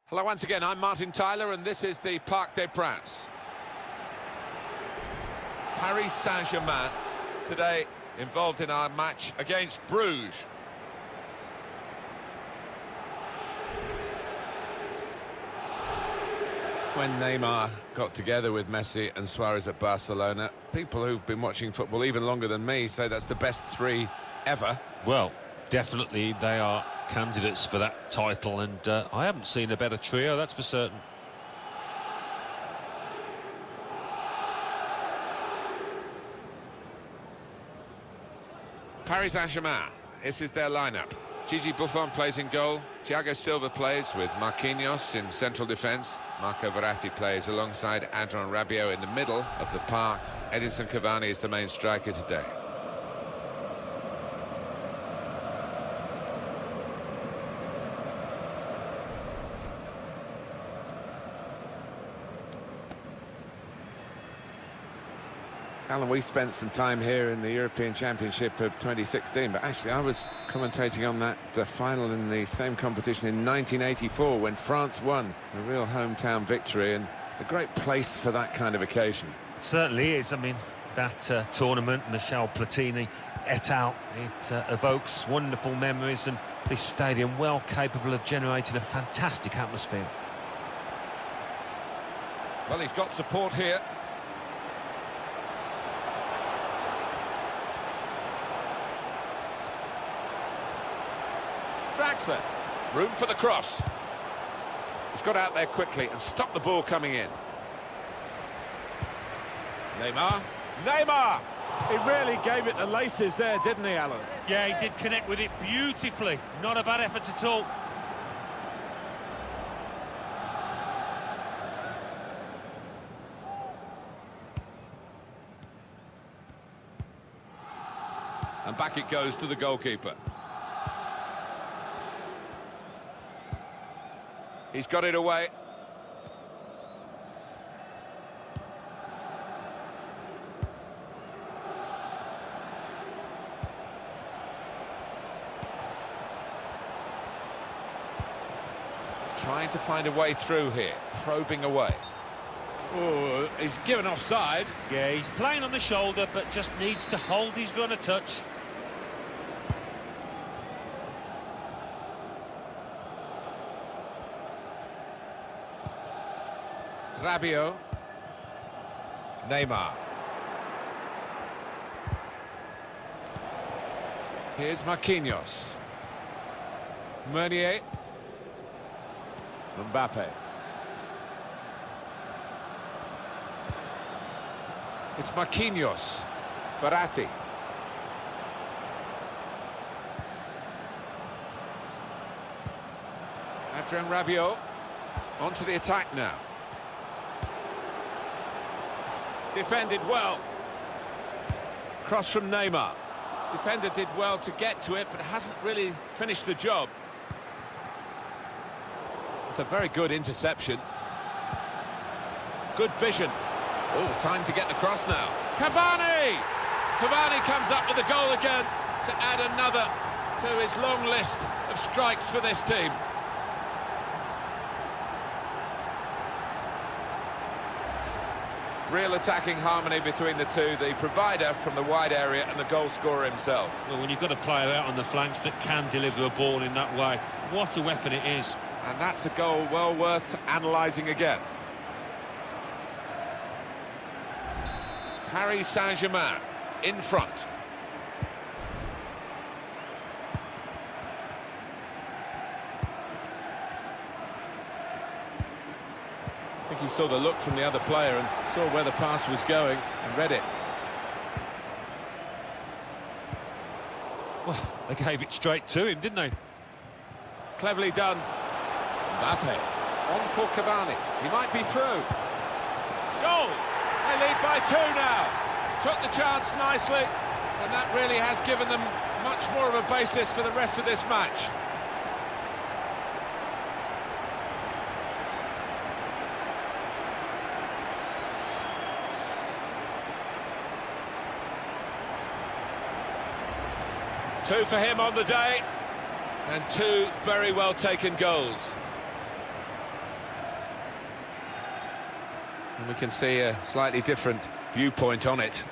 Hello once again, I'm Martin Tyler and this is the Parc des Princes. Paris Saint-Germain today involved in our match against Bruges. When Neymar got together with Messi and Suarez at Barcelona, people who've been watching football even longer than me say that's the best three ever. Well, definitely they are candidates for that title, and I haven't seen a better trio, that's for certain. Paris Saint-Germain, this is their lineup. Gigi Buffon plays in goal, Thiago Silva plays with Marquinhos in central defence, Marco Verratti plays alongside Adrien Rabiot in the middle of the park. Edinson Cavani is the main striker today. Alan, we spent some time here in the European Championship of 2016, but actually I was commentating on that final in the same competition in 1984 when France won, a real hometown victory, and a great place for that kind of occasion. It certainly is. I mean, that tournament, Michel Platini et al., it evokes wonderful memories, and this stadium well capable of generating a fantastic atmosphere. Well, he's got support here. Draxler, room for the cross. He's got out there quickly and stopped the ball coming in. Neymar. He really gave it the laces there, didn't he, Alan? Yeah, he did connect with it beautifully. Not a bad effort at all. And back it goes to the goalkeeper. He's got it away. Trying to find a way through here, probing away. Oh, he's given offside. Yeah, he's playing on the shoulder, but just needs to hold his run a touch. Rabiot. Neymar. Here's Marquinhos. Meunier. Mbps. It's Marquinhos. Verratti. Adrien Rabiot. Onto the attack now. Defended well. Cross from Neymar. Defender did well to get to it, but hasn't really finished the job. It's a very good interception. Good vision. Oh, time to get the cross now. Cavani! Cavani comes up with the goal again to add another to his long list of strikes for this team. Real attacking harmony between the two, the provider from the wide area and the goal scorer himself. Well, when you've got a player out on the flanks that can deliver a ball in that way, what a weapon it is. And that's a goal well worth analysing again. Paris Saint-Germain in front. I think he saw the look from the other player and saw where the pass was going and read it. Well, they gave it straight to him, didn't they? Cleverly done. Mbappe on for Cavani. He might be through. Goal! They lead by 2 now. Took the chance nicely, and that really has given them much more of a basis for the rest of this match. Two for him on the day, and two very well taken goals. And we can see a slightly different viewpoint on it.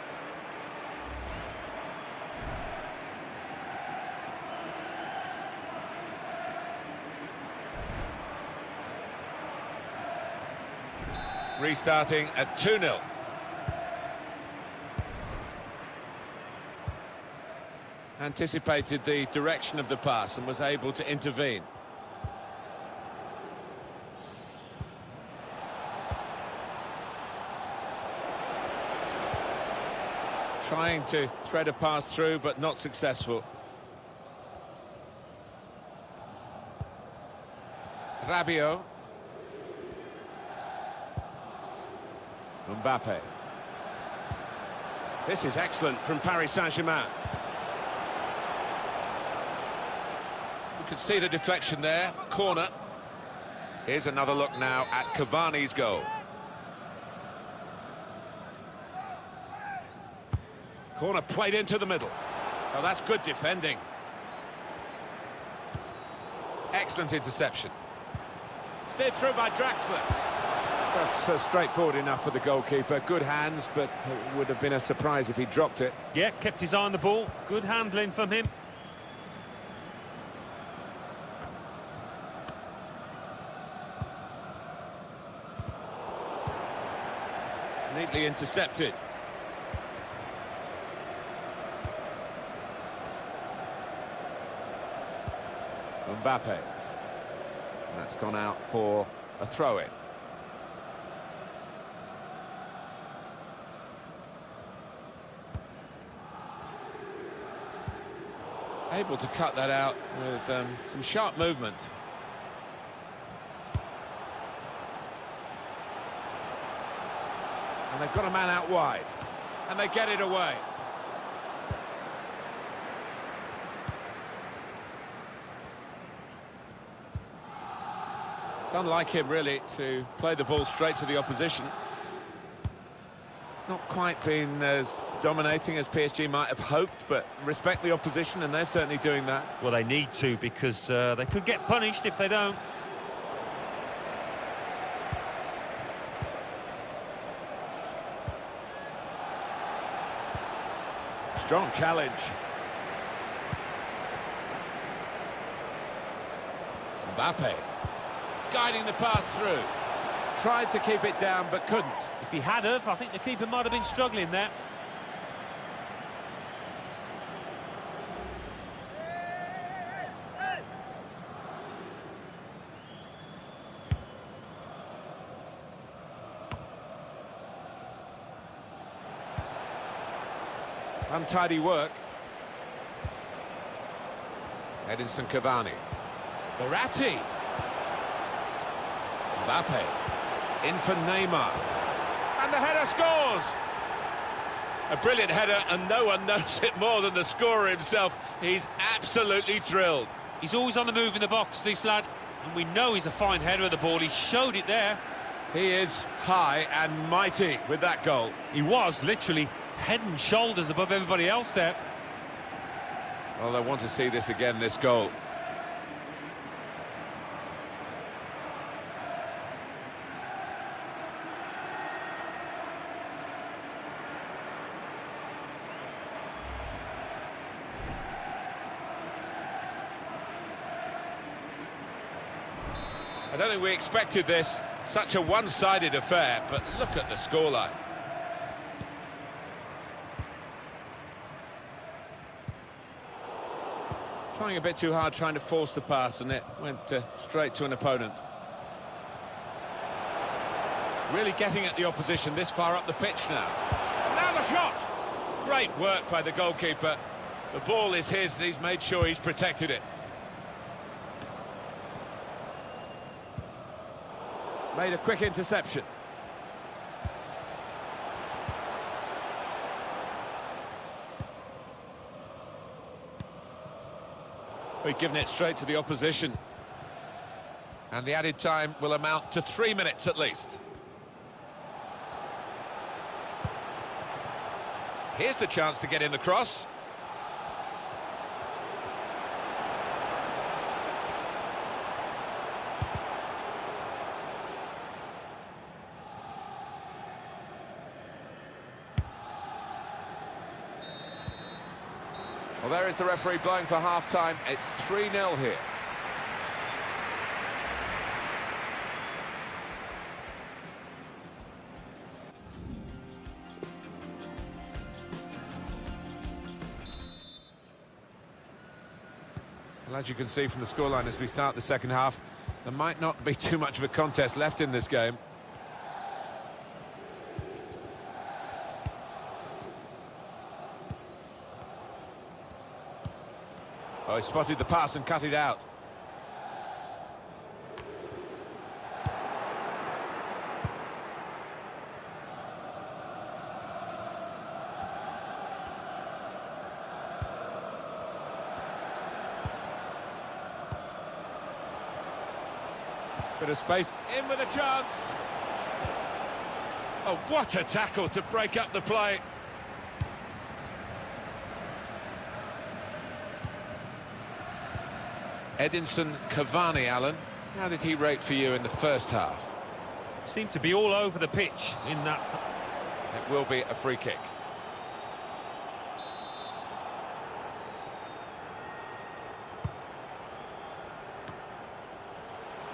Restarting at 2-0. Anticipated the direction of the pass and was able to intervene. Trying to thread a pass through, but not successful. Rabiot. Mbappe. This is excellent from Paris Saint-Germain. You can see the deflection there, corner. Here's another look now at Cavani's goal. Corner played into the middle. Oh, that's good defending. Excellent interception. Steered through by Draxler. That's straightforward enough for the goalkeeper. Good hands, but it would have been a surprise if he dropped it. Yeah, kept his eye on the ball. Good handling from him. Neatly intercepted. Mbappe. And that's gone out for a throw-in. Able to cut that out with some sharp movement. And they've got a man out wide. And they get it away. It's unlike him, really, to play the ball straight to the opposition. Not quite been as dominating as PSG might have hoped, but respect the opposition, and they're certainly doing that. Well, they need to, because they could get punished if they don't. Strong challenge. Mbappe guiding the pass through. Tried to keep it down, but couldn't. If he had have, I think the keeper might have been struggling there. Untidy work. Edinson Cavani. Verratti. Mbappe. In for Neymar. And the header scores! A brilliant header, and no one knows it more than the scorer himself. He's absolutely thrilled. He's always on the move in the box, this lad. And we know he's a fine header of the ball. He showed it there. He is high and mighty with that goal. He was literally head and shoulders above everybody else there. Well, I want to see this again, this goal. I don't think we expected this, such a one-sided affair, but look at the scoreline. Trying a bit too hard, trying to force the pass, and it went straight to an opponent. Really getting at the opposition this far up the pitch now. Now the shot! Great work by the goalkeeper. The ball is his, and he's made sure he's protected it. Made a quick interception. We've given it straight to the opposition. And the added time will amount to 3 minutes at least. Here's the chance to get in the cross. Well, there is the referee blowing for half-time. It's 3-0 here. Well, as you can see from the scoreline as we start the second half, there might not be too much of a contest left in this game. Oh, he spotted the pass and cut it out. Bit of space, in with a chance. Oh, what a tackle to break up the play. Edinson Cavani, Alan. How did he rate for you in the first half? Seemed to be all over the pitch in that. It will be a free kick.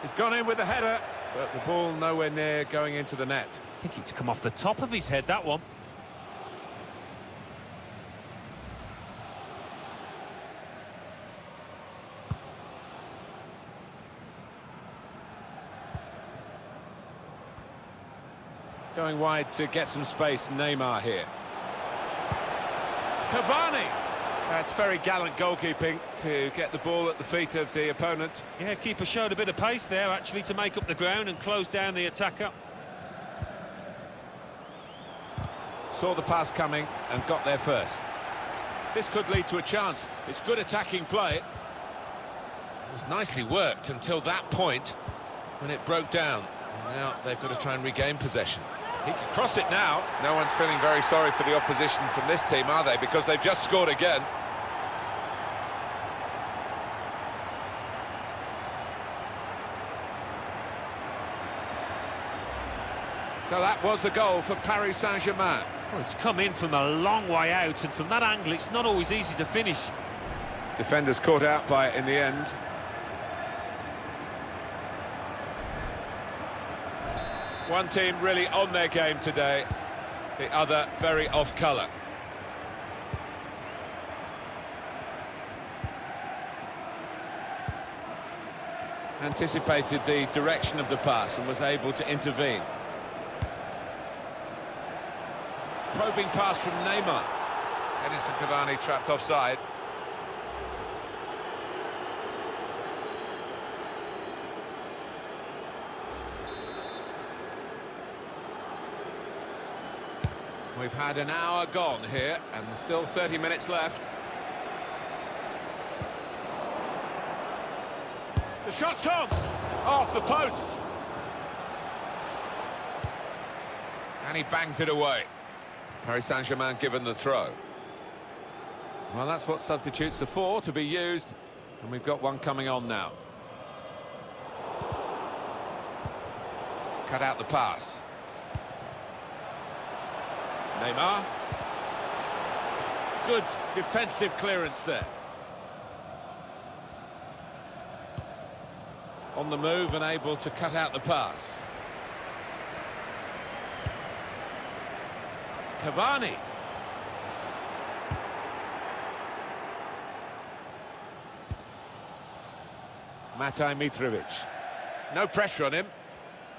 He's gone in with the header, but the ball nowhere near going into the net. I think it's come off the top of his head, that one. Going wide to get some space, Neymar here. Cavani! That's very gallant goalkeeping to get the ball at the feet of the opponent. Yeah, keeper showed a bit of pace there, actually, to make up the ground and close down the attacker. Saw the pass coming and got there first. This could lead to a chance. It's good attacking play. It was nicely worked until that point when it broke down. And now they've got to try and regain possession. He can cross it now. No one's feeling very sorry for the opposition from this team, are they? Because they've just scored again. So that was the goal for Paris Saint-Germain. Well, it's come in from a long way out, and from that angle, it's not always easy to finish. Defenders caught out by it in the end. One team really on their game today, the other very off colour. Anticipated the direction of the pass and was able to intervene. Probing pass from Neymar. Edinson Cavani trapped offside. We've had an hour gone here, and there's still 30 minutes left. The shot's on! Off the post! And he bangs it away. Paris Saint-Germain given the throw. Well, that's what substitutes are for, to be used. And we've got one coming on now. Cut out the pass. Neymar. Good defensive clearance there. On the move and able to cut out the pass. Cavani. Mataj Mitrovic. No pressure on him.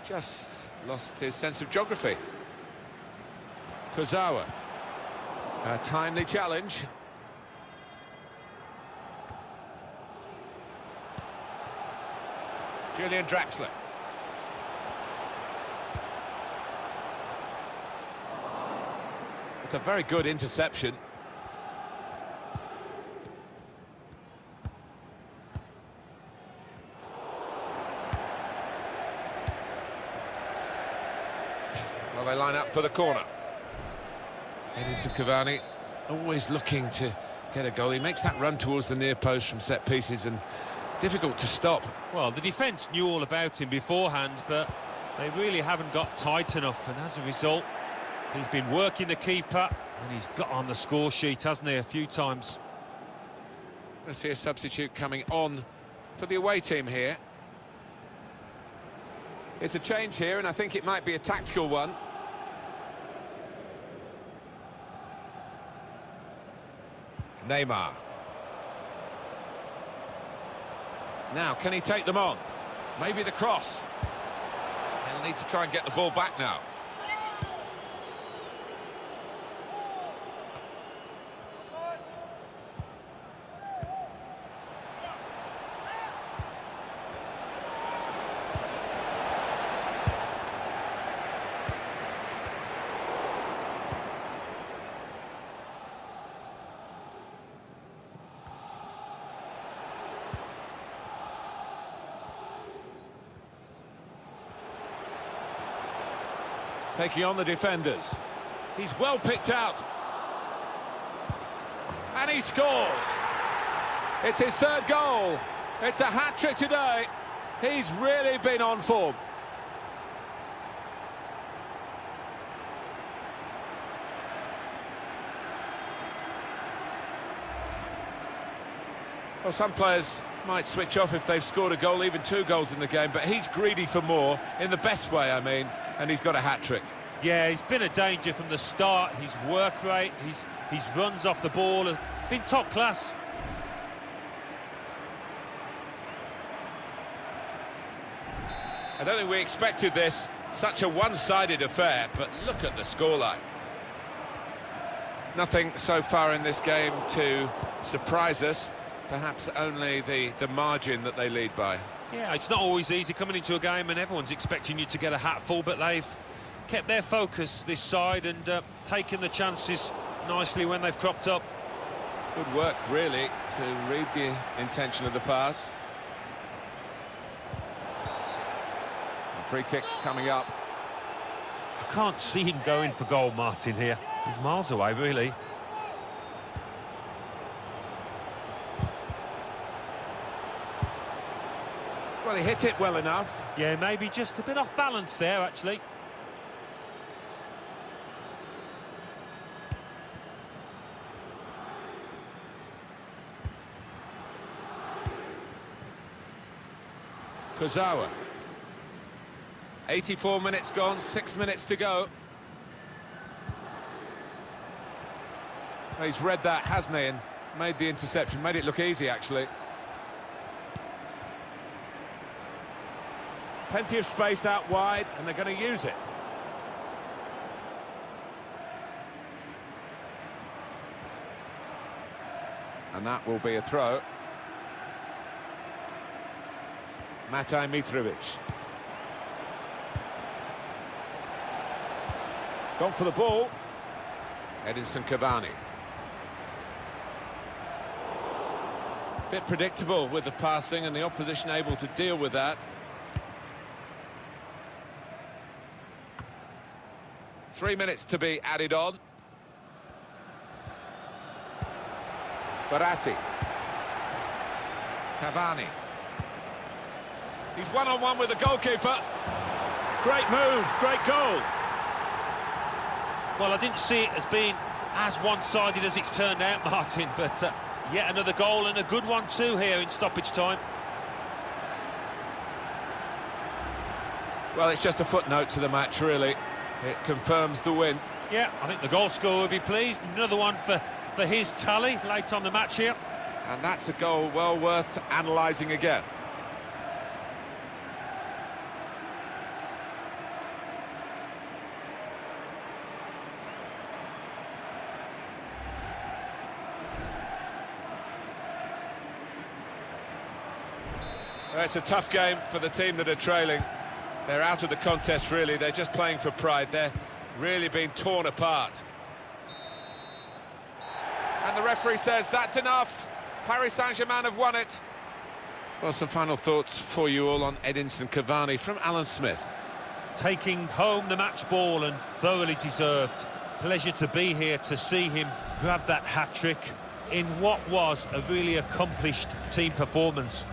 Just lost his sense of geography. Kurzawa. A timely challenge. Julian Draxler. It's a very good interception. Well, they line up for the corner. Edinson Cavani, always looking to get a goal. He makes that run towards the near post from set pieces and difficult to stop. Well, the defence knew all about him beforehand, but they really haven't got tight enough, and as a result, he's been working the keeper, and he's got on the score sheet, hasn't he, a few times. I see a substitute coming on for the away team here. It's a change here, and I think it might be a tactical one. Neymar. Now, can he take them on? Maybe the cross. He'll need to try and get the ball back now. Taking on the defenders. He's well picked out. And he scores. It's his third goal. It's a hat-trick today. He's really been on form. Well, some players might switch off if they've scored a goal, even 2 goals in the game, but he's greedy for more, in the best way, I mean, and he's got a hat-trick. Yeah, he's been a danger from the start. His work rate, his runs off the ball have been top class. I don't think we expected this, such a one-sided affair, but look at the scoreline. Nothing so far in this game to surprise us, perhaps only the margin that they lead by. Yeah, it's not always easy coming into a game and everyone's expecting you to get a hatful, but they've kept their focus this side and taken the chances nicely when they've cropped up. Good work, really, to read the intention of the pass. A free kick coming up. I can't see him going for goal, Martin, here. He's miles away, really. Well, he hit it well enough. Yeah, maybe just a bit off balance there, actually. Kozawa. 84 minutes gone, 6 minutes to go. Well, he's read that, hasn't he, and made the interception, made it look easy, actually. Plenty of space out wide, and they're going to use it. And that will be a throw. Mataj Mitrovic. Gone for the ball. Edinson Cavani. Bit predictable with the passing and the opposition able to deal with that. Three minutes to be added on. Bitrate. Cavani. He's one-on-one with the goalkeeper. Great move, great goal. Well, I didn't see it as being as one-sided as it's turned out, Martin, but yet another goal, and a good one too here in stoppage time. Well, it's just a footnote to the match, really. It confirms the win. Yeah, I think the goal scorer will be pleased. Another one for his tally late on the match here. And that's a goal well worth analysing again. Well, it's a tough game for the team that are trailing. They're out of the contest, really. They're just playing for pride. They're really being torn apart. And the referee says that's enough. Paris Saint-Germain have won it. Well, some final thoughts for you all on Edinson Cavani from Alan Smith. Taking home the match ball and thoroughly deserved. Pleasure to be here to see him grab that hat-trick in what was a really accomplished team performance.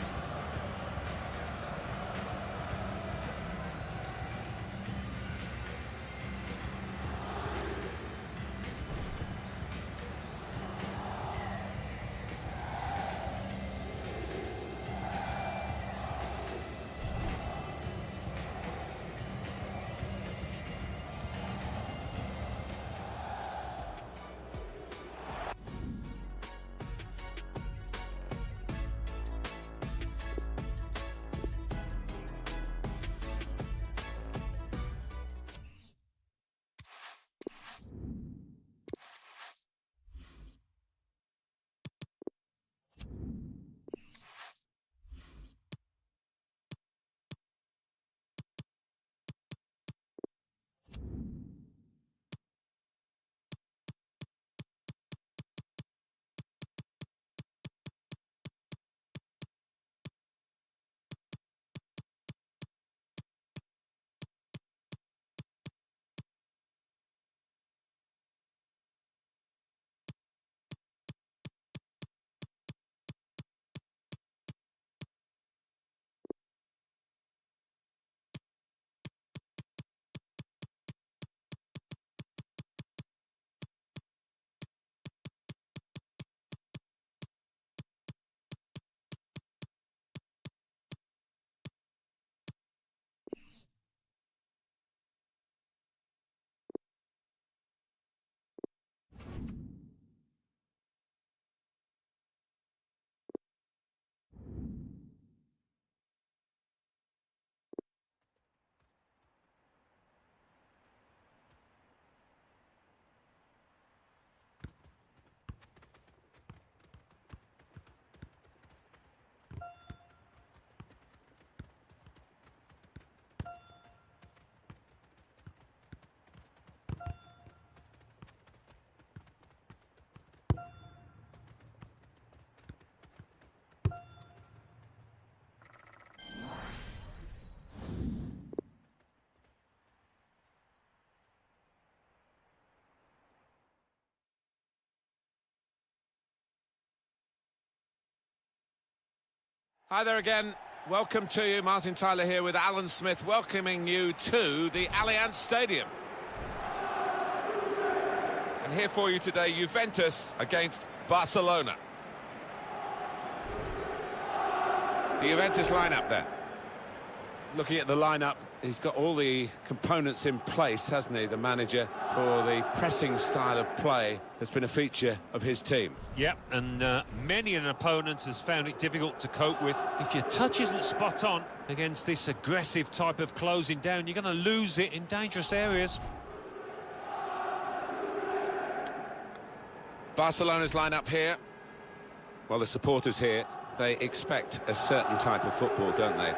Hi there again. Welcome to you. Martin Tyler here with Alan Smith, welcoming you to the Allianz Stadium. And here for you today, Juventus against Barcelona. The Juventus lineup then. Looking at the lineup, he's got all the components in place, hasn't he, the manager, for the pressing style of play that's been a feature of his team. Yeah, and many an opponent has found it difficult to cope with. If your touch isn't spot on against this aggressive type of closing down, you're going to lose it in dangerous areas. Barcelona's lineup here. Well, the supporters here, they expect a certain type of football, don't they?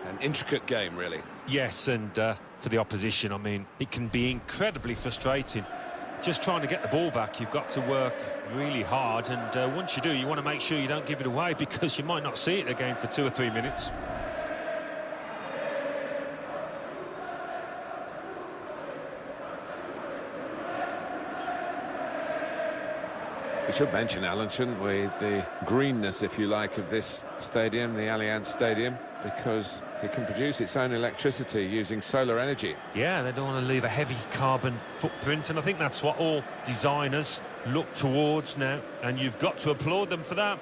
An intricate game, really. Yes, and for the opposition, I mean, it can be incredibly frustrating. Just trying to get the ball back, you've got to work really hard, and once you do, you want to make sure you don't give it away, because you might not see it again for 2 or 3 minutes. We should mention, Alan, shouldn't we, the greenness, if you like, of this stadium, the Allianz Stadium, because it can produce its own electricity using solar energy. Yeah, they don't want to leave a heavy carbon footprint, and I think that's what all designers look towards now, and you've got to applaud them for that.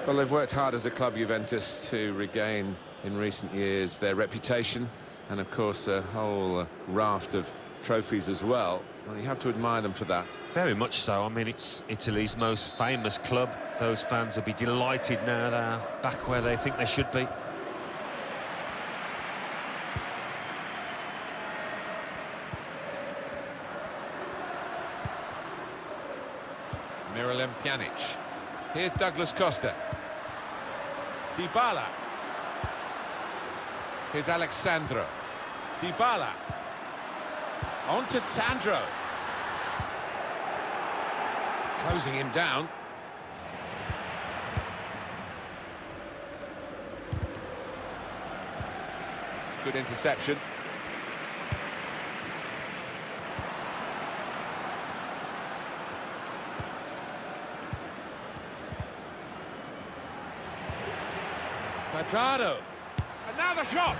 Well, they've worked hard as a club, Juventus, to regain in recent years their reputation, and of course a whole raft of trophies as well. Well, you have to admire them for that. Very much so. I mean, it's Italy's most famous club. Those fans will be delighted now they're back where they think they should be. Miralem Pjanic. Here's Douglas Costa. Dybala. Here's Alexandro. Dybala. On to Sandro. Closing him down. Good interception. Quadrado. And now the shot.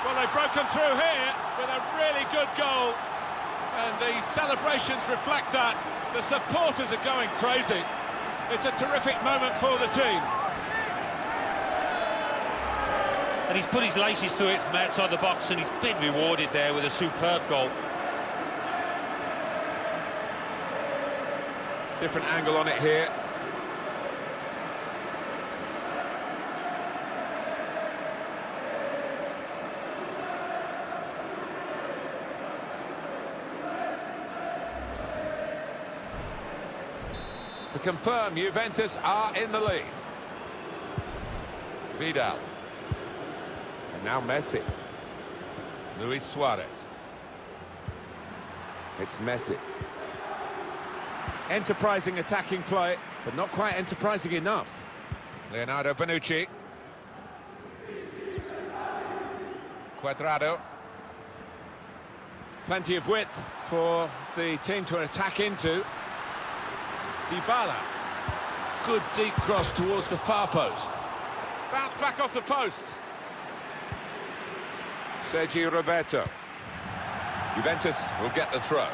Well, they've broken through here with a really good goal. And the celebrations reflect that. The supporters are going crazy. It's a terrific moment for the team. And he's put his laces through it from outside the box, and he's been rewarded there with a superb goal. Different angle on it here. To confirm, Juventus are in the lead. Vidal. And now Messi. Luis Suarez. It's Messi. Enterprising attacking play, but not quite enterprising enough. Leonardo Bonucci. Quadrado. Plenty of width for the team to attack into. Dybala. Good deep cross towards the far post. Bounce back off the post. Sergi Roberto. Juventus will get the throw.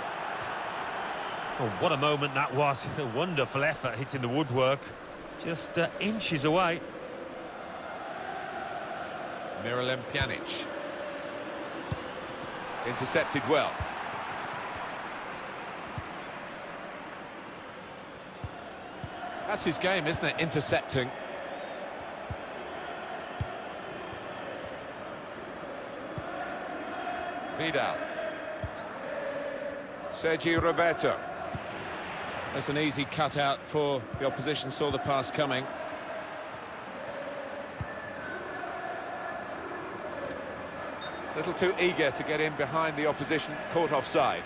Oh, what a moment that was. A wonderful effort hitting the woodwork. Just inches away. Miralem Pjanic. Intercepted well. That's his game, isn't it? Intercepting. Vidal. Sergi Roberto. That's an easy cutout for the opposition, saw the pass coming. A little too eager to get in behind the opposition, caught offside.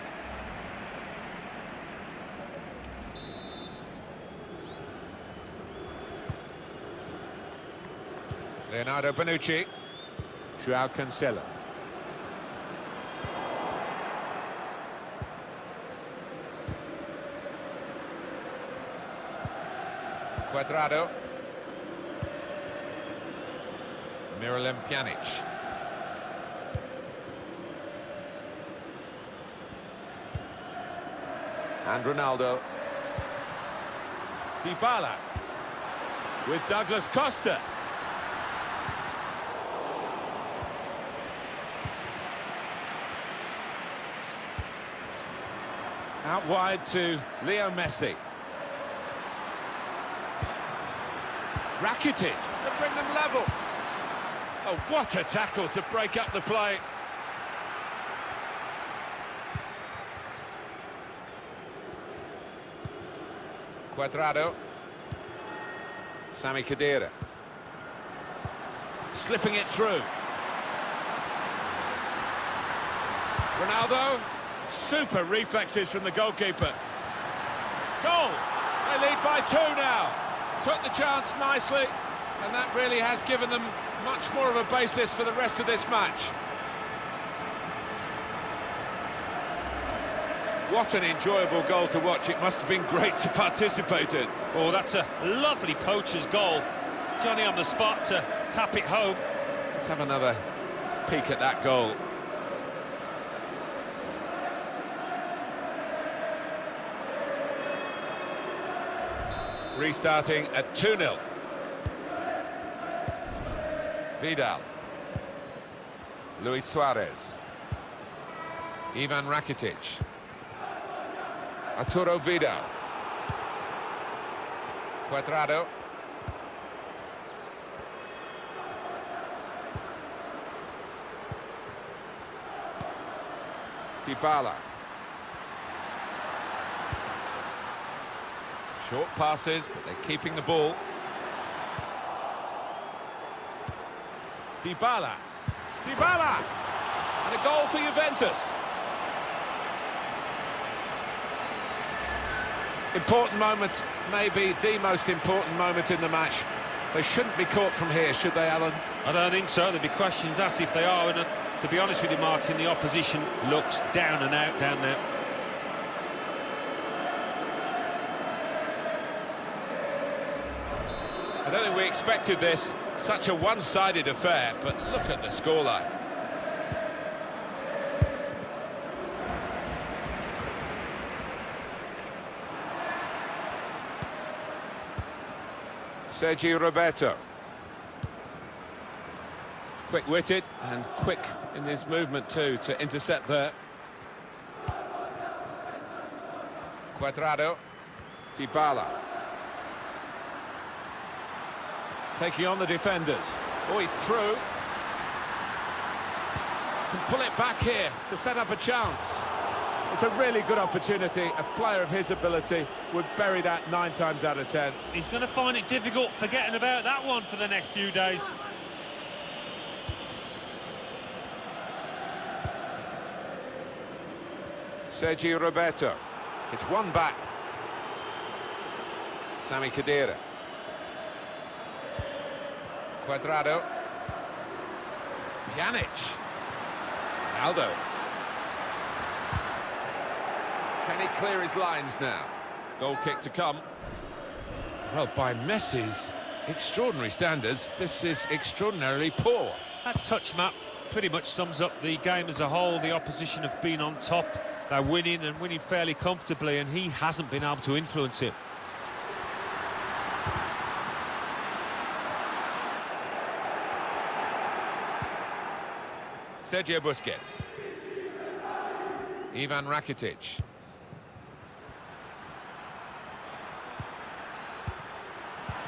Leonardo Bonucci. Joao Cancelo. Cuadrado. Miralem Pjanic. And Ronaldo. Dybala. With Douglas Costa. Out wide to Leo Messi. Rakitic to bring them level. Oh, what a tackle to break up the play. Cuadrado. Sami Khedira. Slipping it through. Ronaldo. Super reflexes from the goalkeeper. Goal! They lead by 2 now. Took the chance nicely, and that really has given them much more of a basis for the rest of this match. What an enjoyable goal to watch. It must have been great to participate in. Oh, that's a lovely poacher's goal. Johnny on the spot to tap it home. Let's have another peek at that goal. Restarting at 2-0. Vidal. Luis Suarez. Ivan Rakitic. Arturo Vidal. Cuadrado. Dybala. Short passes, but they're keeping the ball. Dybala. Dybala! And a goal for Juventus. Important moment, maybe the most important moment in the match. They shouldn't be caught from here, should they, Alan? I don't think so. There'll be questions asked if they are. And to be honest with you, Martin, the opposition looks down and out, down and out. I don't think we expected this, such a one-sided affair, but look at the scoreline. Sergi Roberto. Quick-witted and quick in his movement too to intercept there. Cuadrado. Dybala. Taking on the defenders. Oh, he's through. Can pull it back here to set up a chance. It's a really good opportunity. A player of his ability would bury that 9 times out of 10. He's going to find it difficult forgetting about that one for the next few days. Sergi Roberto. It's one back. Sami Khedira. Cuadrado. Pjanic. Ronaldo. Can he clear his lines now? Goal kick to come. Well, by Messi's extraordinary standards, this is extraordinarily poor. That touch map pretty much sums up the game as a whole. The opposition have been on top. They're winning and winning fairly comfortably, and he hasn't been able to influence it. Sergio Busquets. Ivan Rakitic.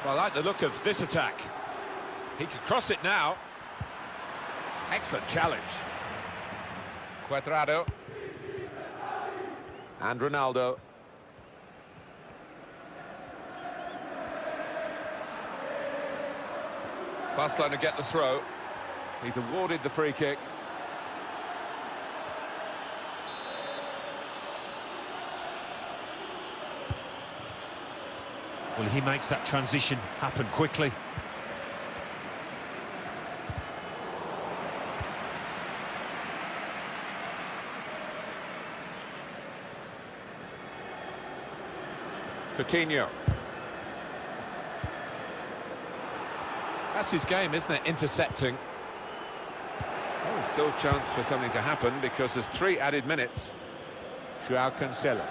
Well, I like the look of this attack. He can cross it now. Excellent challenge. Cuadrado. And Ronaldo. Barcelona get the throw. He's awarded the free kick. Well, he makes that transition happen quickly. Coutinho. That's his game, isn't it? Intercepting. Well, there's still a chance for something to happen because there's 3 added minutes. Joao Cancelo.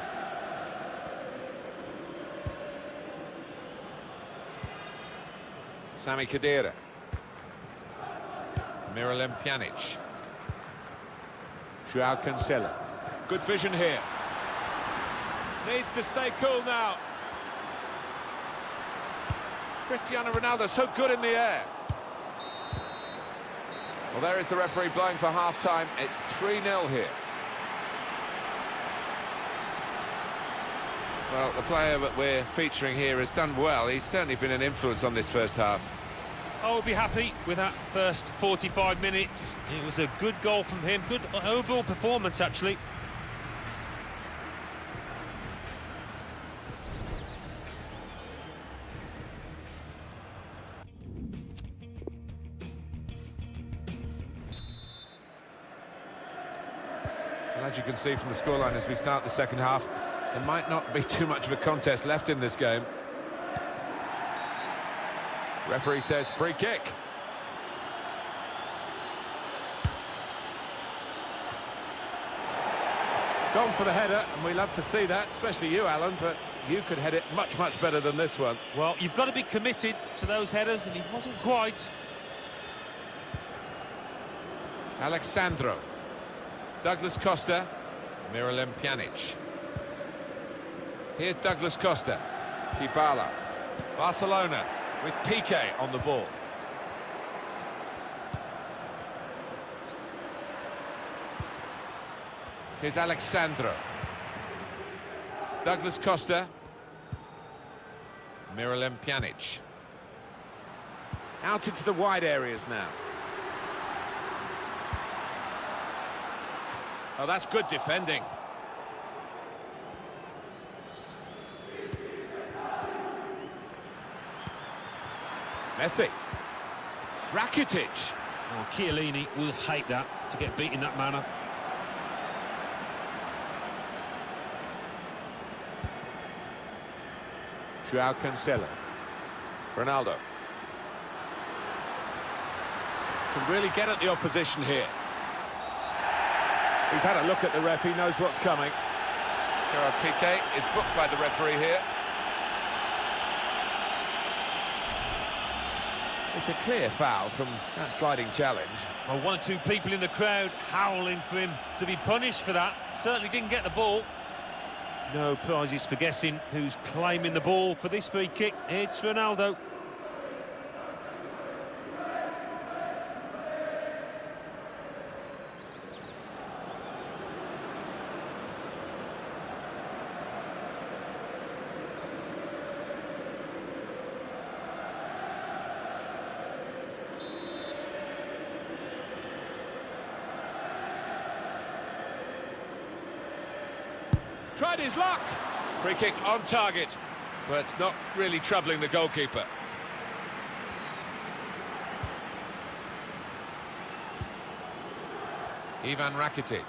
Sami Khedira. Miralem Pjanic. Joao Cancelo. Good vision here. Needs to stay cool now. Cristiano Ronaldo, so good in the air. Well, there is the referee blowing for half-time. It's 3-0 here. Well, the player that we're featuring here has done well. He's certainly been an influence on this first half. I would be happy with that first 45 minutes. It was a good goal from him, good overall performance, actually. And as you can see from the scoreline as we start the second half, there might not be too much of a contest left in this game. Referee says free kick. Gone for the header, and we love to see that, especially you, Alan, but you could head it much, much better than this one. Well, you've got to be committed to those headers, and he wasn't quite. Alexandro. Douglas Costa. Miralem Pjanic. Here's Douglas Costa. Dybala. Barcelona with Piqué on the ball. Here's Alexandro. Douglas Costa. Miralem Pjanic. Out into the wide areas now. Oh, that's good defending. Messi. Rakitic. Oh, Chiellini will hate that, to get beat in that manner. Joao Cancelo. Ronaldo. Can really get at the opposition here. He's had a look at the ref, he knows what's coming. Gerard Piqué is booked by the referee here. It's a clear foul from that sliding challenge. Well, 1 or 2 people in the crowd howling for him to be punished for that. Certainly didn't get the ball. No prizes for guessing who's claiming the ball for this free kick. It's Ronaldo. Tried his luck. Free kick on target, but not really troubling the goalkeeper. Ivan Rakitic.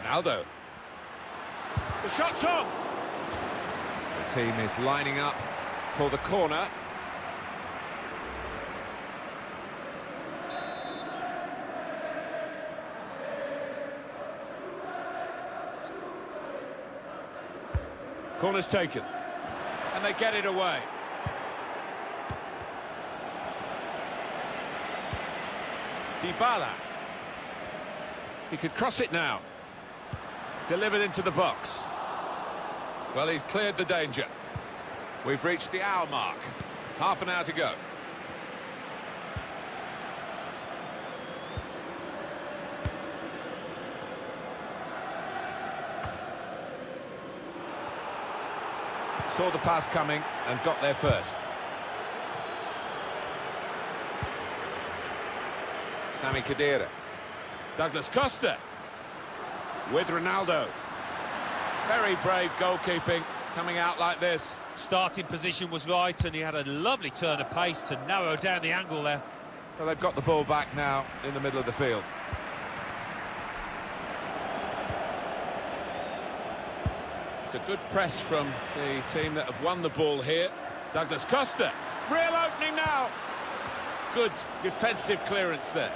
Ronaldo. The shot's on. The team is lining up for the corner. Corner's taken, and they get it away. Dybala. He could cross it now. Delivered into the box. Well, he's cleared the danger. We've reached the hour mark. Half an hour to go. Saw the pass coming and got there first. Sami Khedira. Douglas Costa. With Ronaldo. Very brave goalkeeping, coming out like this. Starting position was right, and he had a lovely turn of pace to narrow down the angle there. Well, they've got the ball back now in the middle of the field. It's a good press from the team that have won the ball here. Douglas Costa. Real opening now. Good defensive clearance there.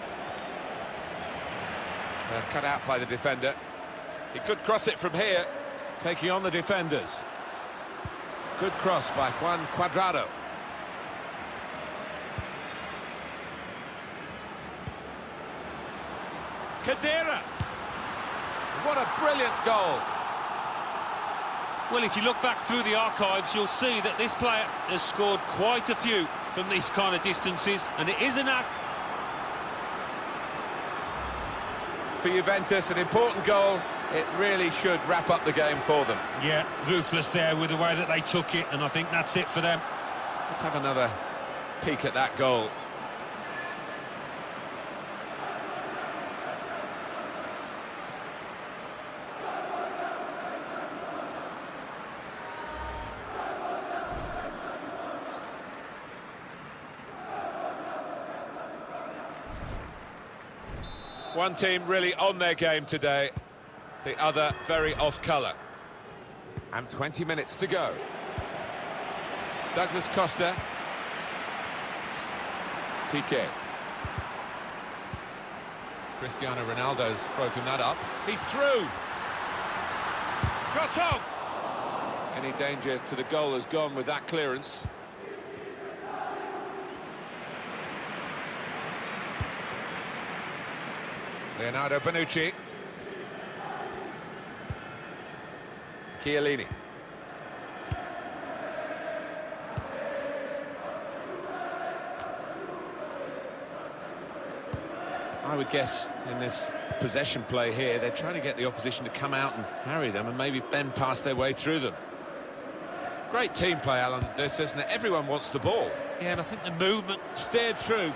Cut out by the defender. He could cross it from here, taking on the defenders. Good cross by Juan Cuadrado. Khedira. What a brilliant goal. Well, if you look back through the archives, you'll see that this player has scored quite a few from these kind of distances, and it is a knack. For Juventus, an important goal. It really should wrap up the game for them. Yeah, ruthless there with the way that they took it, and I think that's it for them. Let's have another peek at that goal. One team really on their game today, the other very off colour. And 20 minutes to go. Douglas Costa. Piqué. Cristiano Ronaldo's broken that up. He's through. Shot on! Any danger to the goal has gone with that clearance. Leonardo Bonucci. Chiellini. I would guess in this possession play here, they're trying to get the opposition to come out and harry them and maybe bend past their way through them. Great team play, Alan, this, isn't it? Everyone wants the ball. Yeah, and I think the movement... Steered through.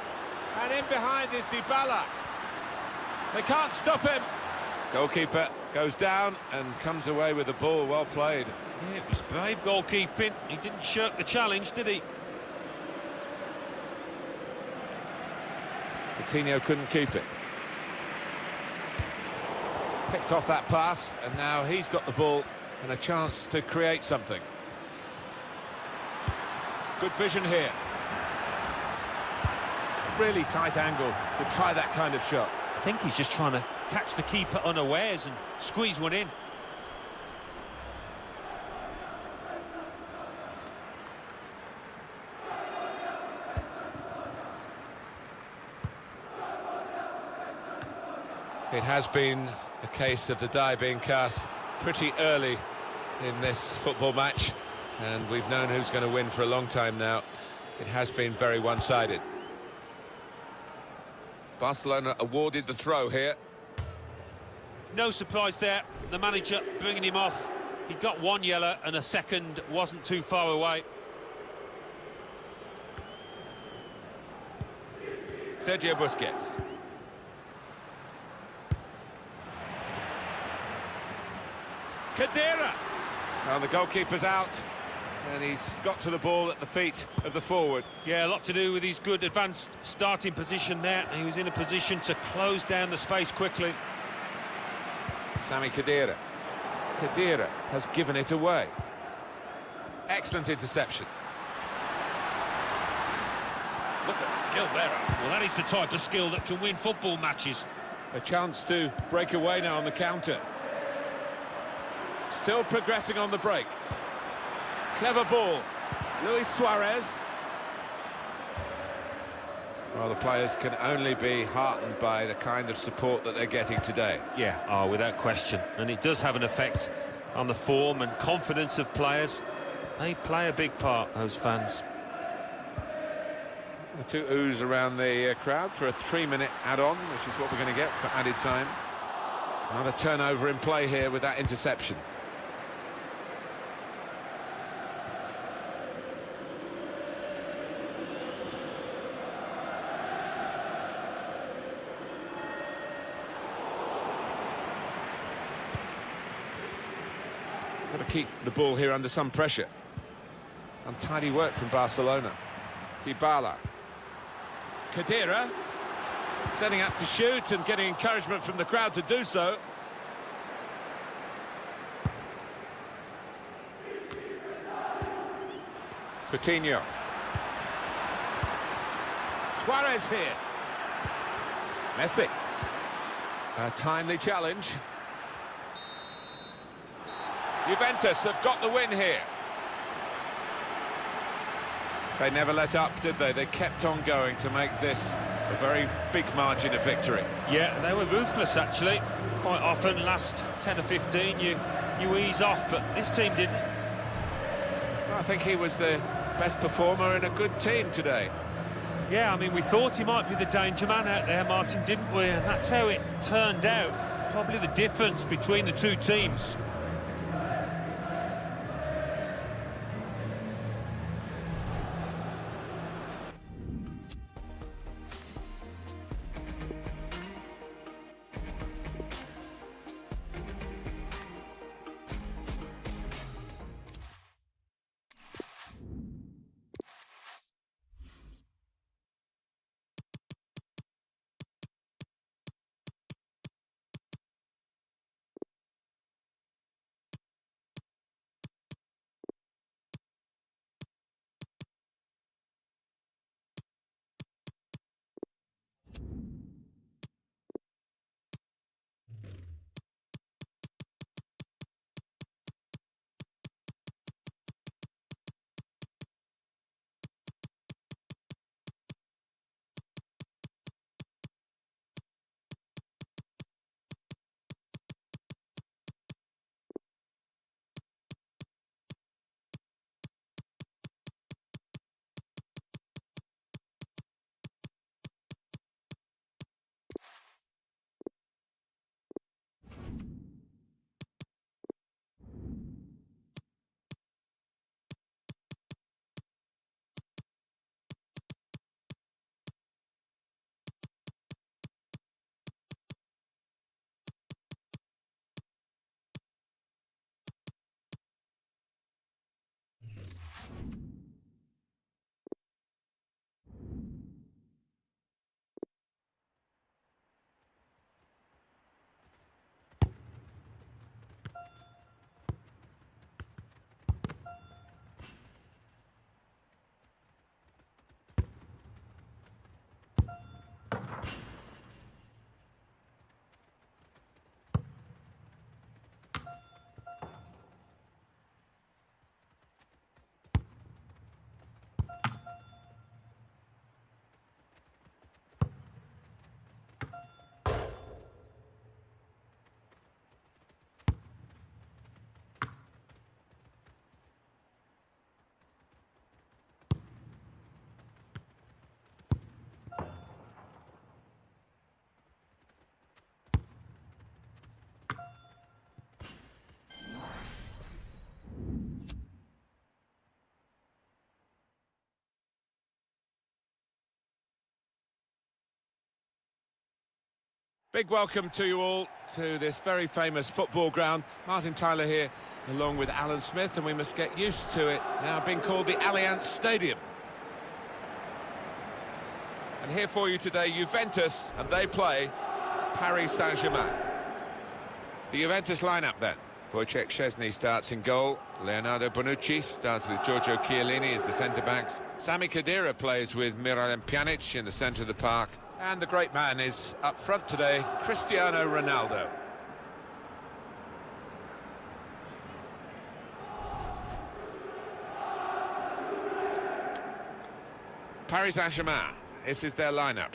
And in behind is Dybala. They can't stop him. Goalkeeper goes down and comes away with the ball. Well played. Yeah, it was brave goalkeeping. He didn't shirk the challenge, did he? Coutinho couldn't keep it. Picked off that pass, and now he's got the ball and a chance to create something. Good vision here. Really tight angle to try that kind of shot. I think he's just trying to catch the keeper unawares and squeeze one in. It has been a case of the die being cast pretty early in this football match, and we've known who's going to win for a long time now. It has been very one-sided. Barcelona awarded the throw here. No surprise there, the manager bringing him off. He got one yellow and a second wasn't too far away. Sergio Busquets. Khedira. Well, the goalkeeper's out, and he's got to the ball at the feet of the forward. Yeah, a lot to do with his good advanced starting position there. He was in a position to close down the space quickly. Sami Khedira. Khedira has given it away. Excellent interception. Look at the skill there. Well, that is the type of skill that can win football matches. A chance to break away now on the counter. Still progressing on the break. Clever ball. Luis Suarez. Well, the players can only be heartened by the kind of support that they're getting today. Yeah, oh, without question. And it does have an effect on the form and confidence of players. They play a big part, those fans. The two oohs around the crowd for a 3-minute add-on, which is what we're going to get for added time. Another turnover in play here with that interception. Got to keep the ball here under some pressure. Untidy work from Barcelona. Dybala. Khedira setting up to shoot and getting encouragement from the crowd to do so. Coutinho. Suarez here. Messi. A timely challenge. Juventus have got the win here. They never let up, did they? They kept on going to make this a very big margin of victory. Yeah, they were ruthless, actually. Quite often, last 10 or 15, you ease off, but this team didn't. Well, I think he was the best performer in a good team today. Yeah, I mean, we thought he might be the danger man out there, Martin, didn't we? And that's how it turned out. Probably the difference between the two teams. Big welcome to you all to this very famous football ground. Martin Tyler here, along with Alan Smith, and we must get used to it now being called the Allianz Stadium. And here for you today, Juventus, and they play Paris Saint-Germain. The Juventus lineup then. Wojciech Szczesny starts in goal. Leonardo Bonucci starts with Giorgio Chiellini as the centre-backs. Sami Khedira plays with Miralem Pjanic in the centre of the park. And the great man is up front today, Cristiano Ronaldo. Paris Saint-Germain, this is their lineup.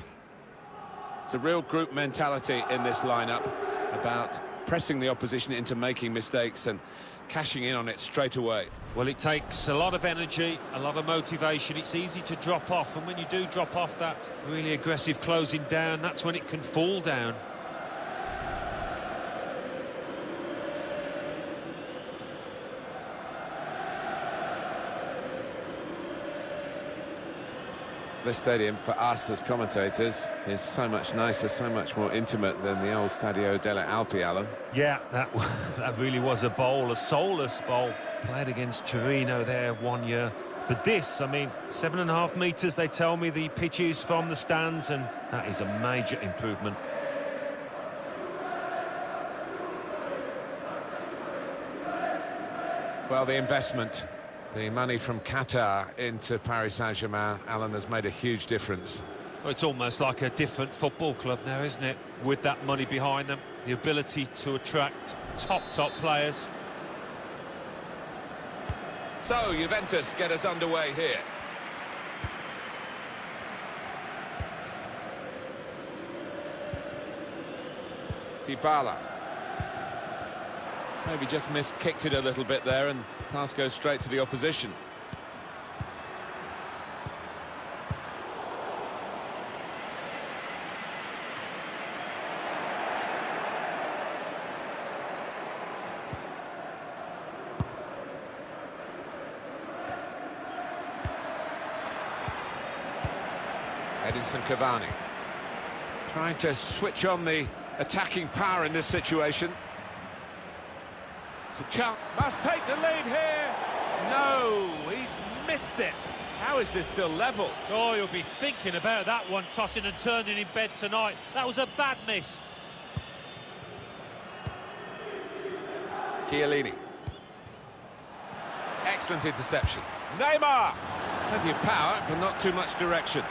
It's a real group mentality in this lineup about pressing the opposition into making mistakes and cashing in on it straight away. Well, it takes a lot of energy, a lot of motivation. It's easy to drop off, and when you do drop off that really aggressive closing down, that's when it can fall down. This stadium, for us as commentators, is so much nicer, so much more intimate than the old Stadio delle Alpi, Alan. Yeah, that really was a bowl, a soulless bowl. Played against Torino there 1 year. But this, I mean, 7.5 metres, they tell me, the pitch is from the stands, and that is a major improvement. Well, the investment, the money from Qatar into Paris Saint-Germain, Alan, has made a huge difference. Well, it's almost like a different football club now, isn't it? With that money behind them, the ability to attract top players. So, Juventus get us underway here. Dybala. Maybe just kicked it a little bit there, and pass goes straight to the opposition. Edinson Cavani trying to switch on the attacking power in this situation. It's a chance. Must take the lead here. No, he's missed it. How is this still level? Oh, you'll be thinking about that one, tossing and turning in bed tonight. That was a bad miss. Chiellini. Excellent interception. Neymar. Plenty of power, but not too much direction.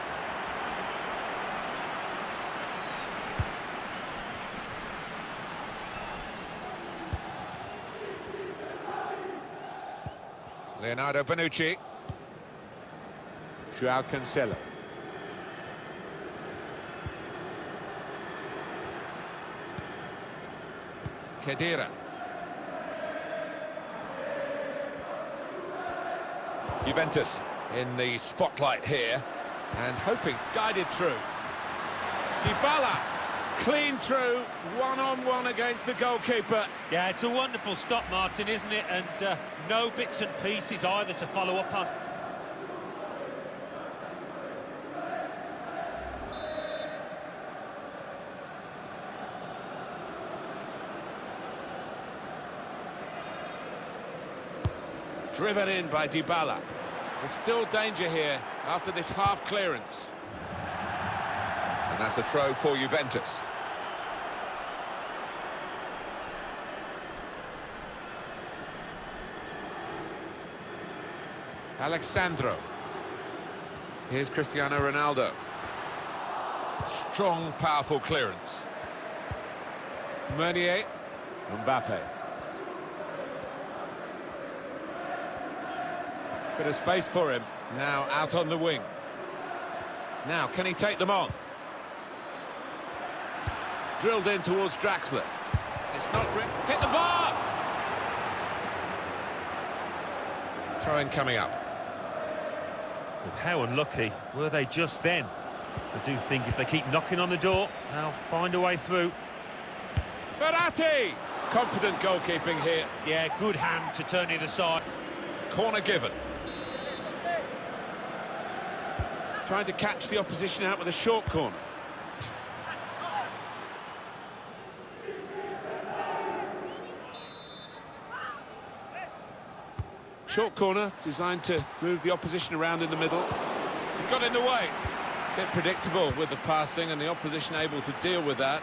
Leonardo Bonucci. Joao Cancelo. Khedira. Juventus in the spotlight here, and hoping, guided through. Dybala, clean through, one-on-one against the goalkeeper. Yeah, it's a wonderful stop, Martin, isn't it? And no bits and pieces either to follow up on. Driven in by Dybala. There's still danger here after this half clearance. And that's a throw for Juventus. Alexandro. Here's Cristiano Ronaldo. Strong, powerful clearance. Meunier. Mbappe. Bit of space for him. Now out on the wing. Now, can he take them on? Drilled in towards Draxler. It's not... Hit the bar! Throw-in coming up. Well, how unlucky were they just then? I do think if they keep knocking on the door, they'll find a way through. Verratti! Confident goalkeeping here. Yeah, good hand to turn it aside. Corner given. Trying to catch the opposition out with a short corner. Short corner designed to move the opposition around in the middle. It got in the way. Bit predictable with the passing, and the opposition able to deal with that.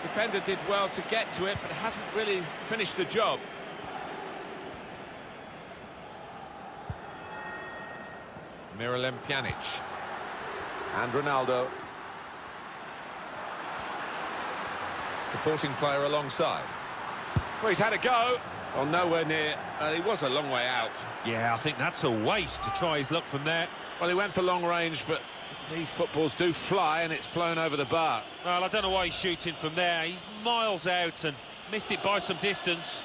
Defender did well to get to it, but hasn't really finished the job. Miralem Pjanic. And Ronaldo. Supporting player alongside. Well, he's had a go. Well, nowhere near. He was a long way out. Yeah, I think that's a waste to try his luck from there. Well, he went for long range, but these footballs do fly, and it's flown over the bar. Well, I don't know why he's shooting from there. He's miles out and missed it by some distance.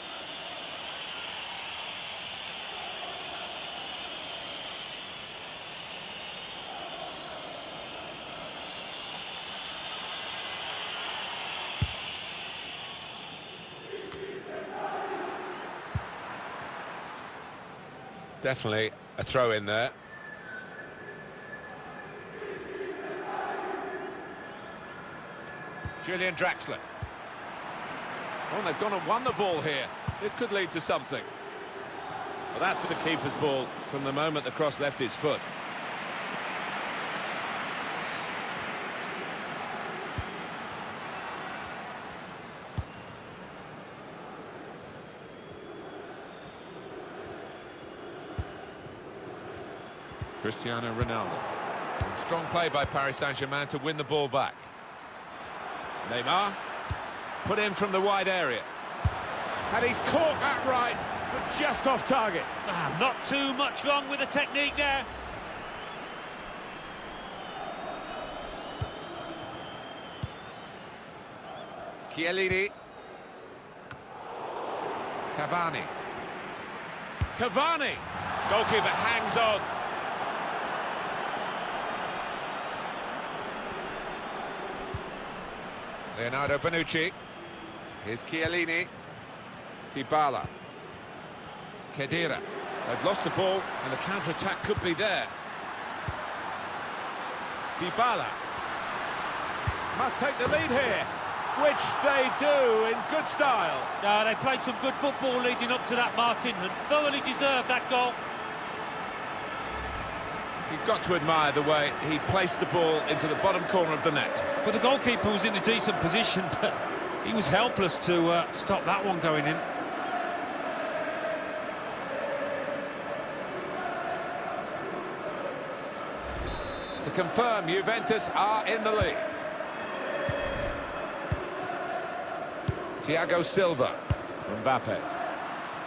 Definitely a throw in there. Julian Draxler. Oh, they've gone and won the ball here. This could lead to something. Well, that's the keeper's ball from the moment the cross left his foot. Cristiano Ronaldo. Strong play by Paris Saint-Germain to win the ball back. Neymar, put in from the wide area. And he's caught that right, but just off target. Not too much wrong with the technique there. Chiellini. Cavani. Cavani! Goalkeeper hangs on. Leonardo Bonucci. Here's Chiellini. Dybala. Khedira. They've lost the ball, and the counter-attack could be there. Dybala. Must take the lead here, which they do in good style. They played some good football leading up to that, Martin, and thoroughly deserved that goal. You've got to admire the way he placed the ball into the bottom corner of the net. But the goalkeeper was in a decent position, but he was helpless to stop that one going in. To confirm, Juventus are in the lead. Thiago Silva. Mbappe.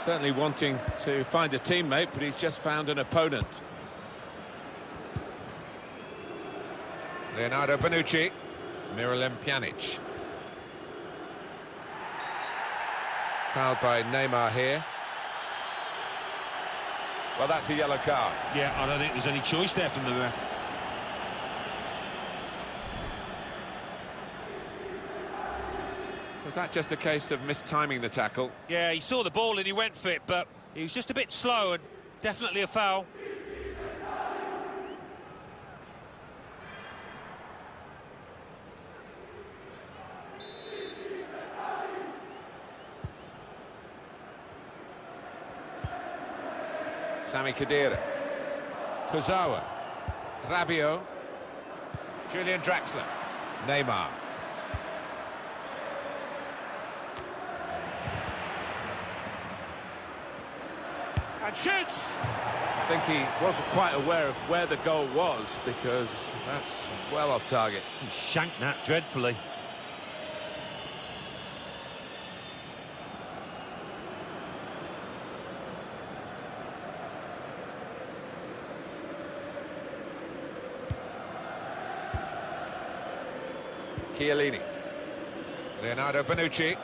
Certainly wanting to find a teammate, but he's just found an opponent. Leonardo Bonucci. Miralem Pjanic. Fouled by Neymar here. Well, that's a yellow card. Yeah, I don't think there's any choice there from the ref. Was that just a case of mistiming the tackle? Yeah, he saw the ball and he went for it, but he was just a bit slow and definitely a foul. Sami Khedira. Kurzawa. Rabiot. Julian Draxler. Neymar. And shoots! I think he wasn't quite aware of where the goal was, because that's well off target. He shanked that dreadfully. Chiellini. Leonardo Bonucci.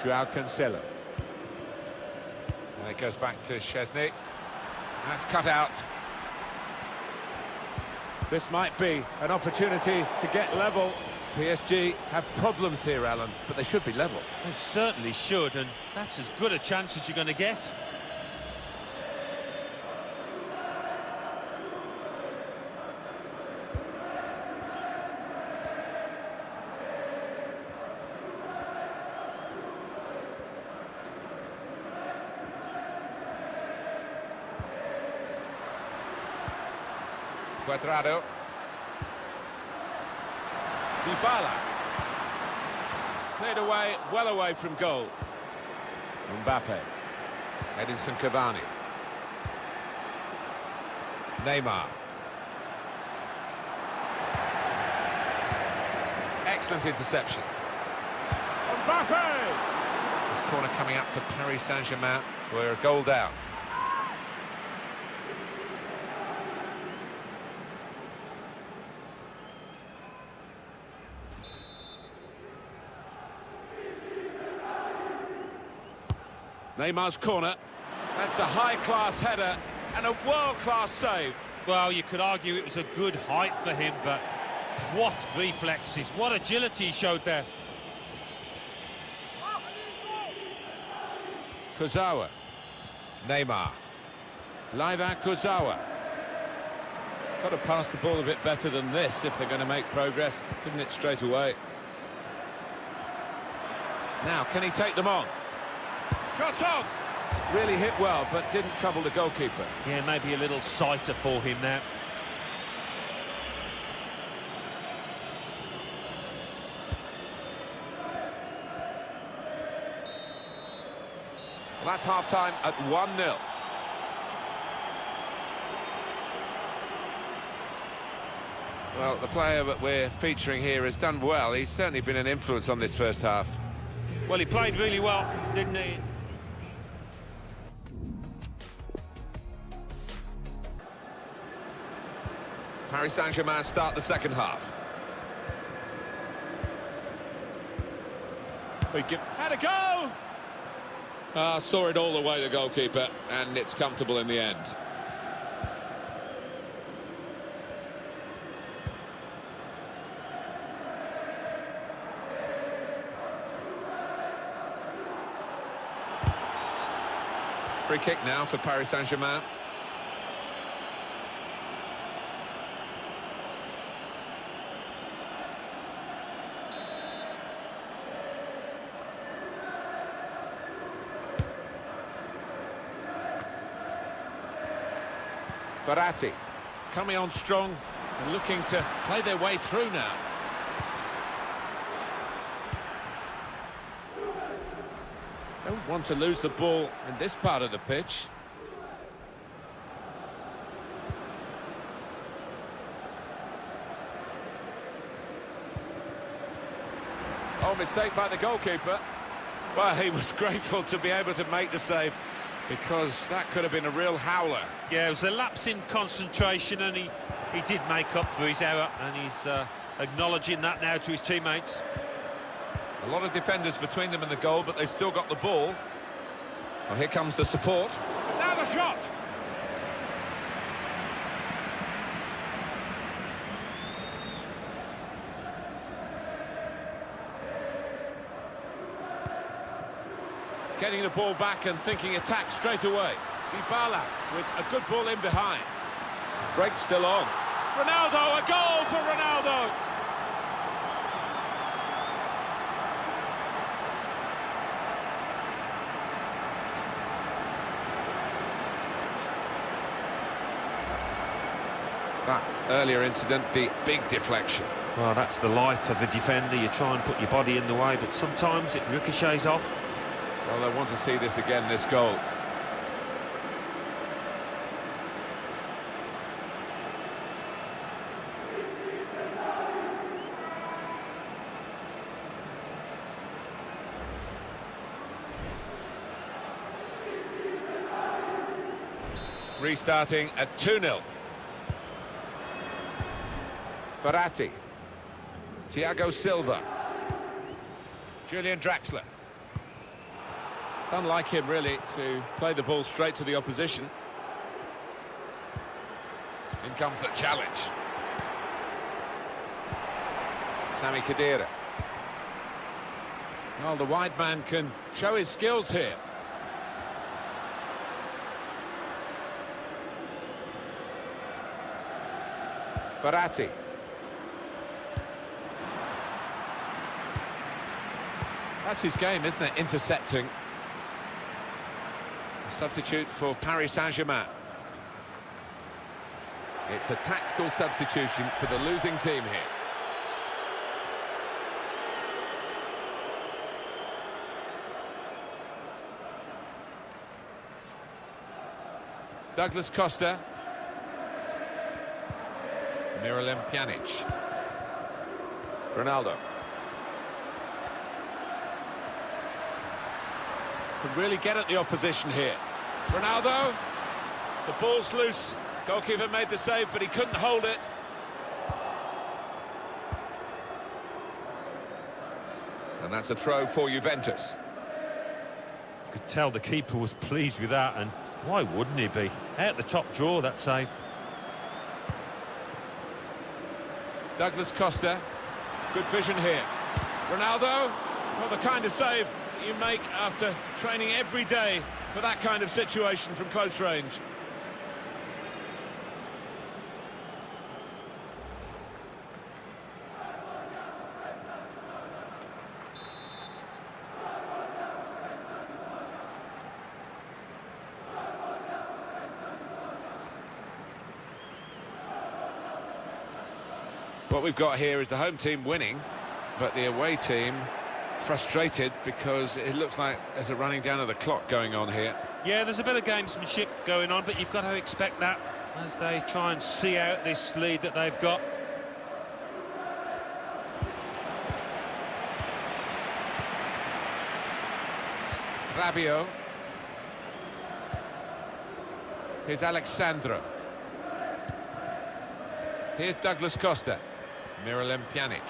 Joao Cancelo. And it goes back to Szczesny. That's cut out. This might be an opportunity to get level. PSG have problems here, Alan, but they should be level. They certainly should, and that's as good a chance as you're going to get. Cuadrado. Dybala. Cleared away, well away from goal. Mbappe. Edinson Cavani. Neymar. Excellent interception. Mbappe! This corner coming up for Paris Saint-Germain. We're a goal down. Neymar's corner. That's a high-class header and a world-class save. Well, you could argue it was a good height for him, but what reflexes, what agility he showed there. Kurzawa. Neymar. Liva Kurzawa. Got to pass the ball a bit better than this if they're going to make progress. Giving it straight away. Now, can he take them on? Shot on! Really hit well, but didn't trouble the goalkeeper. Yeah, maybe a little sighter for him there. Well, that's half-time at 1-0. Well, the player that we're featuring here has done well. He's certainly been an influence on this first half. Well, he played really well, didn't he? Paris Saint-Germain start the second half. Had a go! Saw it all the way, the goalkeeper, and it's comfortable in the end. Free kick now for Paris Saint-Germain. Bitrate coming on strong and looking to play their way through now. Don't want to lose the ball in this part of the pitch. Oh, mistake by the goalkeeper. Well, he was grateful to be able to make the save, because that could have been a real howler. Yeah, it was a lapse in concentration, and he did make up for his error, and he's acknowledging that now to his teammates. A lot of defenders between them and the goal, but they still got the ball. Well, here comes the support. And now the shot! Getting the ball back and thinking attack straight away. Dybala with a good ball in behind. Break still on. Ronaldo, a goal for Ronaldo! That earlier incident, the big deflection. Well, that's the life of a defender. You try and put your body in the way, but sometimes it ricochets off. Well, they want to see this again, this goal. Restarting at 2-0. Bitrate. Thiago Silva. Julian Draxler. It's unlike him, really, to play the ball straight to the opposition. In comes the challenge. Sami Khedira. Well, the wide man can show his skills here. Bitrate. That's his game, isn't it? Intercepting. A substitute for Paris Saint-Germain. It's a tactical substitution for the losing team here. Douglas Costa. Miralem Pjanic. Ronaldo. Can really get at the opposition here. Ronaldo. The ball's loose. Goalkeeper made the save, but he couldn't hold it. And that's a throw for Juventus. You could tell the keeper was pleased with that, and why wouldn't he be? Out the top drawer, that save. Douglas Costa. Good vision here. Ronaldo. Well, the kind of save you make after training every day for that kind of situation from close range. What we've got here is the home team winning, but the away team frustrated because it looks like there's a running down of the clock going on here. Yeah, there's a bit of gamesmanship going on, but you've got to expect that as they try and see out this lead that they've got. Rabiot. Here's Alexandro. Here's Douglas Costa. Miralem Pjanic.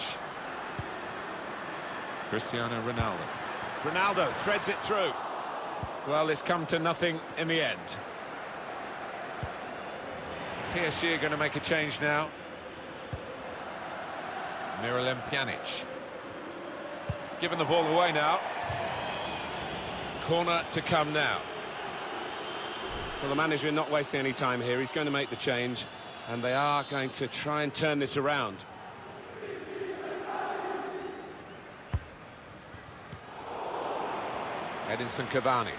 Cristiano Ronaldo. Ronaldo threads it through. Well, it's come to nothing in the end. PSG are going to make a change now. Miralem Pjanic. Giving the ball away now. Corner to come now. Well, the manager not wasting any time here. He's going to make the change, and they are going to try and turn this around. Edinson Cavani.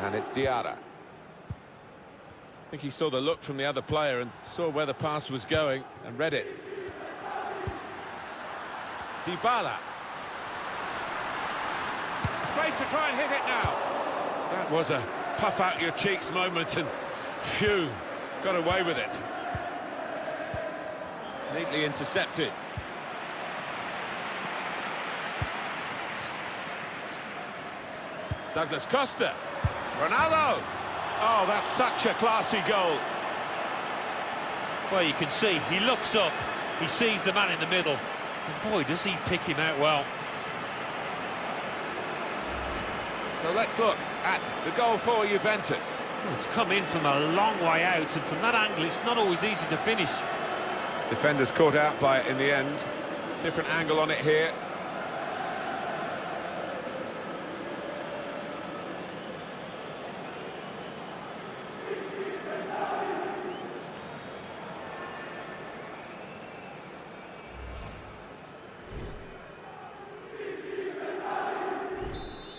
And it's Diarra. I think he saw the look from the other player and saw where the pass was going and read it. Dybala. Space to try and hit it now. That was a puff out your cheeks moment, and phew, got away with it. Neatly intercepted. Douglas Costa. Ronaldo. Oh, that's such a classy goal. Well, you can see, he looks up, he sees the man in the middle, and boy, does he pick him out well. So let's look at the goal for Juventus. Well, it's come in from a long way out, and from that angle, it's not always easy to finish. Defenders caught out by it in the end. Different angle on it here.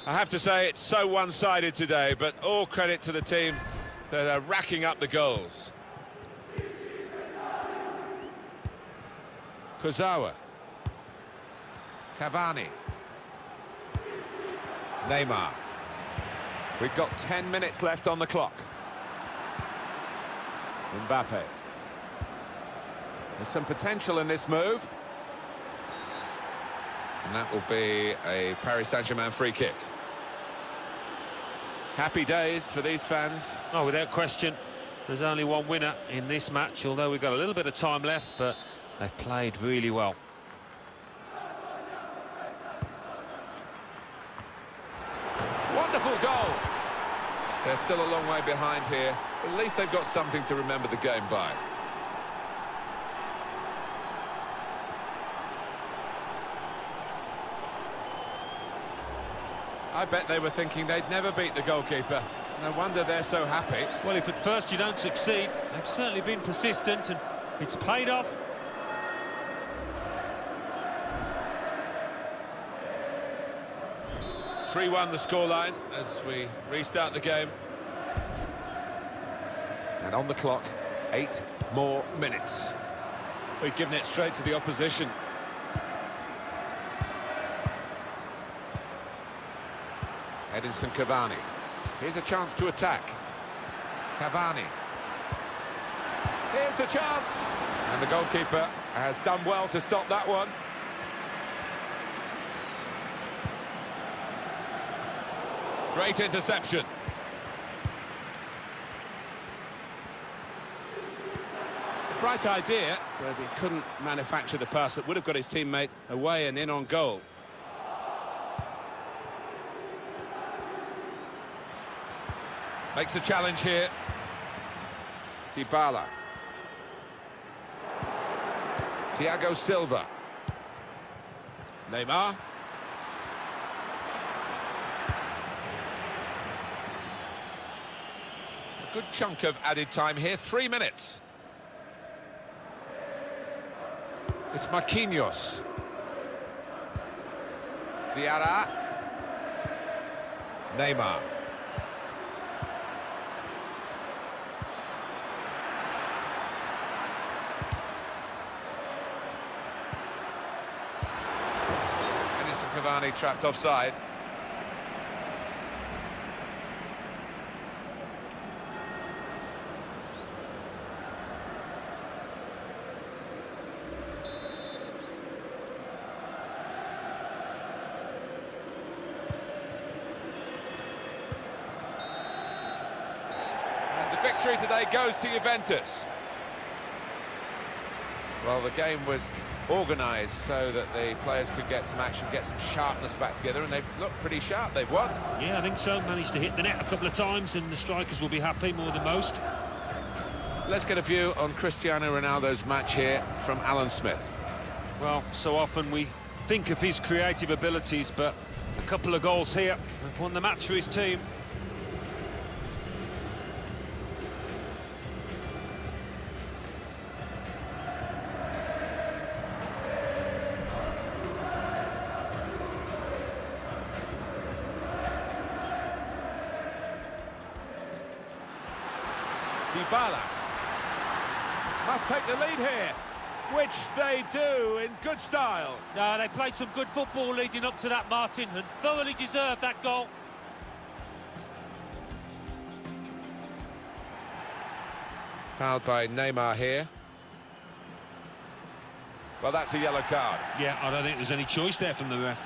I have to say it's so one-sided today, but all credit to the team that are racking up the goals. Kurzawa. Cavani. Neymar. We've got 10 minutes left on the clock. Mbappe. There's some potential in this move. And that will be a Paris Saint-Germain free kick. Happy days for these fans. Oh, without question, there's only one winner in this match, although we've got a little bit of time left, but they've played really well. Wonderful goal! They're still a long way behind here, but at least they've got something to remember the game by. I bet they were thinking they'd never beat the goalkeeper. No wonder they're so happy. Well, if at first you don't succeed, they've certainly been persistent, and it's paid off. (3-1) the scoreline as we restart the game. And on the clock, 8 more minutes. We've given it straight to the opposition. Edinson Cavani. Here's a chance to attack. Cavani. Here's the chance. And the goalkeeper has done well to stop that one. Great interception. A bright idea, but he couldn't manufacture the pass that would have got his teammate away and in on goal. Makes the challenge here. Dybala. Thiago Silva. Neymar. A good chunk of added time here, 3 minutes. It's Marquinhos. Diarra. Neymar. Cavani trapped offside. victory today goes to Juventus. Well, the game was organised so that the players could get some action, get some sharpness back together, and they've looked pretty sharp. They've won. Yeah, I think so. Managed to hit the net a couple of times, and the strikers will be happy more than most. Let's get a view on Cristiano Ronaldo's match here from Alan Smith. Well, so often we think of his creative abilities, but a couple of goals here have won the match for his team. Dybala must take the lead here, which they do in good style. They played some good football leading up to that, Martin, and thoroughly deserved that goal. Fouled by Neymar here. Well, that's a yellow card. Yeah, I don't think there's any choice there from the ref.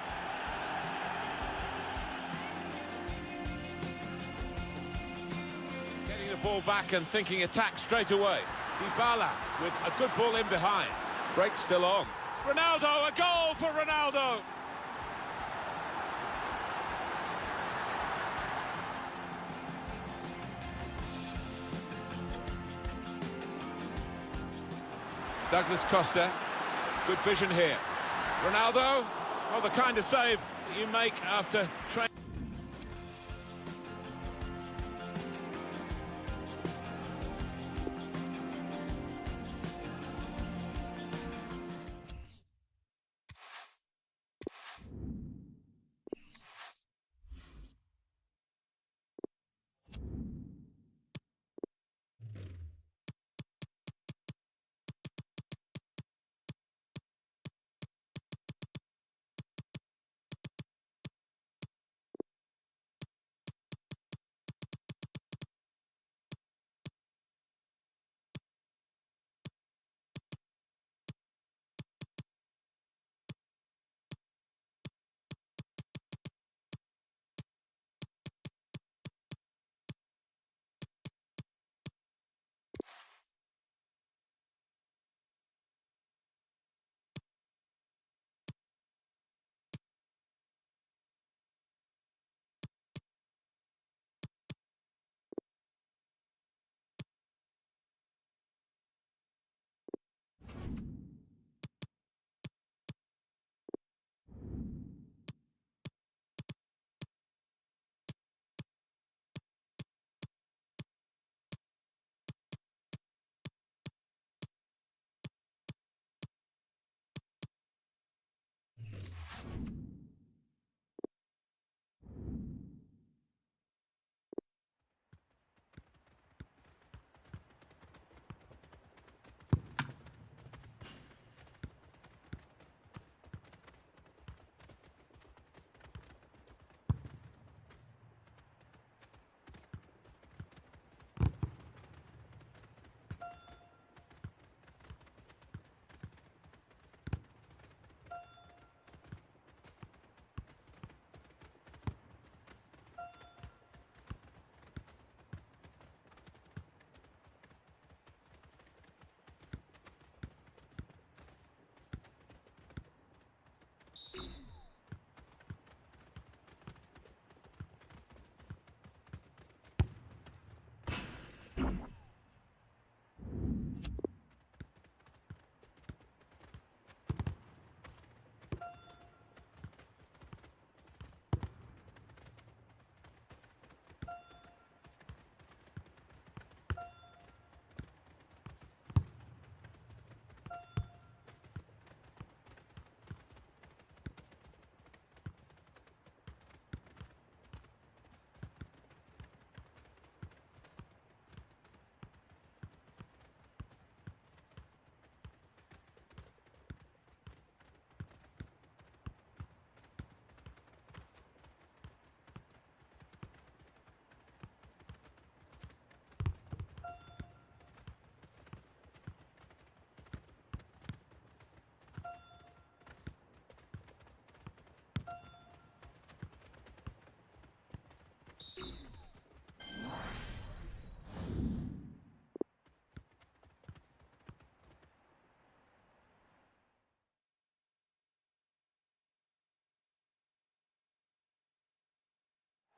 Getting the ball back and thinking attack straight away. Dybala with a good ball in behind. Break still on. Ronaldo, a goal for Ronaldo! Douglas Costa, good vision here. Ronaldo, well, the kind of save that you make after training.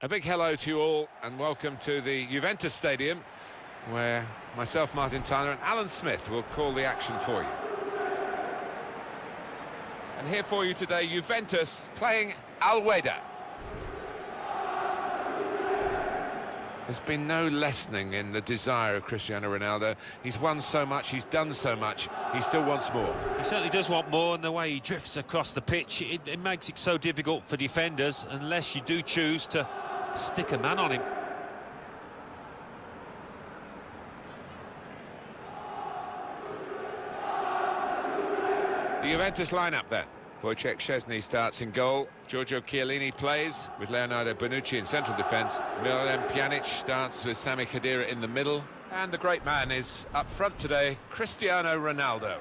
A big hello to you all and welcome to the Juventus Stadium, where myself, Martin Tyler, and Alan Smith will call the action for you. And here for you today, Juventus playing Al-Weda. There's been no lessening in the desire of Cristiano Ronaldo. He's won so much, he's done so much, he still wants more. He certainly does want more, and the way he drifts across the pitch, it makes it so difficult for defenders unless you do choose to stick a man on him. The Juventus lineup then. Wojciech Szczesny starts in goal. Giorgio Chiellini plays with Leonardo Bonucci in central defence. Miralem Pjanic starts with Sami Khedira in the middle. And the great man is up front today, Cristiano Ronaldo.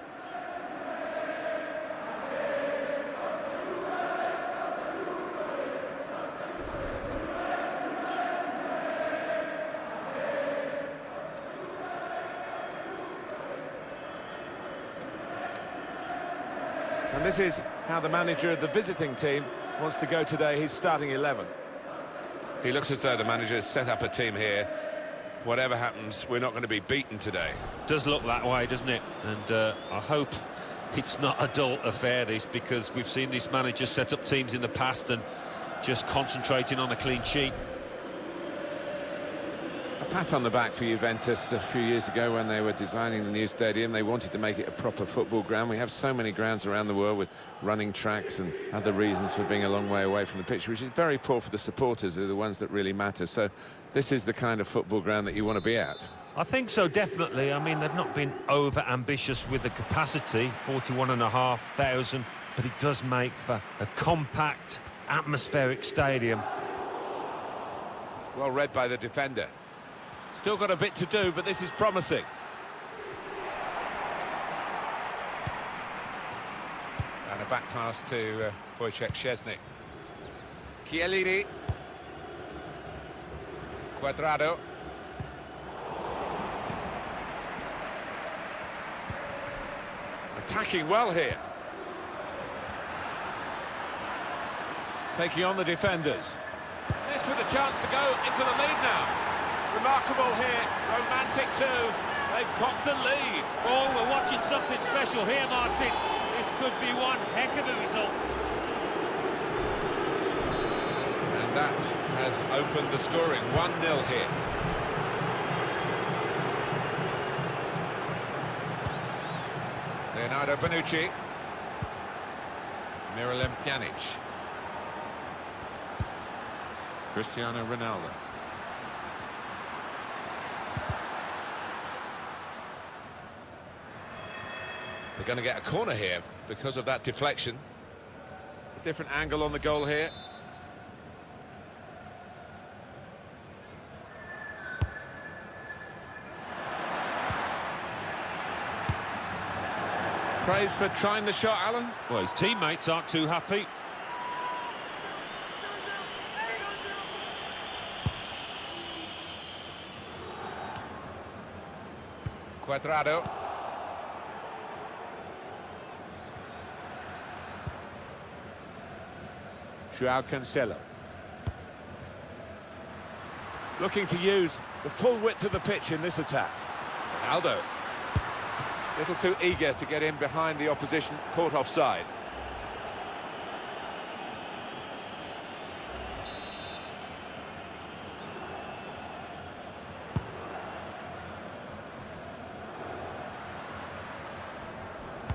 And this is how the manager of the visiting team wants to go today, his starting 11. He looks as though the manager has set up a team here. Whatever happens, we're not going to be beaten today. Does look that way, doesn't it? And I hope it's not a dull affair, this, because we've seen this manager set up teams in the past and just concentrating on a clean sheet. A pat on the back for Juventus a few years ago when they were designing the new stadium. They wanted to make it a proper football ground. We have so many grounds around the world with running tracks and other reasons for being a long way away from the pitch, which is very poor for the supporters, who are the ones that really matter. So this is the kind of football ground that you want to be at. I think so, definitely. I mean, they've not been over-ambitious with the capacity, 41,500, but it does make for a compact, atmospheric stadium. Well read by the defender. Still got a bit to do, but this is promising. And a back pass to Wojciech Szczesny. Chiellini. Cuadrado. Attacking well here. Taking on the defenders. This with a chance to go into the lead now. Remarkable here, romantic too. They've got the lead. Oh, we're watching something special here, Martin. This could be one heck of a result. And that has opened the scoring. 1-0 here. Leonardo Bonucci. Miralem Pjanic. Cristiano Ronaldo. They're going to get a corner here because of that deflection. A different angle on the goal here. Praise for trying the shot, Alan. Well, his teammates aren't too happy. Cuadrado. João Cancelo. Looking to use the full width of the pitch in this attack. Ronaldo. Little too eager to get in behind the opposition, caught offside.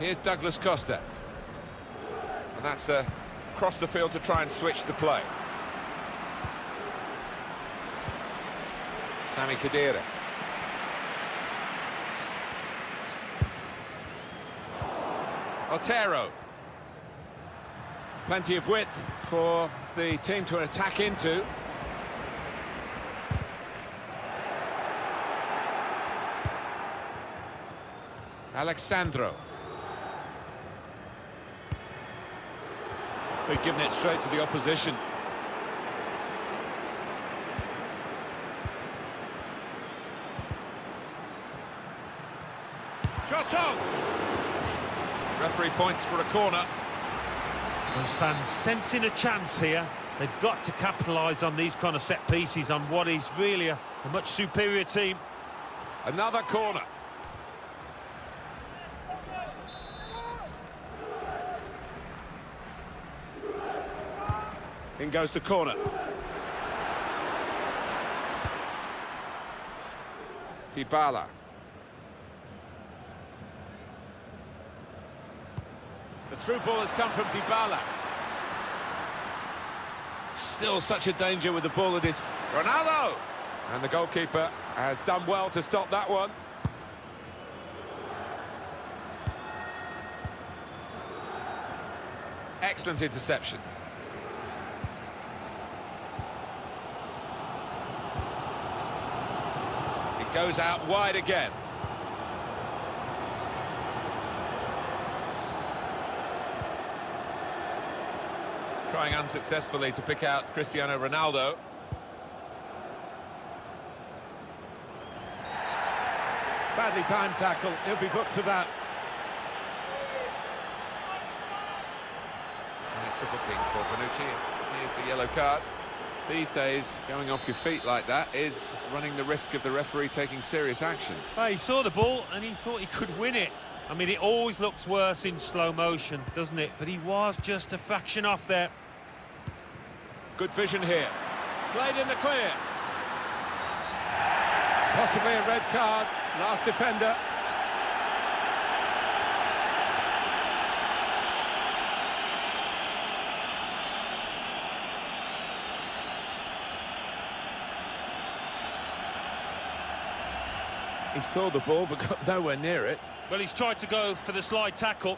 Here's Douglas Costa. And that's across the field to try and switch the play. Sami Khedira. Otero. Plenty of width for the team to attack into. Alexandro. They've given it straight to the opposition. Shot on! Referee points for a corner. Those fans sensing a chance here. They've got to capitalise on these kind of set pieces on what is really a much superior team. Another corner. In goes the corner. Dybala. The through ball has come from Dybala. Still such a danger with the ball at his... Ronaldo! And the goalkeeper has done well to stop that one. Excellent interception. It goes out wide again. Trying unsuccessfully to pick out Cristiano Ronaldo. Badly timed tackle, he'll be booked for that. And it's a booking for Bonucci. Here's the yellow card. These days, going off your feet like that is running the risk of the referee taking serious action. Well, he saw the ball and he thought he could win it. I mean, it always looks worse in slow motion, doesn't it? But he was just a fraction off there. Good vision here. Played in the clear. Possibly a red card. Last defender. He saw the ball but got nowhere near it. Well, he's tried to go for the slide tackle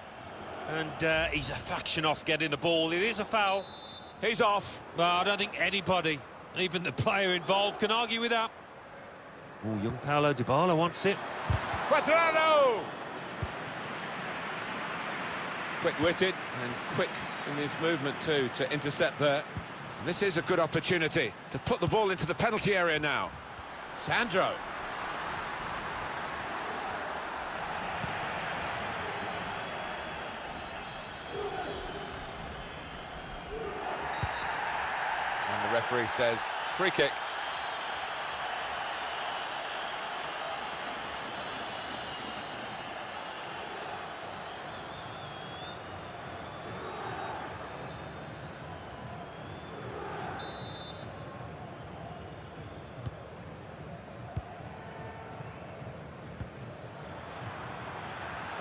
and he's a fraction off getting the ball. It is a foul. He's off. Well, I don't think anybody, even the player involved, can argue with that. Oh, young Paulo Dybala wants it. Cuadrado! Quick-witted and quick in his movement too to intercept there. And this is a good opportunity to put the ball into the penalty area now. Sandro. And the referee says free kick.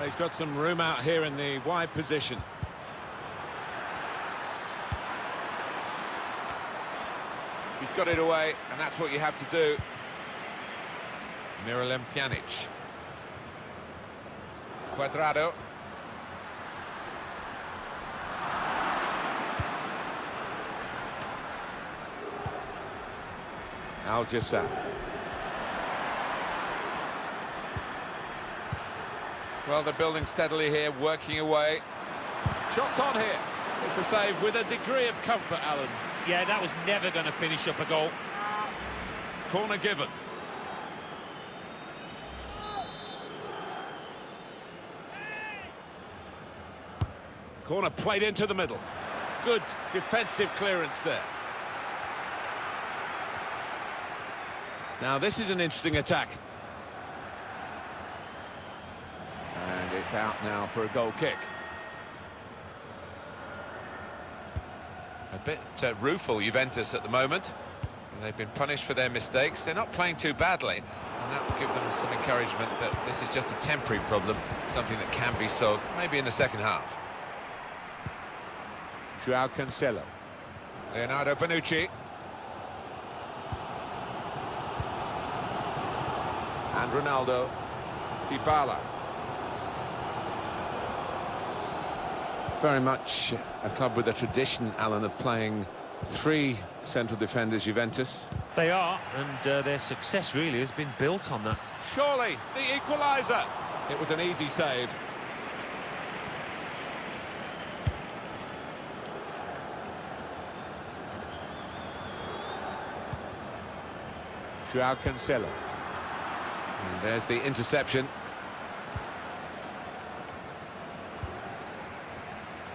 He's got some room out here in the wide position. He's got it away, and that's what you have to do. Miralem Pjanic. Cuadrado. Al-Jassam. Well, they're building steadily here, working away. Shots on here. It's a save with a degree of comfort, Alan. Yeah, that was never going to finish up a goal. Corner given. Corner played into the middle. Good defensive clearance there. Now, this is an interesting attack. And it's out now for a goal kick. A bit rueful, Juventus, at the moment. And they've been punished for their mistakes. They're not playing too badly. And that will give them some encouragement that this is just a temporary problem, something that can be solved, maybe in the second half. João Cancelo. Leonardo Bonucci. And Ronaldo. Dybala. Very much a club with a tradition, Alan, of playing three central defenders, Juventus. They are, and their success really has been built on that. Surely, the equaliser. It was an easy save. João Cancelo. And there's the interception.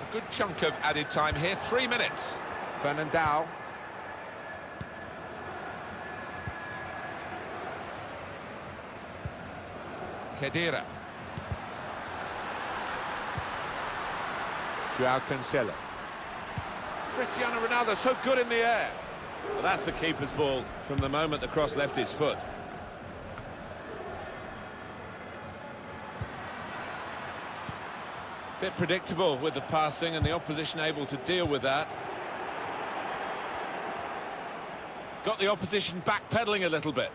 A good chunk of added time here, 3 minutes. Fernandao. Khedira. Joao Cancelo. Cristiano Ronaldo, so good in the air. Well, that's the keeper's ball from the moment the cross left his foot. Bit predictable with the passing and the opposition able to deal with that. Got the opposition backpedaling a little bit.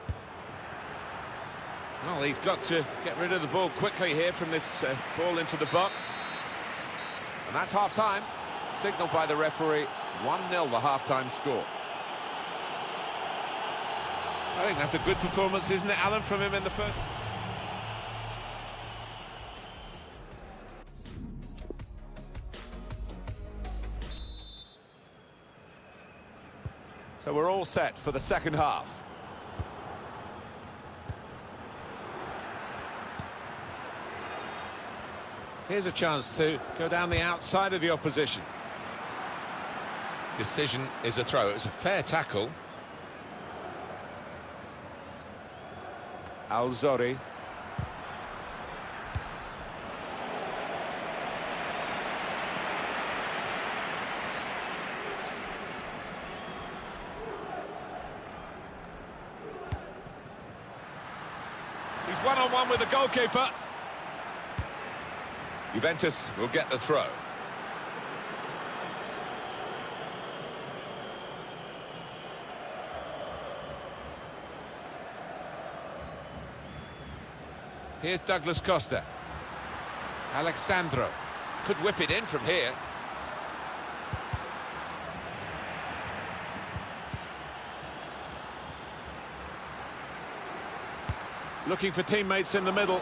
Well, he's got to get rid of the ball quickly here from this ball into the box. And that's half-time, signalled by the referee. 1-0 the half-time score. I think that's a good performance, isn't it, Alan, from him in the first? So we're all set for the second half. Here's a chance to go down the outside of the opposition. Decision is a throw. It was a fair tackle. Al-Zori. He's one-on-one with the goalkeeper. Juventus will get the throw. Here's Douglas Costa. Alexandro could whip it in from here. Looking for teammates in the middle.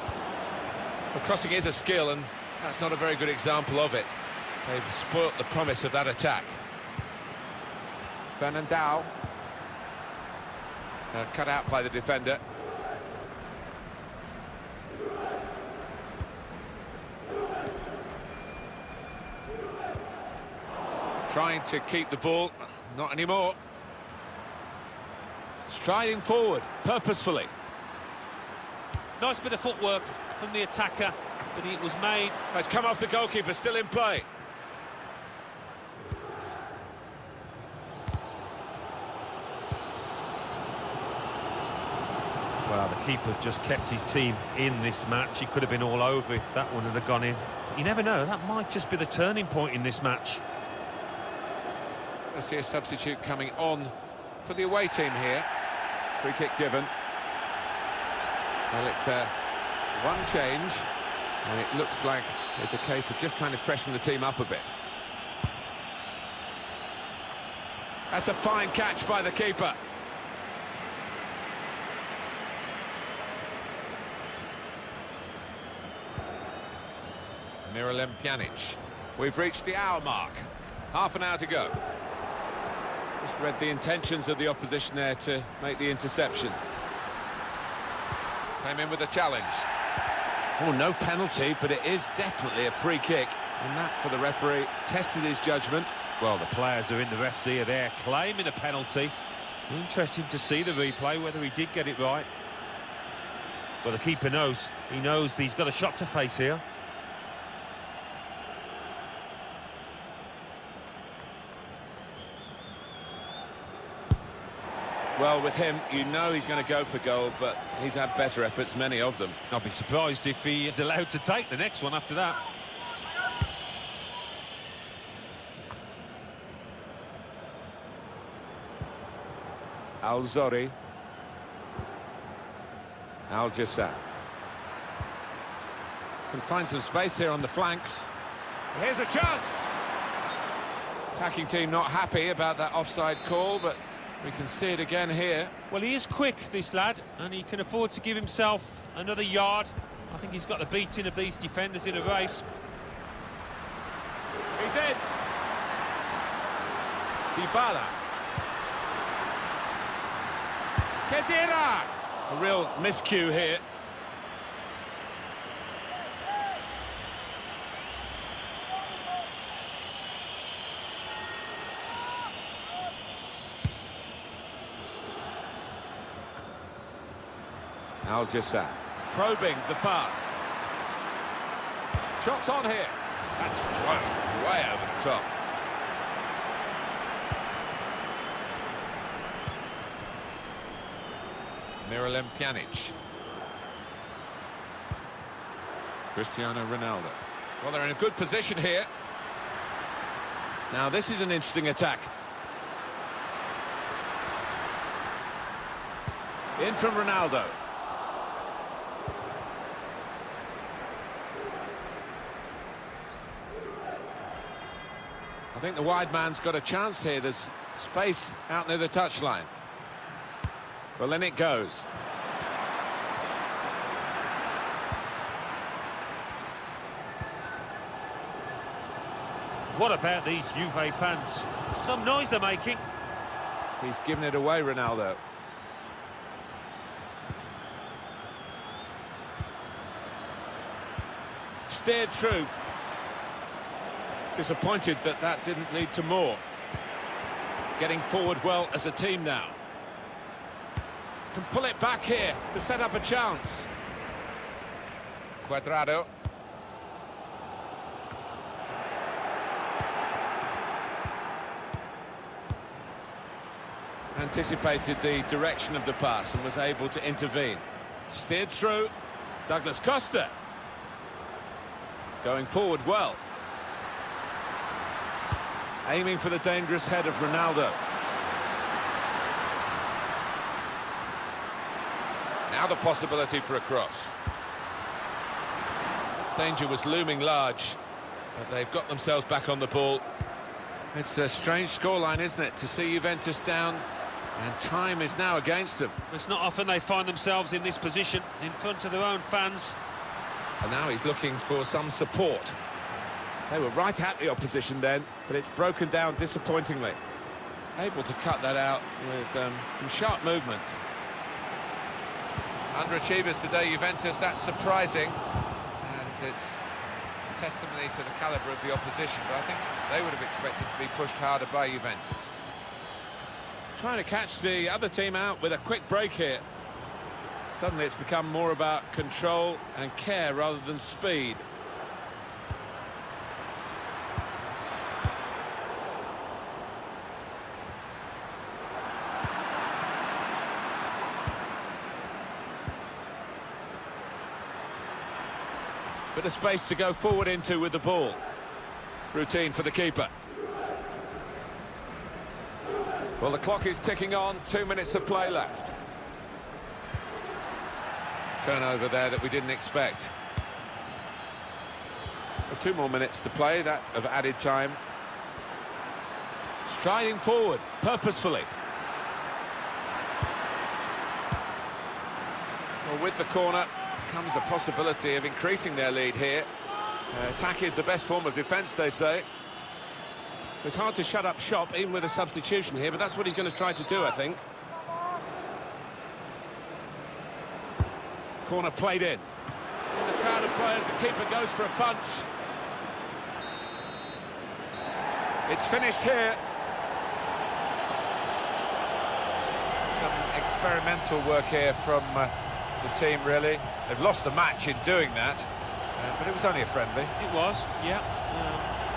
Well, crossing is a skill, and that's not a very good example of it. They've spoilt the promise of that attack. Fernandao. Cut out by the defender. Trying to keep the ball, not anymore. Striding forward, purposefully. Nice bit of footwork from the attacker, but it was made. It's come off the goalkeeper, still in play. Well, the keeper's just kept his team in this match. He could have been all over if that one had gone in. You never know, that might just be the turning point in this match. I see a substitute coming on for the away team here. Free kick given. Well, it's one change, and it looks like it's a case of just trying to freshen the team up a bit. That's a fine catch by the keeper. Miralem Pjanic. We've reached the hour mark. Half an hour to go. Just read the intentions of the opposition there to make the interception. Came in with a challenge. Oh, no penalty, but it is definitely a free kick. And that, for the referee, tested his judgment. Well, the players are in the ref's ear there, claiming a penalty. Interesting to see the replay, whether he did get it right. Well, the keeper knows. He knows he's got a shot to face here. Well, with him, you know he's going to go for goal, but he's had better efforts, many of them. I'll be surprised if he is allowed to take the next one after that. Al-Zori. Al-Jassar. Can find some space here on the flanks. Here's a chance! Attacking team not happy about that offside call, but we can see it again here. Well, he is quick, this lad, and he can afford to give himself another yard. I think he's got the beating of these defenders in a race. He's in. Dybala. Khedira. A real miscue here. Al-Jassam probing the pass. Shots on here. That's thrown way over the top. Miralem Pjanic. Cristiano Ronaldo. Well, they're in a good position here. Now, this is an interesting attack. In from Ronaldo. I think the wide man's got a chance here. There's space out near the touchline. Well, then it goes. What about these Juve fans? Some noise they're making. He's given it away, Ronaldo. Steered through. Disappointed that that didn't lead to more. Getting forward well as a team now. Can pull it back here to set up a chance. Cuadrado. Anticipated the direction of the pass and was able to intervene. Steered through. Douglas Costa. Going forward well. Aiming for the dangerous head of Ronaldo. Now the possibility for a cross. Danger was looming large, but they've got themselves back on the ball. It's a strange scoreline, isn't it, to see Juventus down, and time is now against them. It's not often they find themselves in this position, in front of their own fans. And now he's looking for some support. They were right at the opposition then, but it's broken down disappointingly. Able to cut that out with some sharp movement. Underachievers today, Juventus, that's surprising. And it's testimony to the calibre of the opposition, but I think they would have expected to be pushed harder by Juventus. Trying to catch the other team out with a quick break here. Suddenly it's become more about control and care rather than speed. Bit of space to go forward into with the ball. Routine for the keeper. Well, the clock is ticking on, 2 minutes of play left. Turnover there that we didn't expect. Well, 2 more minutes to play, that of added time. Striding forward, purposefully. Well, with the corner comes a possibility of increasing their lead here. Attack is the best form of defence, they say. It's hard to shut up shop, even with a substitution here, but that's what he's going to try to do, I think. Corner played in. In the crowd of players, the keeper goes for a punch. It's finished here. Some experimental work here from the team, really. They've lost the match in doing that, but it was only a friendly. It was, yeah.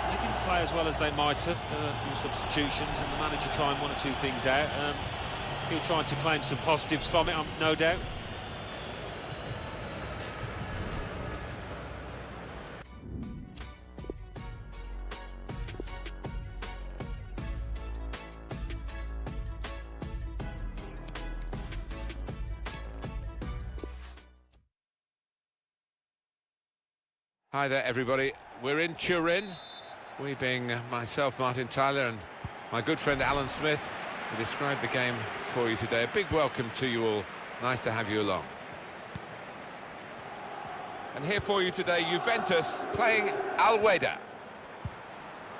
They didn't play as well as they might have, through substitutions, and the manager trying 1 or 2 things out. He'll try to claim some positives from it, no doubt. Hi there, everybody. We're in Turin. We being myself, Martin Tyler, and my good friend Alan Smith, who described the game for you today. A big welcome to you all. Nice to have you along. And here for you today, Juventus playing Alweda.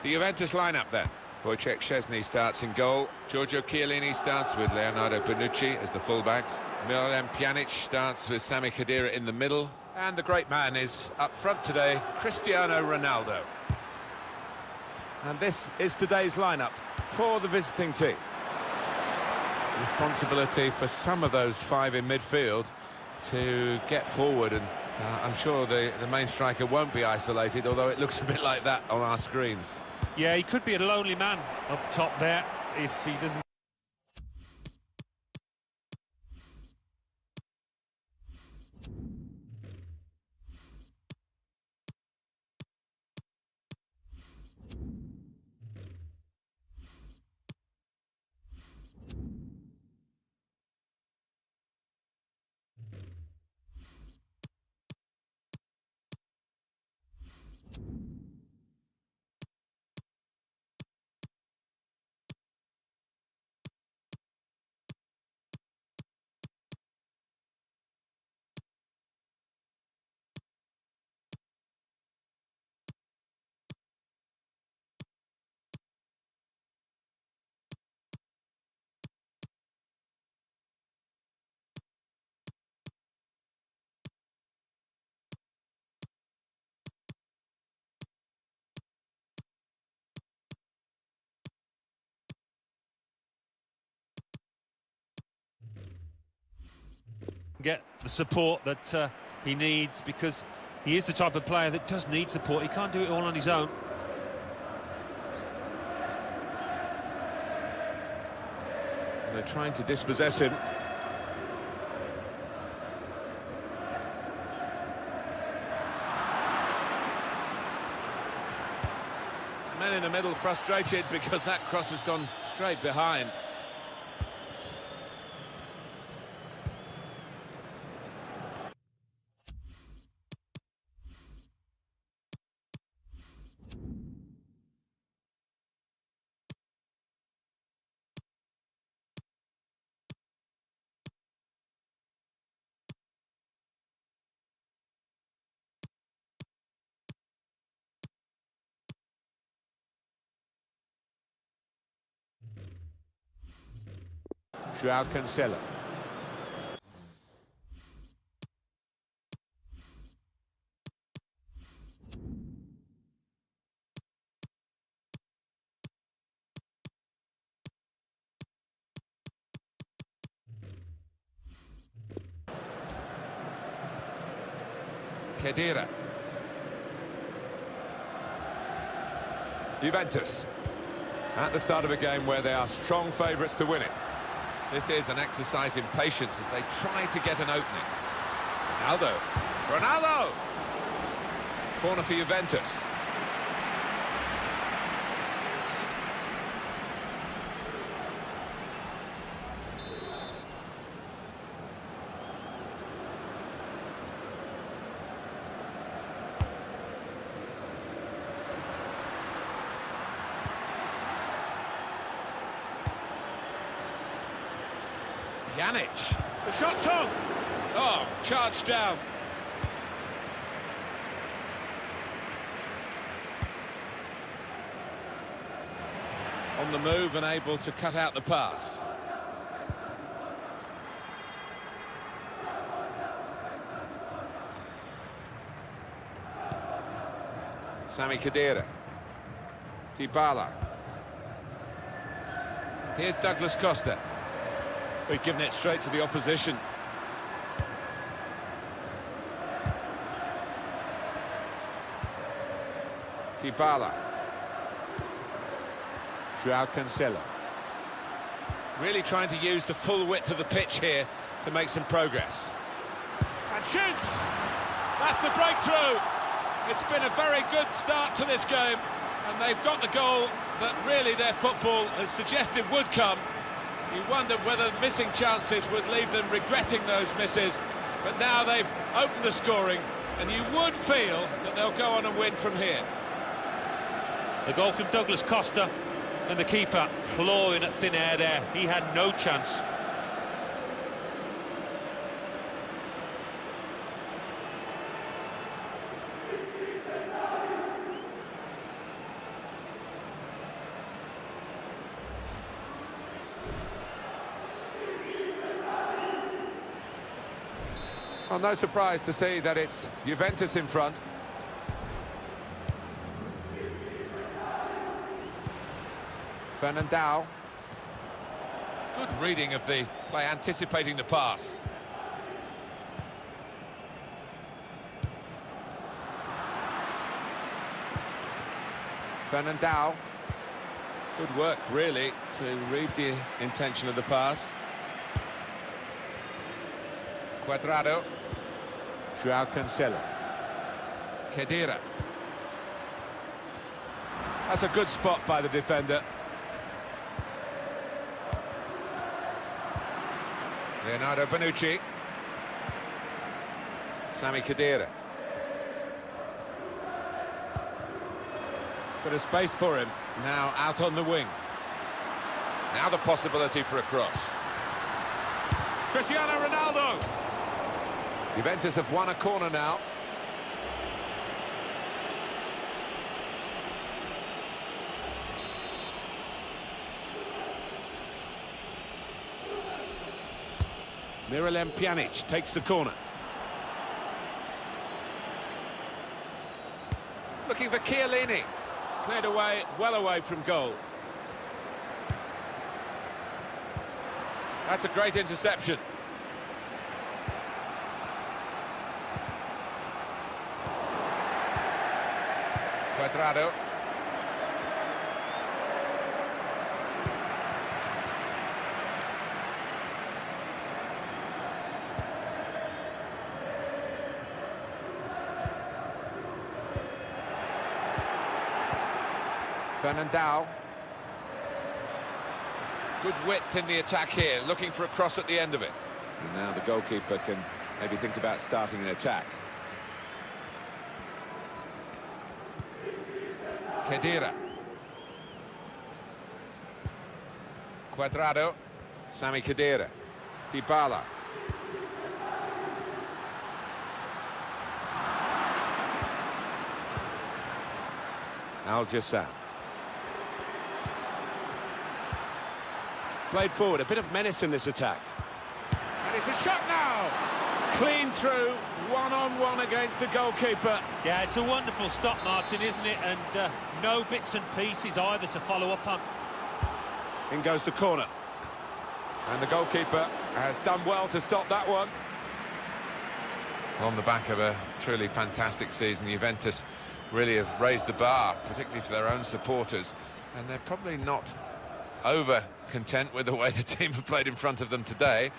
The Juventus lineup then. Wojciech Szczesny starts in goal. Giorgio Chiellini starts with Leonardo Bonucci as the fullbacks. Miralem Pjanic starts with Sami Khedira in the middle. And the great man is up front today, Cristiano Ronaldo. And this is today's lineup for the visiting team. Responsibility for some of those 5 in midfield to get forward, and I'm sure the main striker won't be isolated, although it looks a bit like that on our screens. Yeah, he could be a lonely man up top there if he doesn't. Get the support that he needs, because he is the type of player that does need support. He can't do it all on his own. They're trying to dispossess him. Men in the middle frustrated because that cross has gone straight behind. João Cancelo. Khedira. Juventus. At the start of a game where they are strong favourites to win it. This is an exercise in patience as they try to get an opening. Ronaldo! Corner for Juventus. Pjanic, the shot's on! Oh, charged down. On the move and able to cut out the pass. Sami Khedira. Dybala. Here's Douglas Costa. We've given it straight to the opposition. Dybala. João Cancelo. Really trying to use the full width of the pitch here to make some progress. And shoots! That's the breakthrough! It's been a very good start to this game, and they've got the goal that really their football has suggested would come. You wondered whether missing chances would leave them regretting those misses, but now they've opened the scoring, and you would feel that they'll go on and win from here. The goal from Douglas Costa, and the keeper clawing at thin air there. He had no chance. Well, no surprise to see that it's Juventus in front. Fernandao. Good reading of the play, anticipating the pass. Fernandao. Good work, really, to read the intention of the pass. Cuadrado. Joao Cancelo. Khedira. That's a good spot by the defender. Leonardo Bonucci. Sami Khedira. Bit of space for him. Now out on the wing. Now the possibility for a cross. Cristiano Ronaldo. Juventus have won a corner now. Miralem Pjanic takes the corner. Looking for Chiellini. Cleared away, well away from goal. That's a great interception. Cuadrado. Fernandao. Good width in the attack here, looking for a cross at the end of it. And now the goalkeeper can maybe think about starting an attack. Khedira. Cuadrado. Sami Khedira. Dybala. Al-Jassam. Played forward, a bit of menace in this attack. And it's a shot now! Clean through, one-on-one against the goalkeeper. Yeah, it's a wonderful stop, Martin, isn't it? And no bits and pieces either to follow up on. In goes the corner. And the goalkeeper has done well to stop that one. On the back of a truly fantastic season, Juventus really have raised the bar, particularly for their own supporters. And they're probably not over content with the way the team have played in front of them today,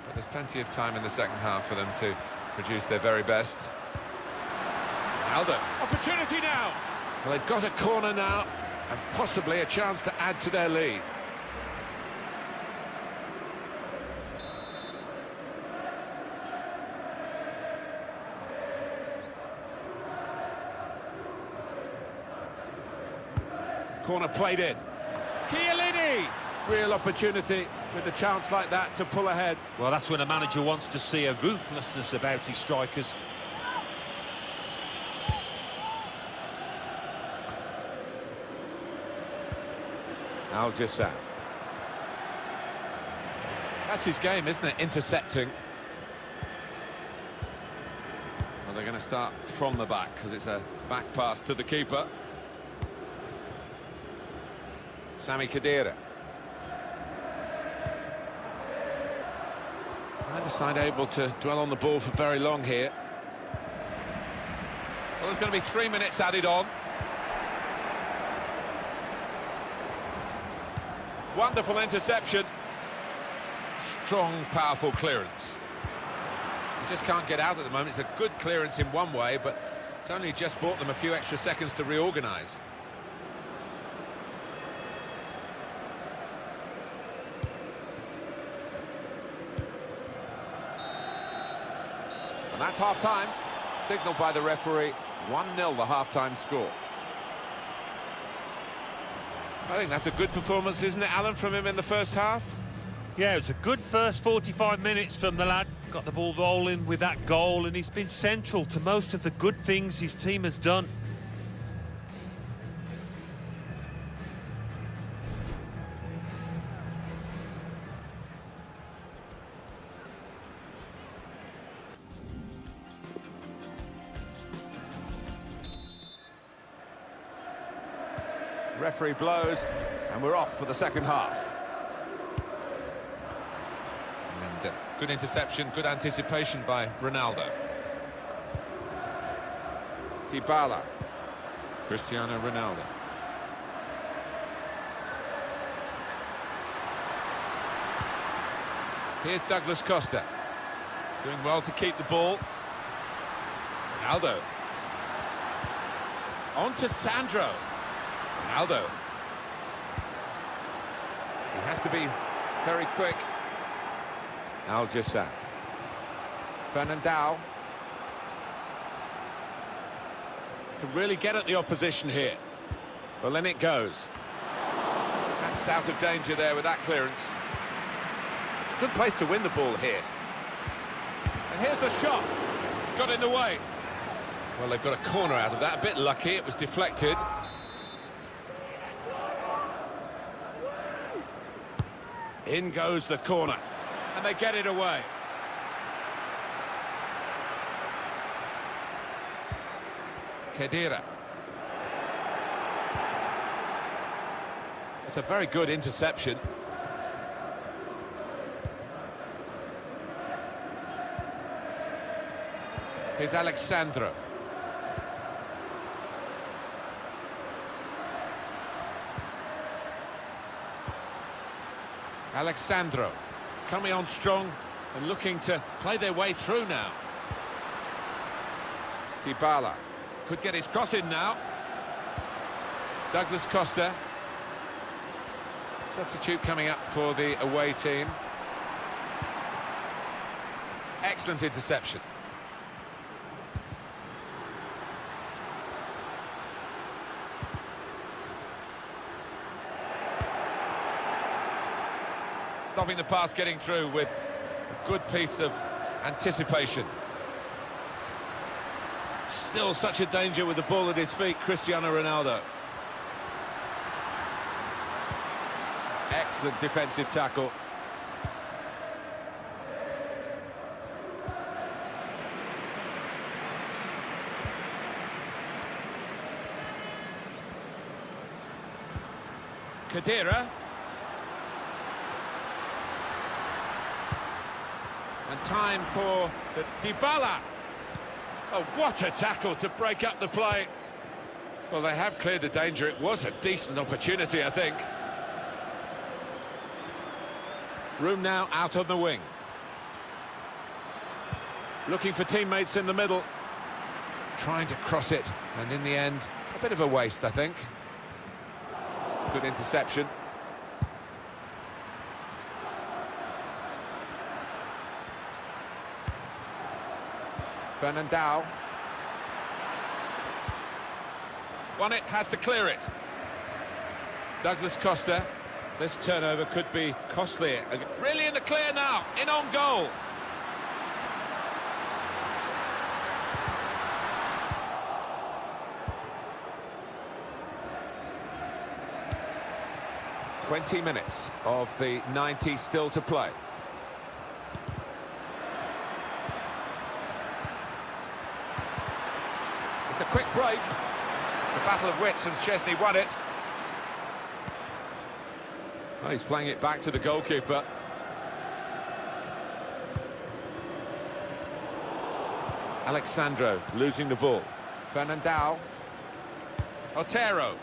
but there's plenty of time in the second half for them to produce their very best. Ronaldo, opportunity now. Well, they've got a corner now and possibly a chance to add to their lead. Corner played in. Chiellini! Real opportunity with a chance like that to pull ahead. Well, that's when a manager wants to see a ruthlessness about his strikers. Al-Jassam. That's his game, isn't it? Intercepting. Well, they're going to start from the back because it's a back pass to the keeper. Sami Khedira. Neither side able to dwell on the ball for very long here. Well, there's going to be 3 minutes added on. Wonderful interception. Strong, powerful clearance. You just can't get out at the moment. It's a good clearance in one way, but it's only just bought them a few extra seconds to reorganise. And that's half-time, signalled by the referee, 1-0 the half-time score. I think that's a good performance, isn't it, Alan, from him in the first half? Yeah, it was a good first 45 minutes from the lad. Got the ball rolling with that goal, and he's been central to most of the good things his team has done. Referee blows, and we're off for the second half. And good interception, good anticipation by Ronaldo. Dybala. Cristiano Ronaldo. Here's Douglas Costa. Doing well to keep the ball. Ronaldo. On to Sandro. Ronaldo. He has to be very quick. Al-Jassam. Fernandao. Can really get at the opposition here. Well, then it goes. That's out of danger there with that clearance. It's a good place to win the ball here. And here's the shot. Got in the way. Well, they've got a corner out of that. A bit lucky, it was deflected. In goes the corner. And they get it away. Khedira. It's a very good interception. Here's Alexandro. Alexandro coming on strong and looking to play their way through now. Dybala could get his cross in now. Douglas Costa. Substitute coming up for the away team. Excellent interception. Stopping the pass getting through with a good piece of anticipation. Still such a danger with the ball at his feet, Cristiano Ronaldo. Excellent defensive tackle. Khedira. And time for the Dybala. Oh, what a tackle to break up the play. Well, they have cleared the danger. It was a decent opportunity, I think. Room now out on the wing. Looking for teammates in the middle. Trying to cross it, and in the end, a bit of a waste, I think. Good interception. Fernandao. Won it, has to clear it. Douglas Costa. This turnover could be costly. Really in the clear now, in on goal. "20 minutes of the 90 still to play. It's a quick break. The battle of wits, and Szczesny won it. Oh, he's playing it back to the goalkeeper. Alexandro losing the ball. Fernandao. Otero.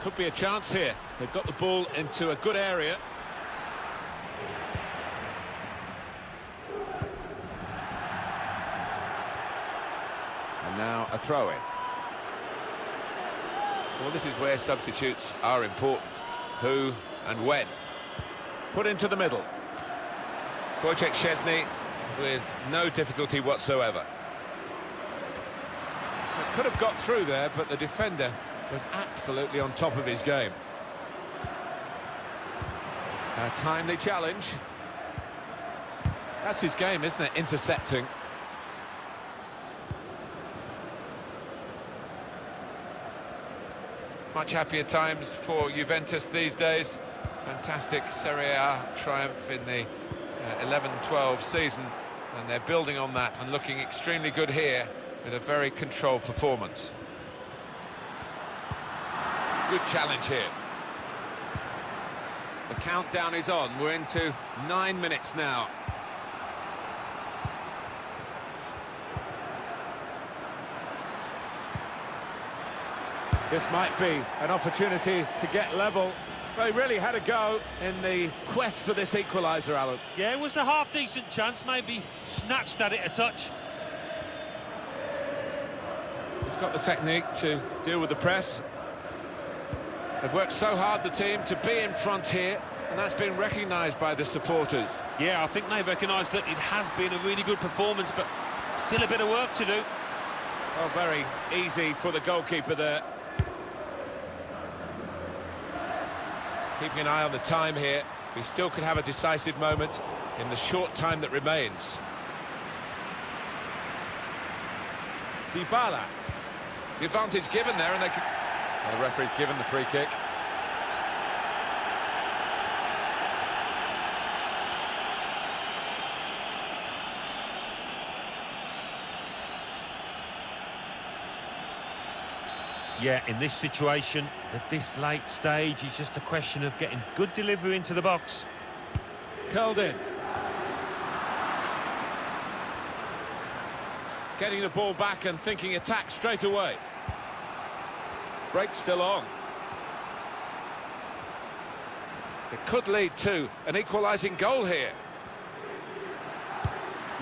Could be a chance here. They've got the ball into a good area. And now a throw-in. Well, this is where substitutes are important. Who and when. Put into the middle. Wojciech Szczesny with no difficulty whatsoever. It could have got through there, but the defender was absolutely on top of his game. A timely challenge. That's his game, isn't it? Intercepting. Much happier times for Juventus these days. Fantastic Serie A triumph in the 11-12 season, and they're building on that and looking extremely good here with a very controlled performance. Good challenge here. The countdown is on. We're into 9 minutes now. This might be an opportunity to get level. Well, he really had a go in the quest for this equaliser, Alan. Yeah, it was a half-decent chance, maybe snatched at it a touch. He's got the technique to deal with the press. They've worked so hard, the team, to be in front here, and that's been recognised by the supporters. Yeah, I think they recognise that it has been a really good performance, but still a bit of work to do. Oh, very easy for the goalkeeper there. Keeping an eye on the time here. We still could have a decisive moment in the short time that remains. Dybala. The advantage given there, and they can... Well, the referee's given the free kick. Yeah, in this situation, at this late stage, it's just a question of getting good delivery into the box. Curled in. Getting the ball back and thinking attack straight away. Break still on. It could lead to an equalising goal here.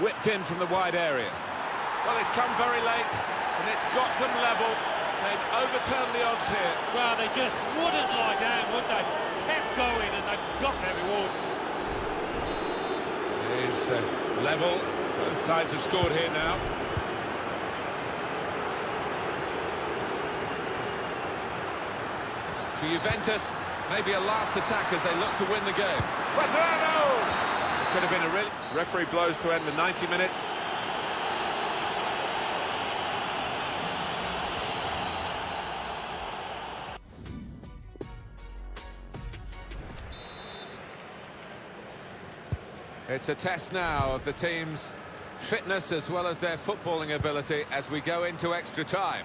Whipped in from the wide area. Well, it's come very late, and it's got them level. They've overturned the odds here. Well, they just wouldn't lie down, would they? Kept going, and they've got their reward. It is level. Both sides have scored here now. For Juventus, maybe a last attack as they look to win the game. Quadrado! It could have been a real... Referee blows to end the 90 minutes. It's a test now of the team's fitness as well as their footballing ability as we go into extra time.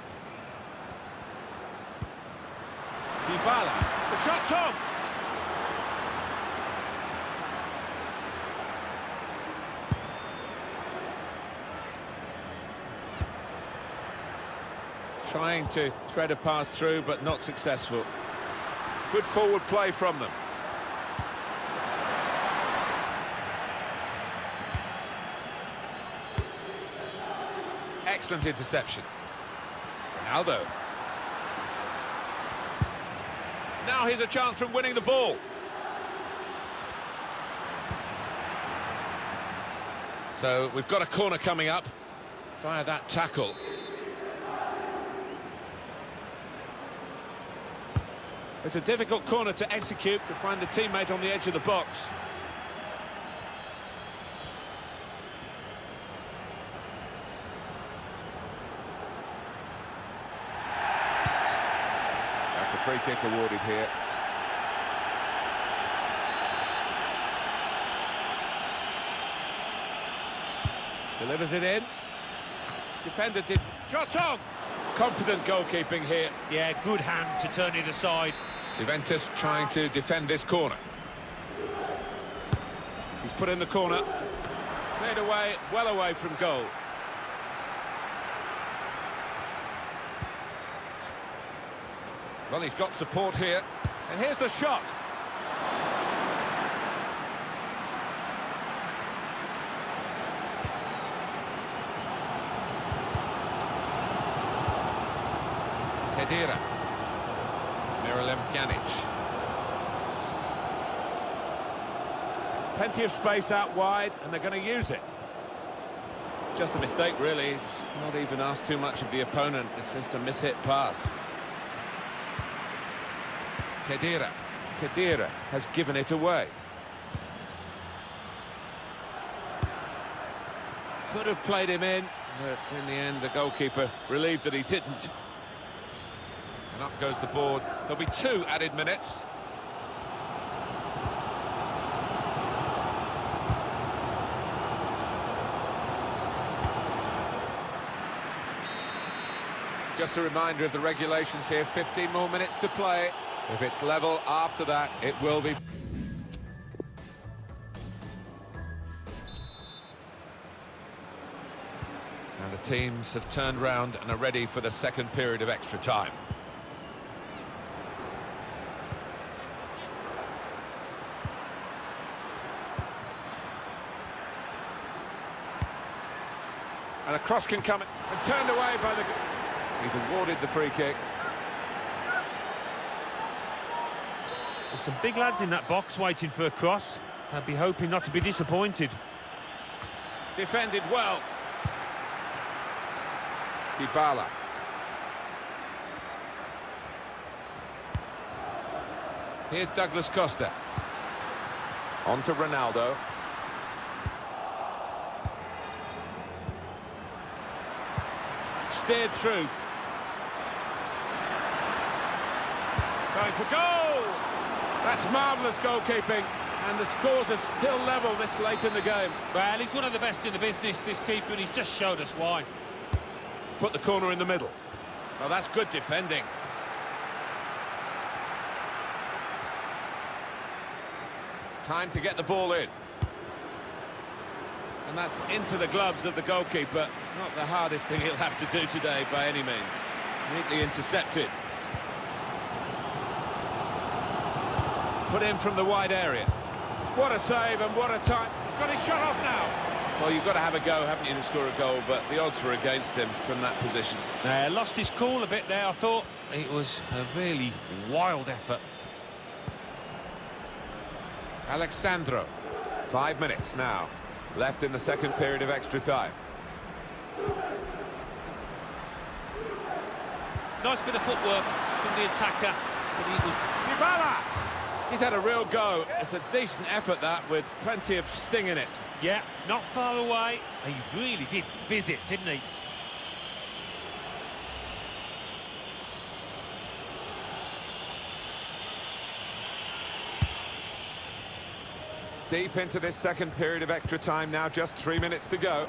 Dybala, the shot's on! Trying to thread a pass through, but not successful. Good forward play from them. Excellent interception. Ronaldo. Now here's a chance from winning the ball. So we've got a corner coming up via that tackle. It's a difficult corner to execute to find the teammate on the edge of the box. That's a free kick awarded here. Delivers it in. Defender did... Shot on! Confident goalkeeping here. Yeah, good hand to turn it aside. Juventus trying to defend this corner. He's put in the corner. Cleared away, well away from goal. Well, he's got support here. And here's the shot. Kedira. Miralem Pjanic. Plenty of space out wide, and they're going to use it. Just a mistake, really. It's not even asked too much of the opponent. It's just a mishit pass. Kedira. Kedira has given it away. Could have played him in, but in the end, the goalkeeper relieved that he didn't. And up goes the board. There'll be 2 added minutes. Just a reminder of the regulations here, 15 more minutes to play. If it's level after that, it will be. And the teams have turned round and are ready for the second period of extra time. And a cross can come and turned away by the... He's awarded the free kick. There's some big lads in that box waiting for a cross. I'd be hoping not to be disappointed. Defended well. Dybala. Here's Douglas Costa. On to Ronaldo. Steered through. Going for goal! That's marvellous goalkeeping. And the scores are still level this late in the game. Well, he's one of the best in the business, this keeper, and he's just showed us why. Put the corner in the middle. Oh, that's good defending. Time to get the ball in. And that's into the gloves of the goalkeeper. Not the hardest thing he'll have to do today by any means. Neatly intercepted. Put in from the wide area. What a save and what a time. He's got his shot off now. Well, you've got to have a go, haven't you, to score a goal, but the odds were against him from that position. Lost his cool a bit there, I thought. It was a really wild effort. Alexandro. 5 minutes now left in the second period of extra time. Nice bit of footwork from the attacker, but he was... Dybala! He's had a real go. It's a decent effort, that, with plenty of sting in it. Yeah, not far away. He really did fizz it, didn't he? Deep into this second period of extra time now, just 3 minutes to go.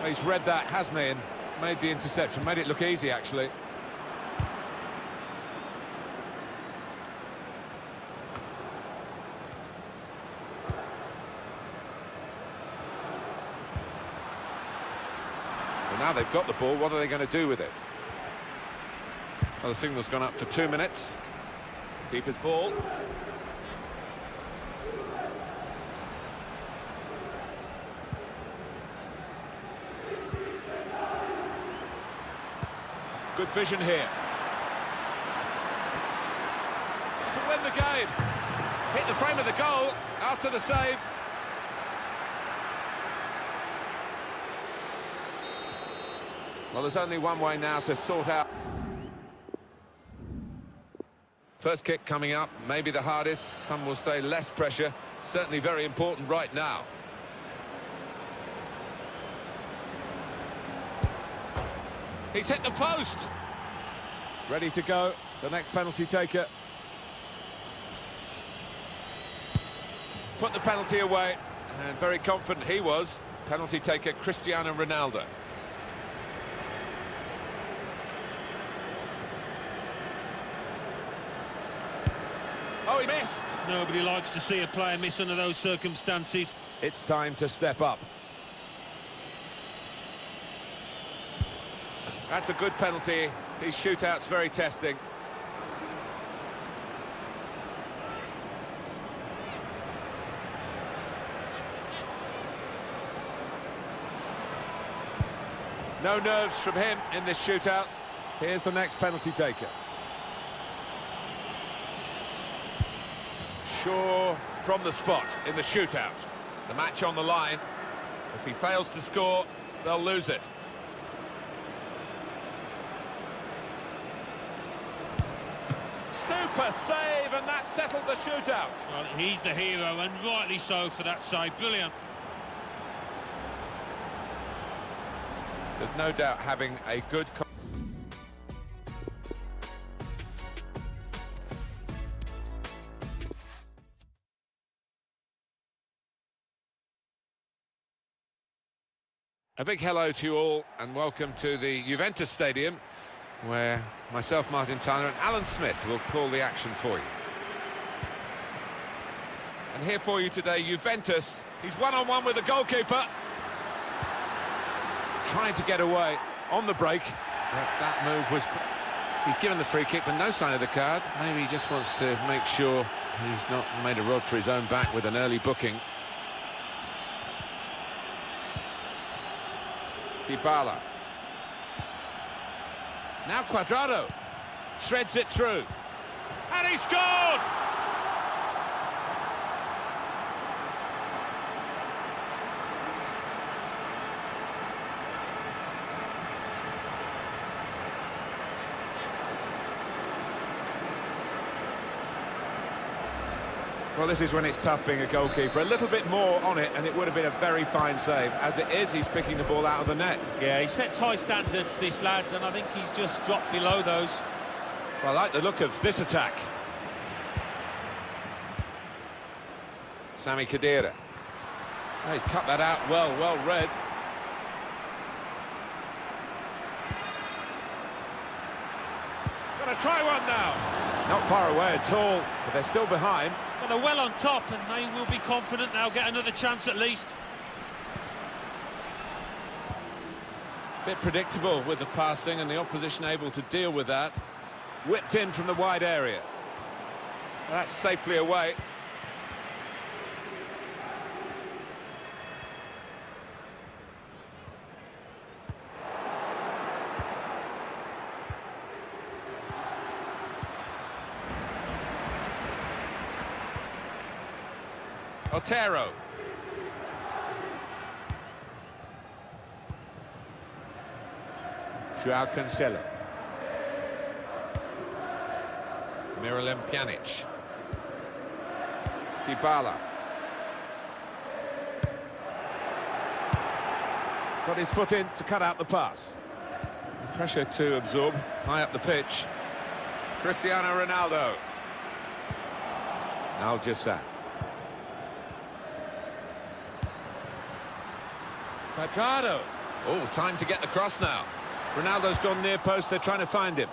He's read that, hasn't he, and made the interception, made it look easy, actually. Well, now they've got the ball, what are they going to do with it? Well, the signal's gone up for 2 minutes. Keeper's ball. Good vision here. To win the game. Hit the frame of the goal after the save. Well, there's only one way now to sort out. First kick coming up, maybe the hardest. Some will say less pressure. Certainly very important right now. He's hit the post. Ready to go, the next penalty taker. Put the penalty away, and very confident he was. Penalty taker Cristiano Ronaldo. Oh, he missed. Nobody likes to see a player miss under those circumstances. It's time to step up. That's a good penalty. His shootout's very testing. No nerves from him in this shootout. Here's the next penalty taker. Shaw from the spot in the shootout. The match on the line. If he fails to score, they'll lose it. Super save, and that settled the shootout. Well, he's the hero, and rightly so for that save. Brilliant. There's no doubt having a good... A big hello to you all, and welcome to the Juventus Stadium, where myself, Martin Tyler, and Alan Smith will call the action for you. And here for you today, Juventus. He's one-on-one with the goalkeeper. Trying to get away on the break. But that move was... He's given the free kick, but no sign of the card. Maybe he just wants to make sure he's not made a rod for his own back with an early booking. Dybala. Now Cuadrado threads it through. And he scored! Well, this is when it's tough being a goalkeeper. A little bit more on it, and it would have been a very fine save. As it is, he's picking the ball out of the net. Yeah, he sets high standards, this lad, and I think he's just dropped below those. Well, I like the look of this attack. Sami Khedira. Oh, he's cut that out well read. Gonna try one now. Not far away at all, but they're still behind. But they're well on top, and they will be confident they'll get another chance at least. Bit predictable with the passing, and the opposition able to deal with that. Whipped in from the wide area. That's safely away. Otero. Joao Cancelo. Miralem Pjanic. Dybala. Got his foot in to cut out the pass. Pressure to absorb, high up the pitch. Cristiano Ronaldo. Al-Jassar. Cuadrado. Oh, time to get the cross now. Ronaldo's gone near post, they're trying to find him.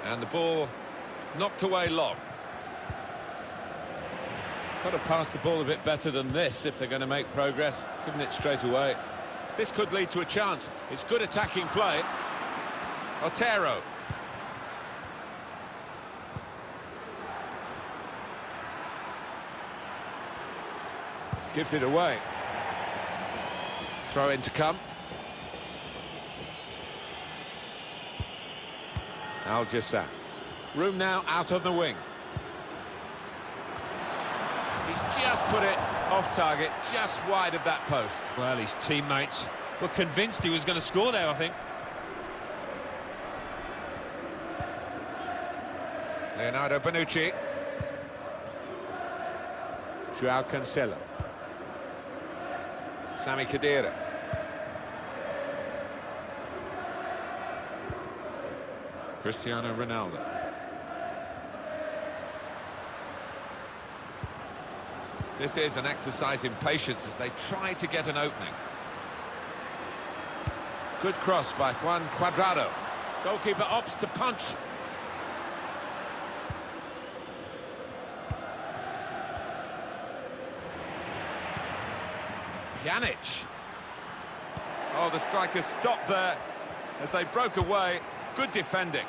And the ball knocked away long. Got to pass the ball a bit better than this if they're going to make progress, giving it straight away. This could lead to a chance. It's good attacking play. Otero. Gives it away. Throw in to come. Al-Jassar. Room now out on the wing. He's just put it off target, just wide of that post. Well, his teammates were convinced he was going to score there, I think. Leonardo Bonucci. Joao Cancelo. Sami Khedira. Cristiano Ronaldo. This is an exercise in patience as they try to get an opening. Good cross by Juan Cuadrado. Goalkeeper opts to punch. Pjanic. Oh, the striker stopped there as they broke away. Good defending.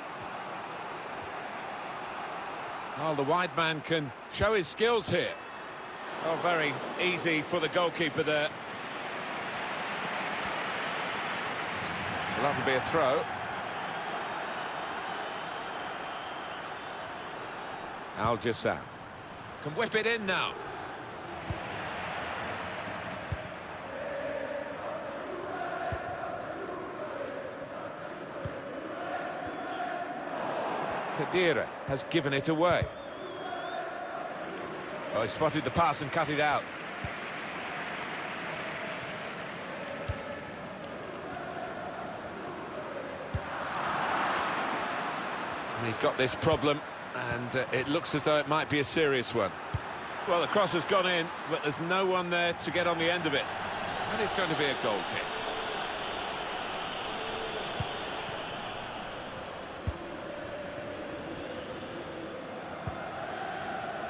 Oh, the wide man can show his skills here. Oh, very easy for the goalkeeper there. Well, that'll be a throw. Al-Jassar can whip it in now. Khedira has given it away. Oh, he spotted the pass and cut it out. And he's got this problem, and it looks as though it might be a serious one. Well, the cross has gone in, but there's no one there to get on the end of it. And it's going to be a goal kick.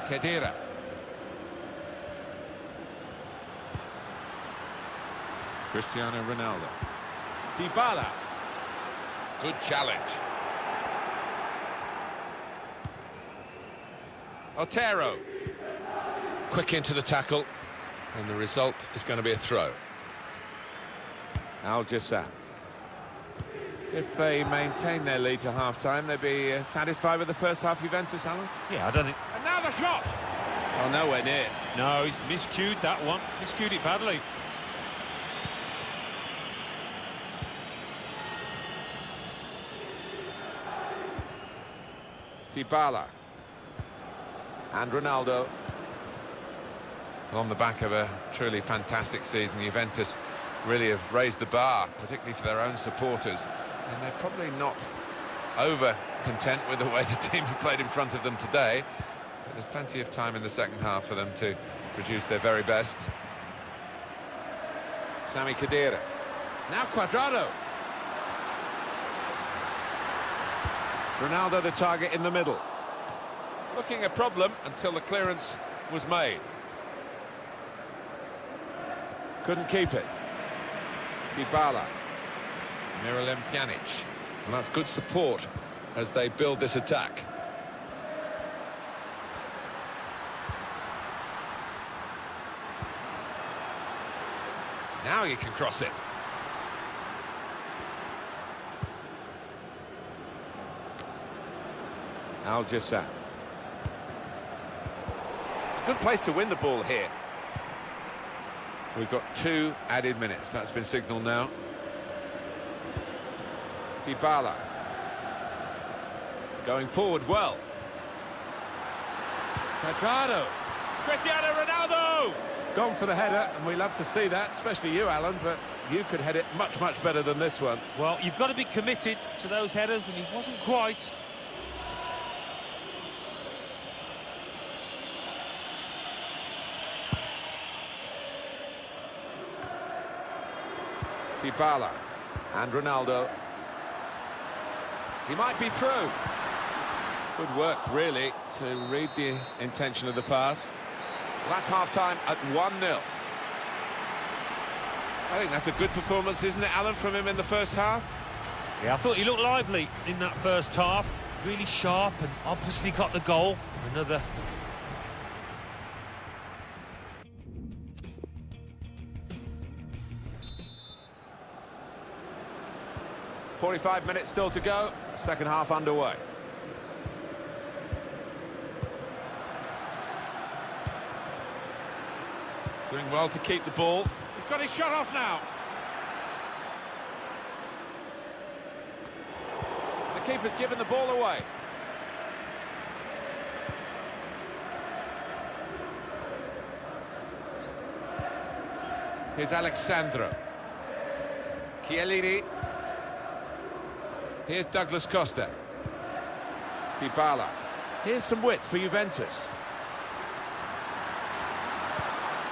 Khedira. Cristiano Ronaldo. Dybala. Good challenge. Otero. Quick into the tackle, and the result is going to be a throw. Al-Jassam. If they maintain their lead to half-time, they'd be satisfied with the first half Juventus, Alan? Yeah, I don't think... And now the shot! Oh, nowhere near. No, he's miscued that one. Miscued it badly. Dybala. And Ronaldo. On the back of a truly fantastic season, Juventus really have raised the bar, particularly for their own supporters. And they're probably not over content with the way the team have played in front of them today. But there's plenty of time in the second half for them to produce their very best. Sami Khedira. Now Cuadrado. Ronaldo the target in the middle. Looking a problem until the clearance was made. Couldn't keep it. Dybala. Miralem Pjanic. And that's good support as they build this attack. Now you can cross it. Al-Jassam. It's a good place to win the ball here. We've got 2 added minutes. That's been signalled now. Dybala. Going forward well. Cuadrado. Cristiano Ronaldo! Gone for the header, and we love to see that, especially you, Alan, but you could head it much, much better than this one. Well, you've got to be committed to those headers, and he wasn't quite. Dybala and Ronaldo. He might be through. Good work, really, to read the intention of the pass. Well, that's half-time at 1-0. I think that's a good performance, isn't it, Alan, from him in the first half? Yeah, I thought he looked lively in that first half. Really sharp and obviously got the goal. Another... 45 minutes still to go, second half underway. Doing well to keep the ball. He's got his shot off now. The keeper's given the ball away. Here's Alexandro. Chiellini. Here's Douglas Costa. Dybala. Here's some width for Juventus.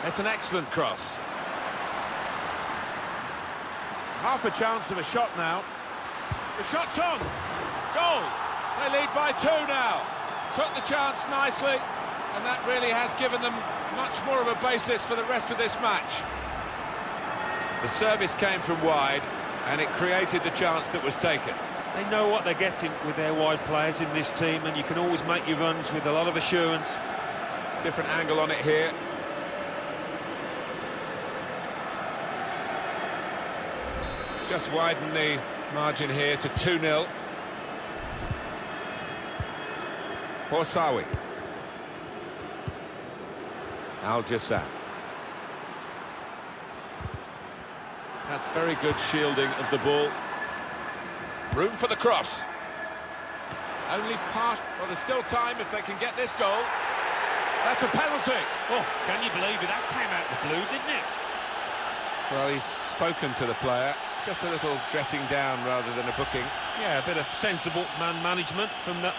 It's an excellent cross. Half a chance of a shot now. The shot's on. Goal. They lead by 2 now. Took the chance nicely, and that really has given them much more of a basis for the rest of this match. The service came from wide, and it created the chance that was taken. They know what they're getting with their wide players in this team, and you can always make your runs with a lot of assurance. Different angle on it here. Just widen the margin here to 2-0. Horsawi. Al-Jassam. That's very good shielding of the ball. Room for the cross. Only past. Well, there's still time if they can get this goal. That's a penalty. Oh, can you believe it? That came out the blue, didn't it? Well, he's spoken to the player. Just a little dressing down rather than a booking. Yeah, a bit of sensible man management from that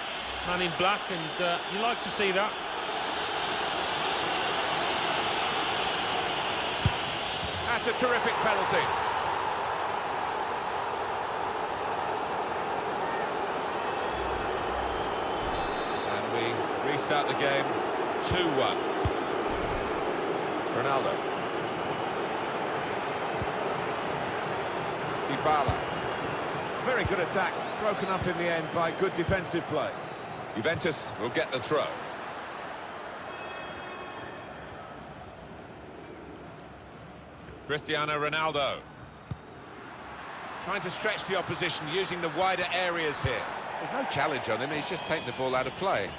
man in black, and you like to see that. That's a terrific penalty. And we restart the game 2-1. Ronaldo. Dybala. Very good attack, broken up in the end by good defensive play. Juventus will get the throw. Cristiano Ronaldo. Trying to stretch the opposition, using the wider areas here. There's no challenge on him, he's just taken the ball out of play.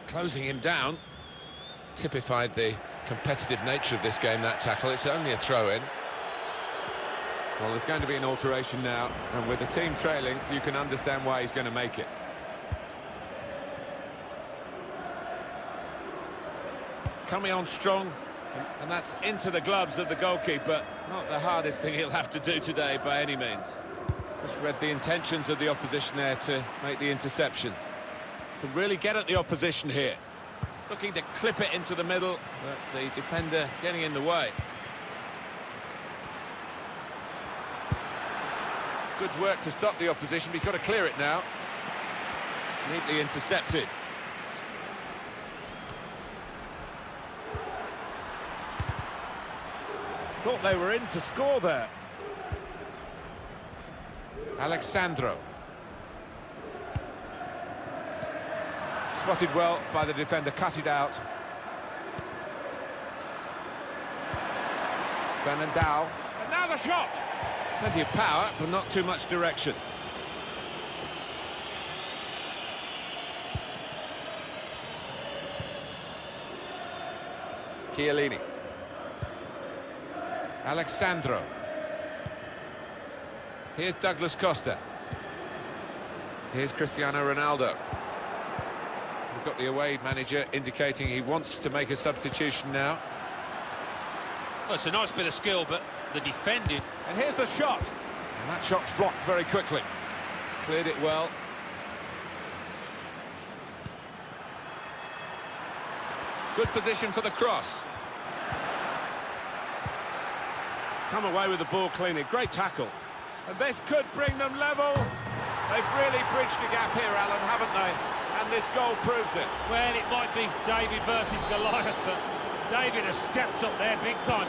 Closing him down. Typified the competitive nature of this game, that tackle. It's only a throw-in. Well, there's going to be an alteration now, and with the team trailing, you can understand why he's going to make it. Coming on strong, and that's into the gloves of the goalkeeper. Not the hardest thing he'll have to do today by any means. Just read the intentions of the opposition there to make the interception. Can really get at the opposition here. Looking to clip it into the middle, but the defender getting in the way. Good work to stop the opposition, but he's got to clear it now. Neatly intercepted. Thought they were in to score there. Alexandro. Spotted well by the defender, cut it out. Fernandao. And now the shot! Plenty of power, but not too much direction. Chiellini. Alexandro. Here's Douglas Costa. Here's Cristiano Ronaldo. We've got the away manager indicating he wants to make a substitution now. Well, it's a nice bit of skill, but the defending... And here's the shot. And that shot's blocked very quickly. Cleared it well. Good position for the cross. Come away with the ball cleanly. Great tackle. And this could bring them level. They've really bridged the gap here, Alan, haven't they? And this goal proves it. Well, it might be David versus Goliath, but David has stepped up there big time.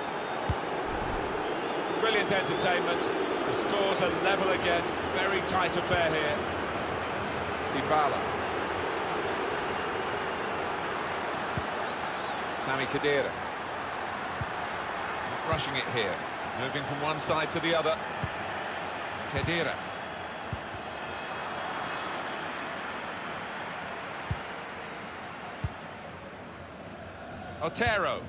Brilliant entertainment. The scores are level again. Very tight affair here. Dybala. Sami Khedira. Not rushing it here. Moving from one side to the other. Khedira. Otero.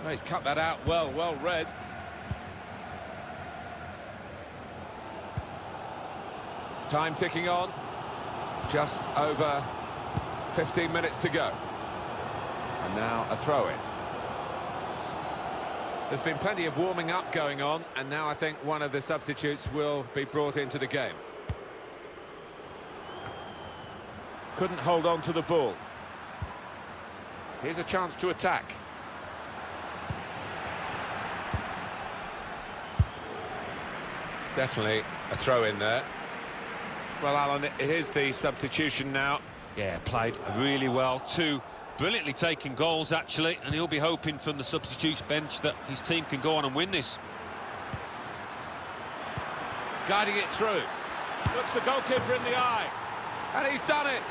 Oh, he's cut that out well read. Time ticking on. Just over 15 minutes to go. And now a throw-in. There's been plenty of warming up going on, and now I think one of the substitutes will be brought into the game. Couldn't hold on to the ball. Here's a chance to attack. Definitely a throw in there. Well, Alan, here's the substitution now. Yeah, played really well. Two brilliantly taken goals, actually, and he'll be hoping from the substitutes bench that his team can go on and win this. Guiding it through. Looks the goalkeeper in the eye. And he's done it.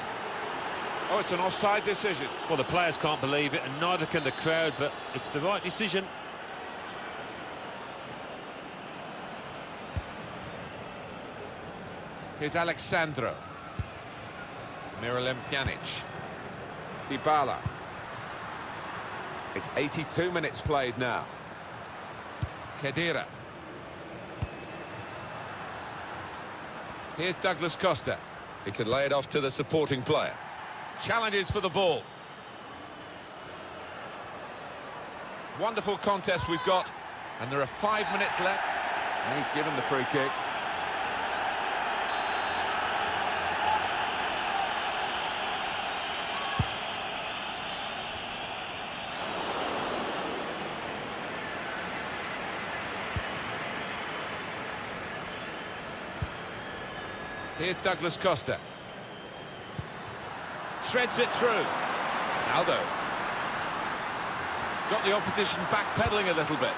Oh, it's an offside decision. Well, the players can't believe it, and neither can the crowd, but it's the right decision. Here's Alexandro. Miralem Pjanic. Dybala. It's 82 minutes played now. Khedira. Here's Douglas Costa. He could lay it off to the supporting player. Challenges for the ball. Wonderful contest we've got, and there are 5 minutes left. And he's given the free kick. Here's Douglas Costa. Threads it through. Aldo. Got the opposition backpedaling a little bit.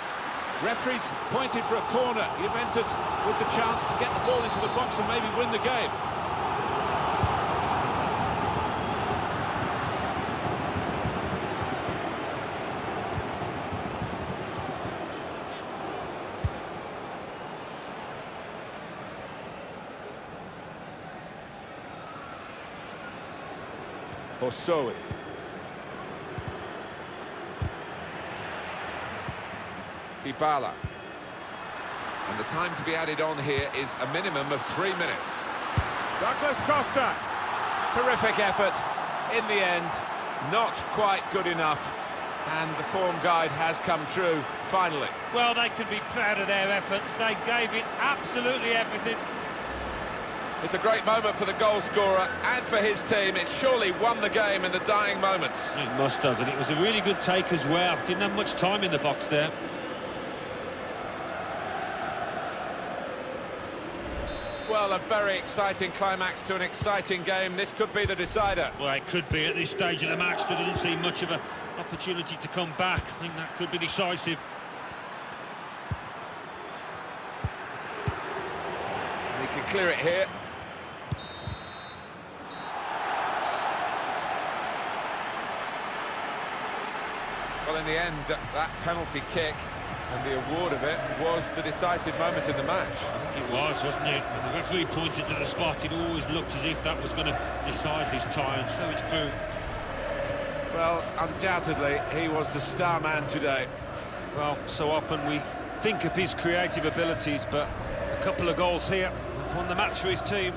Referee's pointed for a corner. Juventus with the chance to get the ball into the box and maybe win the game. Hosoi. Dybala. And the time to be added on here is a minimum of 3 minutes. Douglas Costa. Terrific effort. In the end, not quite good enough. And the form guide has come true, finally. Well, they can be proud of their efforts. They gave it absolutely everything. It's a great moment for the goal scorer and for his team. It surely won the game in the dying moments. It must have, and it was a really good take as well. Didn't have much time in the box there. Well, a very exciting climax to an exciting game. This could be the decider. Well, it could be at this stage of the match. There doesn't seem much of an opportunity to come back. I think that could be decisive. He can clear it here. Well, in the end, that penalty kick and the award of it was the decisive moment in the match. It was, wasn't it? When the referee pointed to the spot, it always looked as if that was going to decide this tie, and so it's proved. Well, undoubtedly, he was the star man today. Well, so often we think of his creative abilities, but a couple of goals here won the match for his team.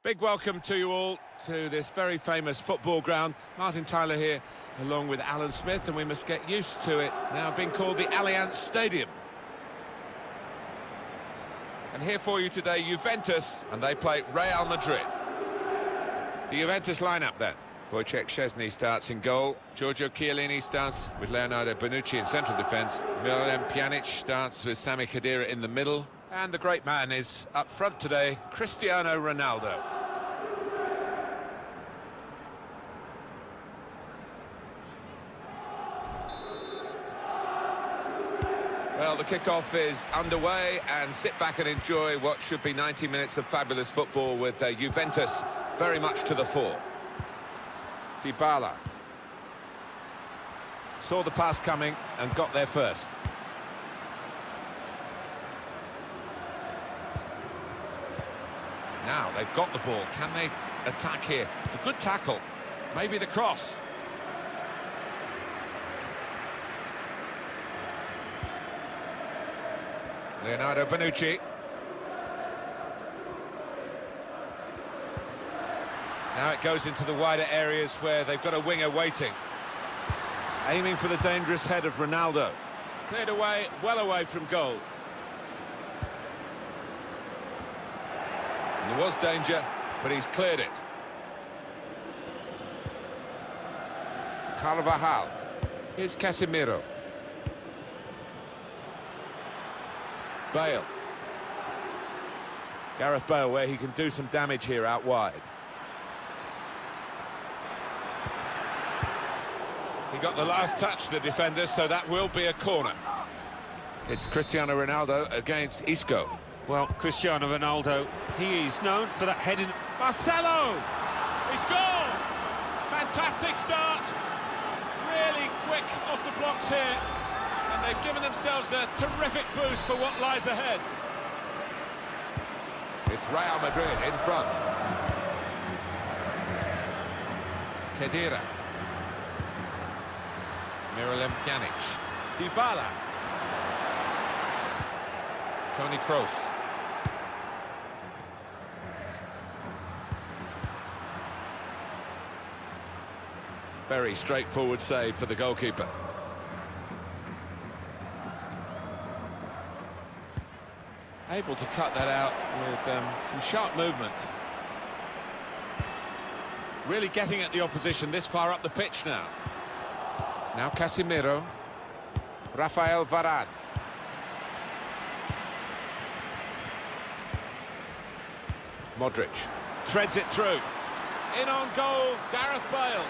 Big welcome to you all to this very famous football ground. Martin Tyler here, along with Alan Smith, and we must get used to it now being called the Allianz Stadium. And here for you today, Juventus, and they play Real Madrid. The Juventus lineup then. Wojciech Szczesny starts in goal. Giorgio Chiellini starts with Leonardo Bonucci in central defence. Miralem Pjanic starts with Sami Khedira in the middle. And the great man is up front today, Cristiano Ronaldo. Well, the kickoff is underway, and sit back and enjoy what should be 90 minutes of fabulous football with Juventus very much to the fore. Dybala saw the pass coming and got there first. Now they've got the ball. Can they attack here? A good tackle. Maybe the cross. Leonardo Bonucci. Now it goes into the wider areas where they've got a winger waiting. Aiming for the dangerous head of Ronaldo. Cleared away, well away from goal. And there was danger, but he's cleared it. Carvajal. Here's Casemiro. Bale. Gareth Bale, where he can do some damage here out wide. He got the last touch, the defender, so that will be a corner. It's Cristiano Ronaldo against Isco. Well, Cristiano Ronaldo, he is known for that heading. Marcelo! He scored! Fantastic start. Really quick off the blocks here. And they've given themselves a terrific boost for what lies ahead. It's Real Madrid in front. Khedira. Miralem Pjanic. Dybala. Toni Kroos. Very straightforward save for the goalkeeper. Able to cut that out with some sharp movement. Really getting at the opposition this far up the pitch now. Now Casemiro. Rafael Varane. Modric. Threads it through. In on goal, Gareth Bale.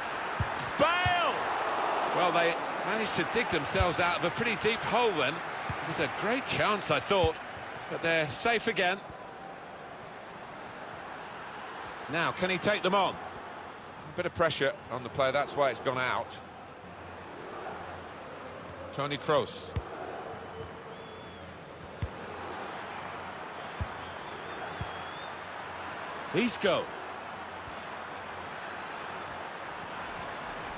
Bale! Well, they managed to dig themselves out of a pretty deep hole then. It was a great chance, I thought, but they're safe again. Now, can he take them on? A bit of pressure on the play, that's why it's gone out. Toni Kroos. Isco.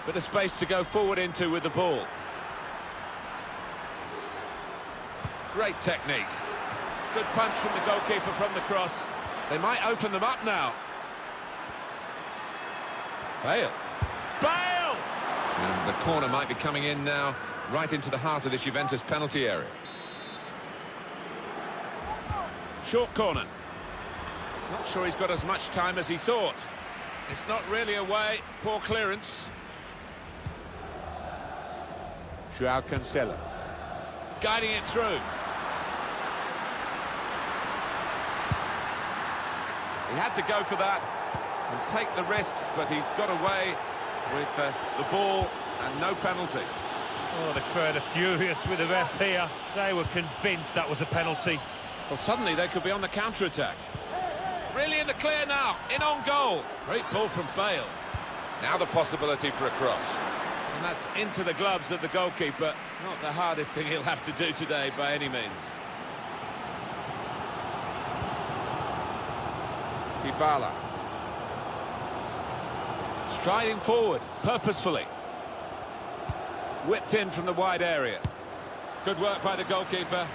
Bit of space to go forward into with the ball. Great technique. Good punch from the goalkeeper from the cross. They might open them up now. Bale. Bale! And the corner might be coming in now, right into the heart of this Juventus penalty area. Short corner. Not sure he's got as much time as he thought. It's not really away. Poor clearance. Joao Cancelo. Guiding it through. He had to go for that and take the risks, but he's got away with the ball and no penalty. Oh, the crowd are furious with the ref here. They were convinced that was a penalty. Well, suddenly they could be on the counter-attack. Really in the clear now, in on goal. Great ball from Bale. Now the possibility for a cross. And that's into the gloves of the goalkeeper. Not the hardest thing he'll have to do today by any means. Dybala. Striding forward, purposefully. Whipped in from the wide area. Good work by the goalkeeper.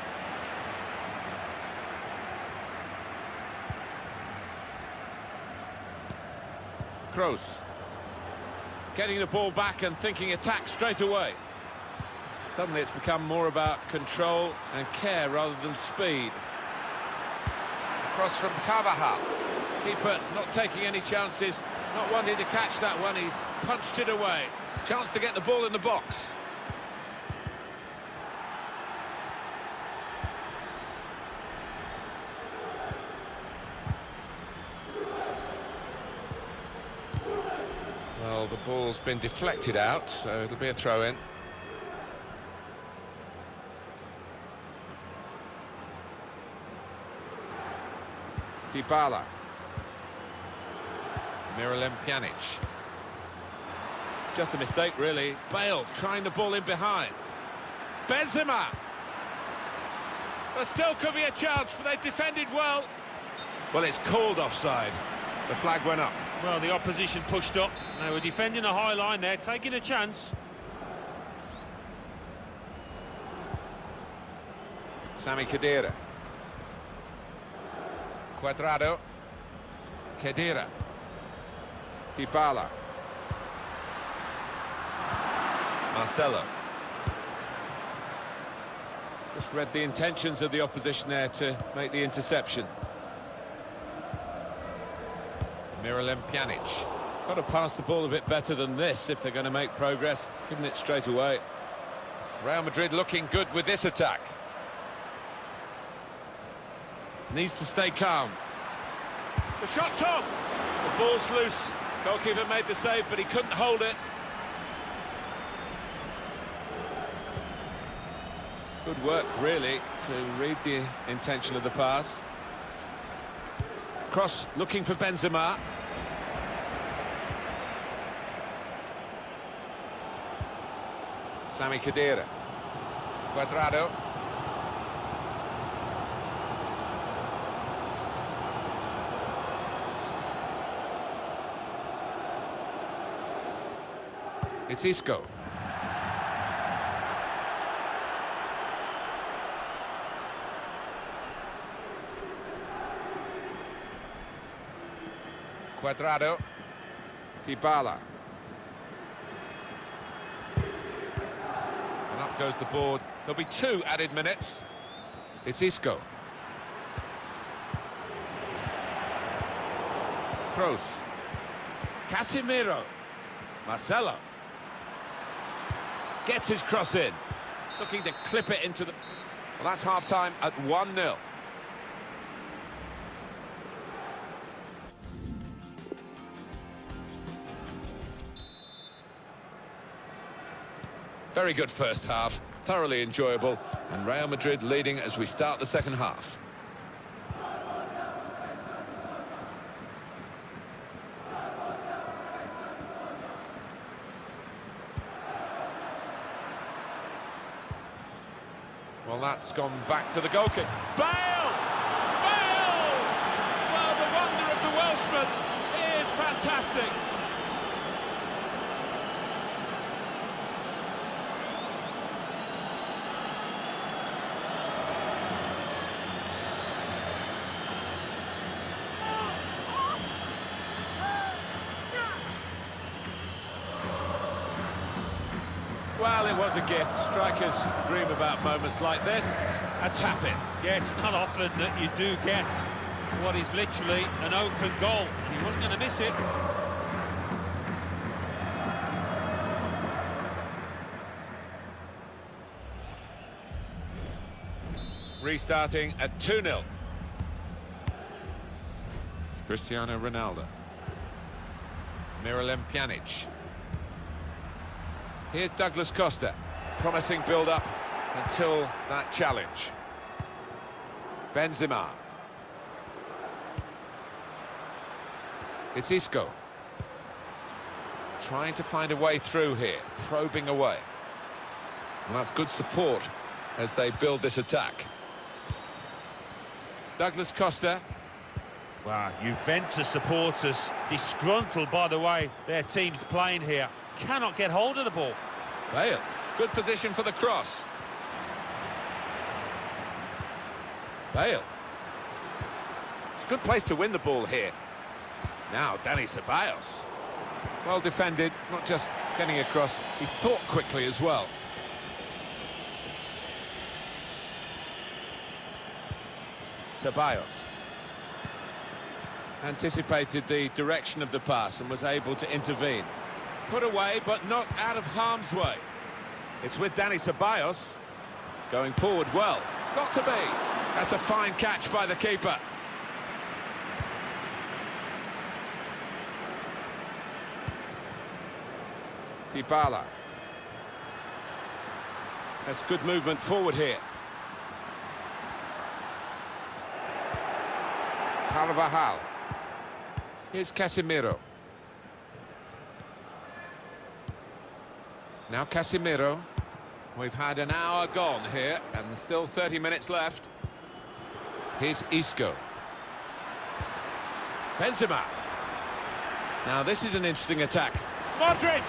Kroos. Getting the ball back and thinking attack straight away. Suddenly it's become more about control and care rather than speed. Cross from Carvajal. Keeper not taking any chances, not wanting to catch that one, he's punched it away. Chance to get the ball in the box. Well, the ball's been deflected out, so it'll be a throw-in. Dybala. Miralem Pjanic. Just a mistake, really. Bale trying the ball in behind. Benzema! There still could be a chance, but they defended well. Well, it's called offside. The flag went up. Well, the opposition pushed up. They were defending a high line there, taking a chance. Sami Khedira. Cuadrado. Khedira. Dybala. Marcelo. Just read the intentions of the opposition there to make the interception. Miralem Pjanic. Got to pass the ball a bit better than this if they're going to make progress, giving it straight away. Real Madrid looking good with this attack. Needs to stay calm. The shot's on! The ball's loose. Goalkeeper made the save, but he couldn't hold it. Good work, really, to read the intention of the pass. Cross looking for Benzema. Sami Khedira. Cuadrado. It's Isco. Cuadrado. Dybala. And up goes the board. There'll be 2 added minutes. It's Isco. Kroos. Casemiro. Marcelo. Gets his cross in. Looking to clip it into the... Well, that's half-time at 1-0. Very good first half, thoroughly enjoyable, and Real Madrid leading as we start the second half. Well, that's gone back to the goalkeeper. Bale! Bale! Well, the wonder of the Welshman is fantastic. Well, it was a gift. Strikers dream about moments like this. A tap-in. Yeah, it's not often that you do get what is literally an open goal. And he wasn't going to miss it. Restarting at 2-0. Cristiano Ronaldo. Miralem Pjanic. Here's Douglas Costa. Promising build-up until that challenge. Benzema. It's Isco. Trying to find a way through here, probing away. And that's good support as they build this attack. Douglas Costa. Wow, Juventus supporters disgruntled by the way their team's playing here. Cannot get hold of the ball. Bale, good position for the cross. Bale. It's a good place to win the ball here. Now, Dani Ceballos. Well defended, not just getting across, he thought quickly as well. Ceballos anticipated the direction of the pass and was able to intervene. Put away, but not out of harm's way. It's with Danny Ceballos, going forward well. Got to be. That's a fine catch by the keeper. Dybala. That's good movement forward here. Carvajal. Here's Casemiro. Now Casemiro. We've had an hour gone here, and there's still 30 minutes left. Here's Isco. Benzema. Now this is an interesting attack. Modric!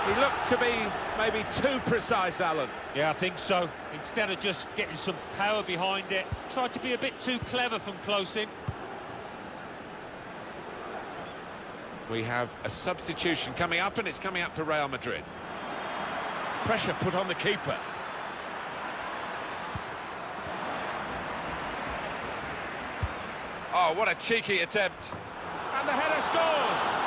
He looked to be maybe too precise, Alan. Yeah, I think so. Instead of just getting some power behind it, tried to be a bit too clever from close in. We have a substitution coming up, and it's coming up for Real Madrid. Pressure put on the keeper. Oh, what a cheeky attempt. And the header scores!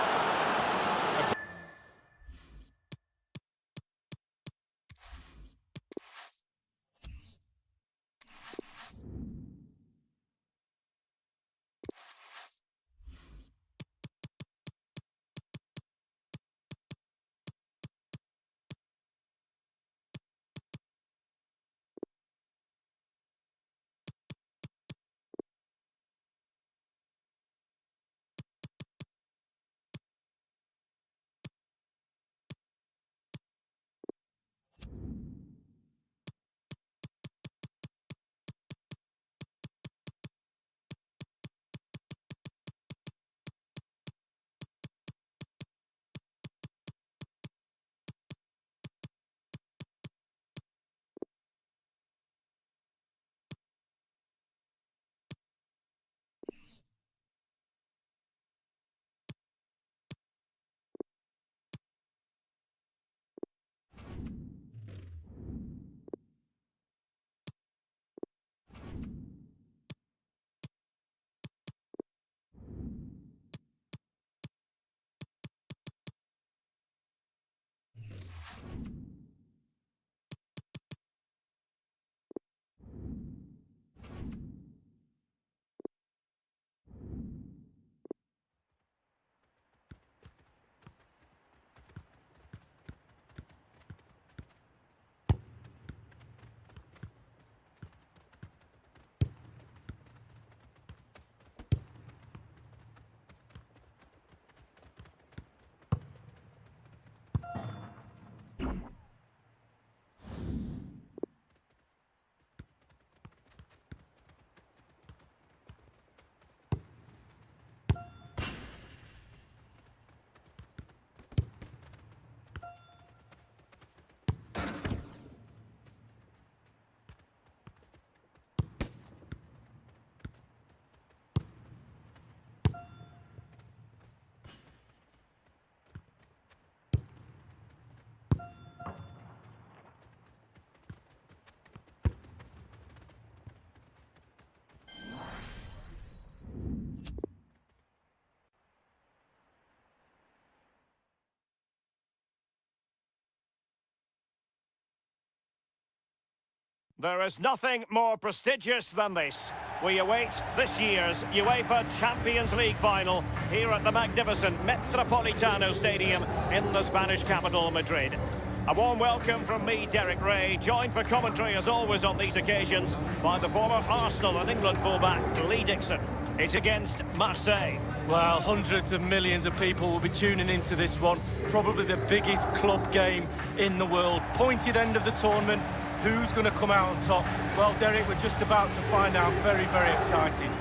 There is nothing more prestigious than this. We await this year's UEFA Champions League final here at the magnificent Metropolitano Stadium in the Spanish capital, Madrid. A warm welcome from me, Derek Ray, joined for commentary as always on these occasions by the former Arsenal and England fullback Lee Dixon. It's against Marseille. Well, hundreds of millions of people will be tuning into this one. Probably the biggest club game in the world. Pointed end of the tournament. Who's going to come out on top? Well, Derek, we're just about to find out. Very, very exciting.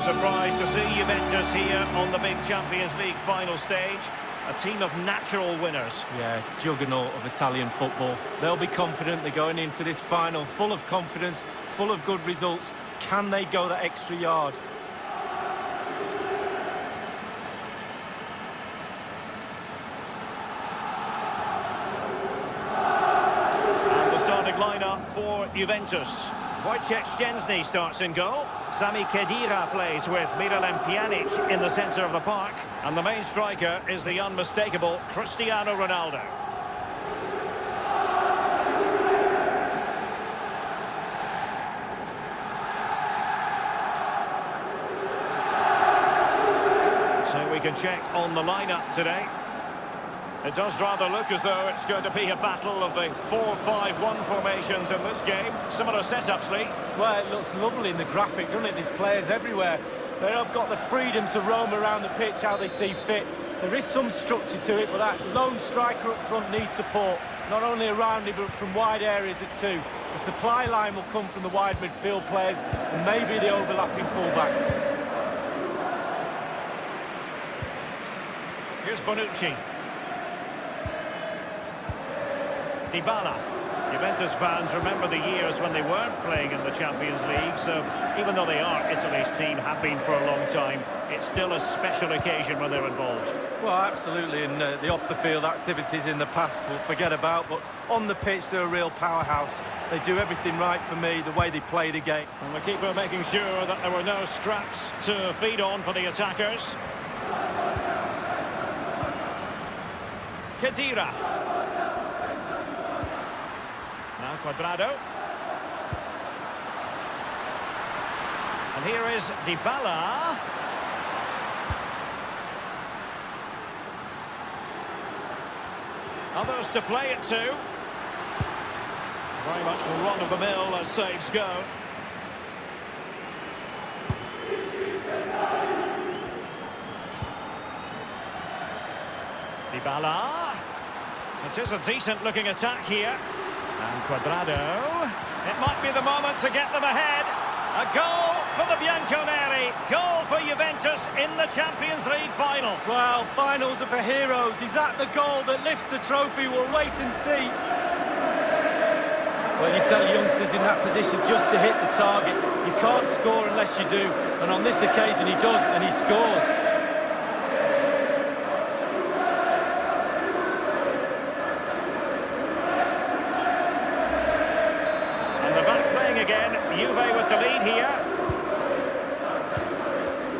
surprise to see Juventus here on the big Champions League final stage. A team of natural winners. Yeah, juggernaut of Italian football. They'll be confident. They're going into this final full of confidence, full of good results. Can they go that extra yard? And the starting lineup for Juventus. Wojciech Szczęsny starts in goal. Sami Khedira plays with Miralem Pjanic in the centre of the park. And the main striker is the unmistakable Cristiano Ronaldo. So we can check on the lineup today. It does rather look as though it's going to be a battle of the 4-5-1 formations in this game. Similar setups, Lee. Well, it looks lovely in the graphic, doesn't it? There's players everywhere. They have got the freedom to roam around the pitch how they see fit. There is some structure to it, but that lone striker up front needs support, not only around him, but from wide areas too. The supply line will come from the wide midfield players and maybe the overlapping fullbacks. Here's Bonucci. Dybala. Juventus fans remember the years when they weren't playing in the Champions League, so even though they are Italy's team, have been for a long time, it's still a special occasion when they're involved. Well, absolutely, and the off-the-field activities in the past we'll forget about, but on the pitch they're a real powerhouse. They do everything right for me, the way they play the game. And the keeper making sure that there were no scraps to feed on for the attackers. Khedira. Now Cuadrado. And here is Dybala. Others to play it to. Very much run-of-the-mill as saves go. Dybala. It is a decent-looking attack here. And Cuadrado. It might be the moment to get them ahead. A goal for the Bianconeri. Goal for Juventus in the Champions League final. Well, finals are for heroes. Is that the goal that lifts the trophy? We'll wait and see. Well, you tell youngsters in that position just to hit the target. You can't score unless you do. And on this occasion he does, and he scores. Again, Juve with the lead here.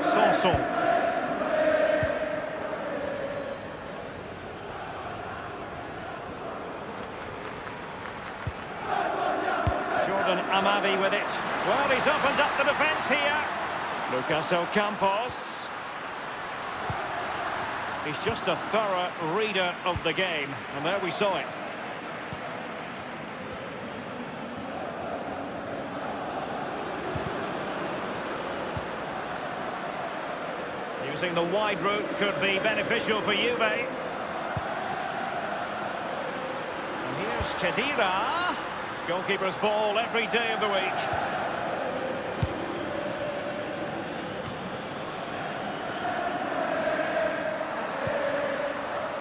Sanson. Jordan Amavi with it. Well, he's opened up the defence here. Lucas Ocampos. He's just a thorough reader of the game, and there we saw it. Using the wide route could be beneficial for Juve. And here's Khedira. Goalkeeper's ball every day of the week.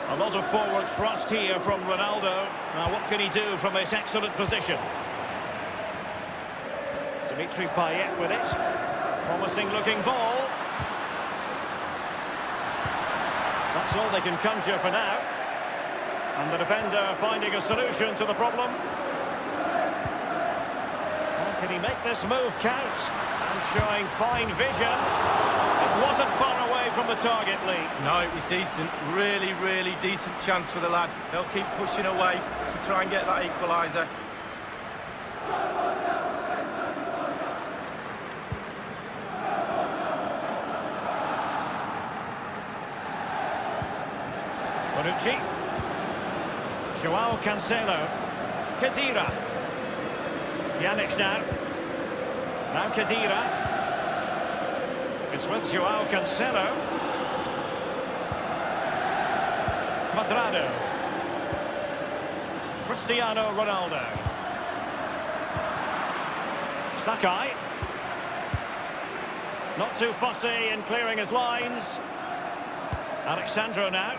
A lot of forward thrust here from Ronaldo. Now what can he do from this excellent position? Dimitri Payet with it. Promising looking ball. That's all they can conjure for now. And the defender finding a solution to the problem. Well, can he make this move count? And showing fine vision. It wasn't far away from the target, Lee. No, it was decent. Really, really decent chance for the lad. They'll keep pushing away to try and get that equaliser. Bonucci. Joao Cancelo. Khedira. Pjanic now. Now Khedira. It's with Joao Cancelo. Cuadrado. Cristiano Ronaldo. Sakai. Not too fussy in clearing his lines. Alexandro now.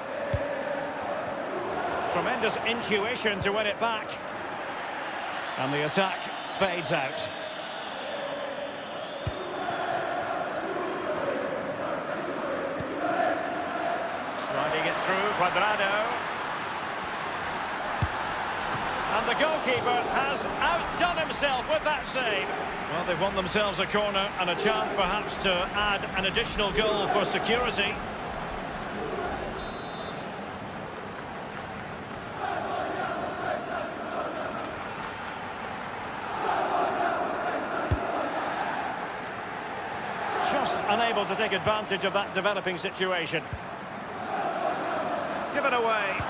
Tremendous intuition to win it back. And the attack fades out. Sliding it through, Cuadrado. And the goalkeeper has outdone himself with that save. Well, they've won themselves a corner and a chance perhaps to add an additional goal for security. Just unable to take advantage of that developing situation. Give it away.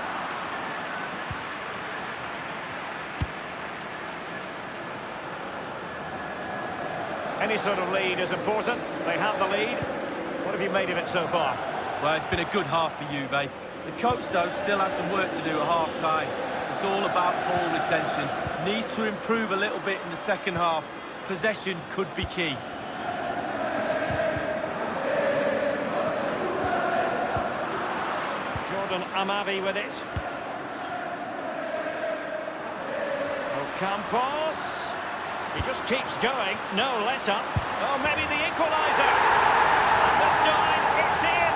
Any sort of lead is important. They have the lead. What have you made of it so far? Well, it's been a good half for Juve. The coach, though, still has some work to do at half-time. It's all about ball retention. Needs to improve a little bit in the second half. Possession could be key. Jordan Amavi with it. Ocampos. He just keeps going. No let up. Oh, maybe the equaliser. And this time it's in.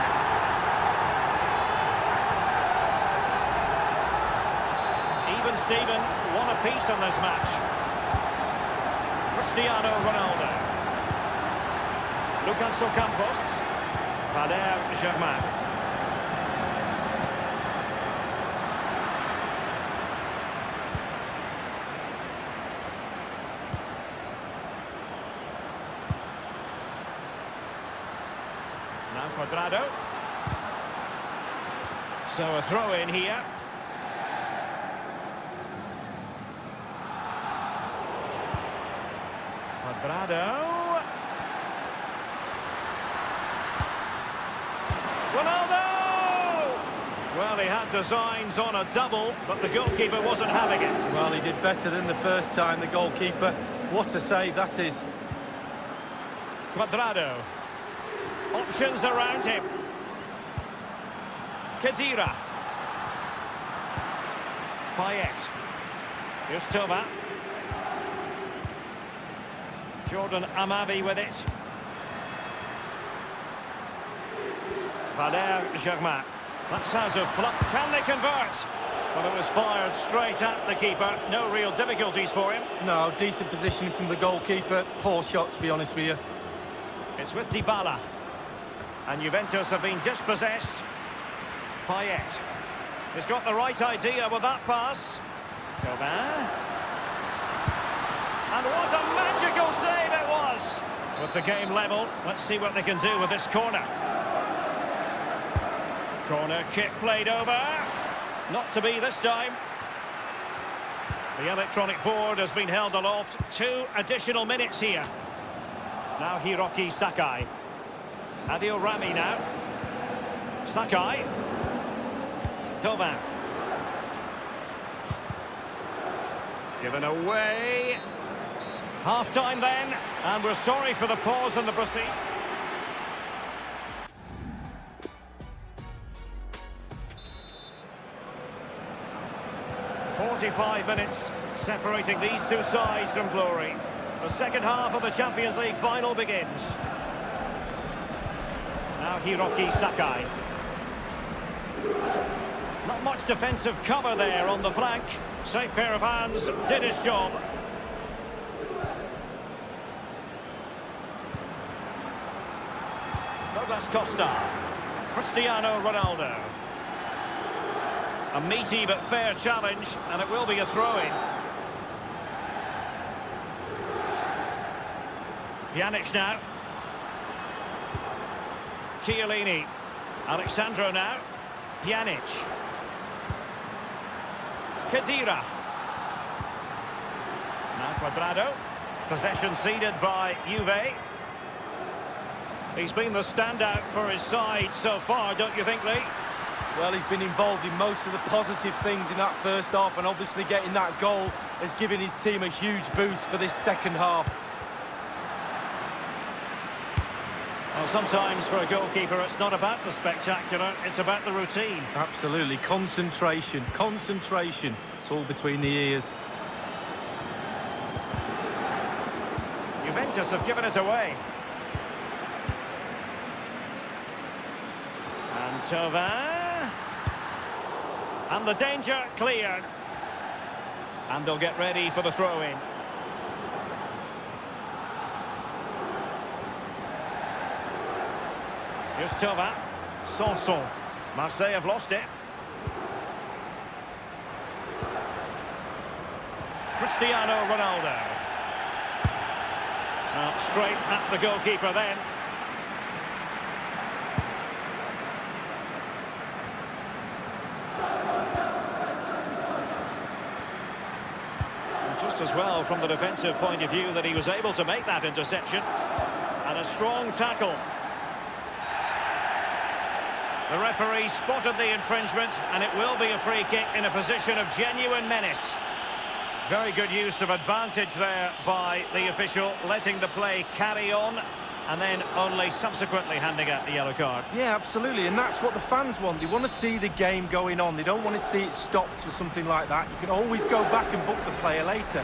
Even Steven, one apiece on this match. Cristiano Ronaldo. Lucas Ocampos. Germain. Now Cuadrado. So a throw in here. Cuadrado. Ronaldo! Well, he had designs on a double, but the goalkeeper wasn't having it. Well, he did better than the first time, the goalkeeper. What a save that is. Cuadrado. Options around him. Khedira. Payet. Here's Toma. Jordan Amavi with it. Germain. That's out of flop. Can they convert? Well, it was fired straight at the keeper. No real difficulties for him. No, decent positioning from the goalkeeper. Poor shot, to be honest with you. It's with Dybala. And Juventus have been dispossessed. Payet. He's got the right idea with that pass. Toma. And what a magical save it was! With the game level, let's see what they can do with this corner. Corner kick played over. Not to be this time. The electronic board has been held aloft. 2 additional minutes here. Now Hiroki Sakai. Adil Rami now. Sakai. Toma. Given away. Half-time then, and we're sorry for the pause in the proceed. "45 minutes separating these two sides from glory. The second half of the Champions League final begins. Now Hiroki Sakai. Not much defensive cover there on the flank. Safe pair of hands, did his job. Douglas Costa. Cristiano Ronaldo. A meaty but fair challenge, and it will be a throw-in. Pjanic now. Chiellini. Alexandro now. Pjanic. Khedira. Now Cuadrado. Possession ceded by Juve. He's been the standout for his side so far, don't you think, Lee? Well, he's been involved in most of the positive things in that first half, and obviously getting that goal has given his team a huge boost for this second half. Well, sometimes for a goalkeeper, it's not about the spectacular, it's about the routine. Absolutely. Concentration. Concentration. It's all between the ears. Juventus have given it away. And Thauvin. And the danger cleared. And they'll get ready for the throw-in. Here's Thauvin. Sanson. Marseille have lost it. Cristiano Ronaldo. Straight at the goalkeeper then. And just as well from the defensive point of view that he was able to make that interception. And a strong tackle. The referee spotted the infringement, and it will be a free kick in a position of genuine menace. Very good use of advantage there by the official, letting the play carry on, and then only subsequently handing out the yellow card. Yeah, absolutely, and that's what the fans want. They want to see the game going on. They don't want to see it stopped for something like that. You can always go back and book the player later.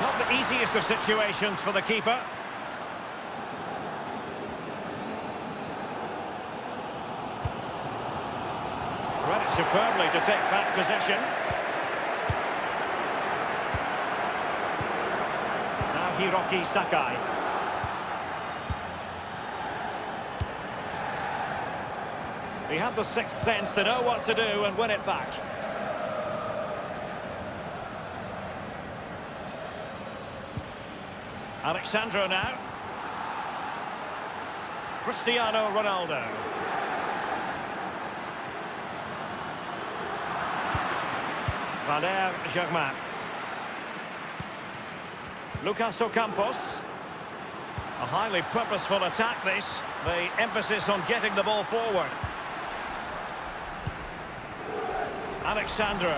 Not the easiest of situations for the keeper. Read it superbly to take back possession. Now Hiroki Sakai. He had the sixth sense to know what to do and win it back. Alexandro now. Cristiano Ronaldo. Valère Germain. Lucas Ocampos. A highly purposeful attack this. The emphasis on getting the ball forward. Alexandro.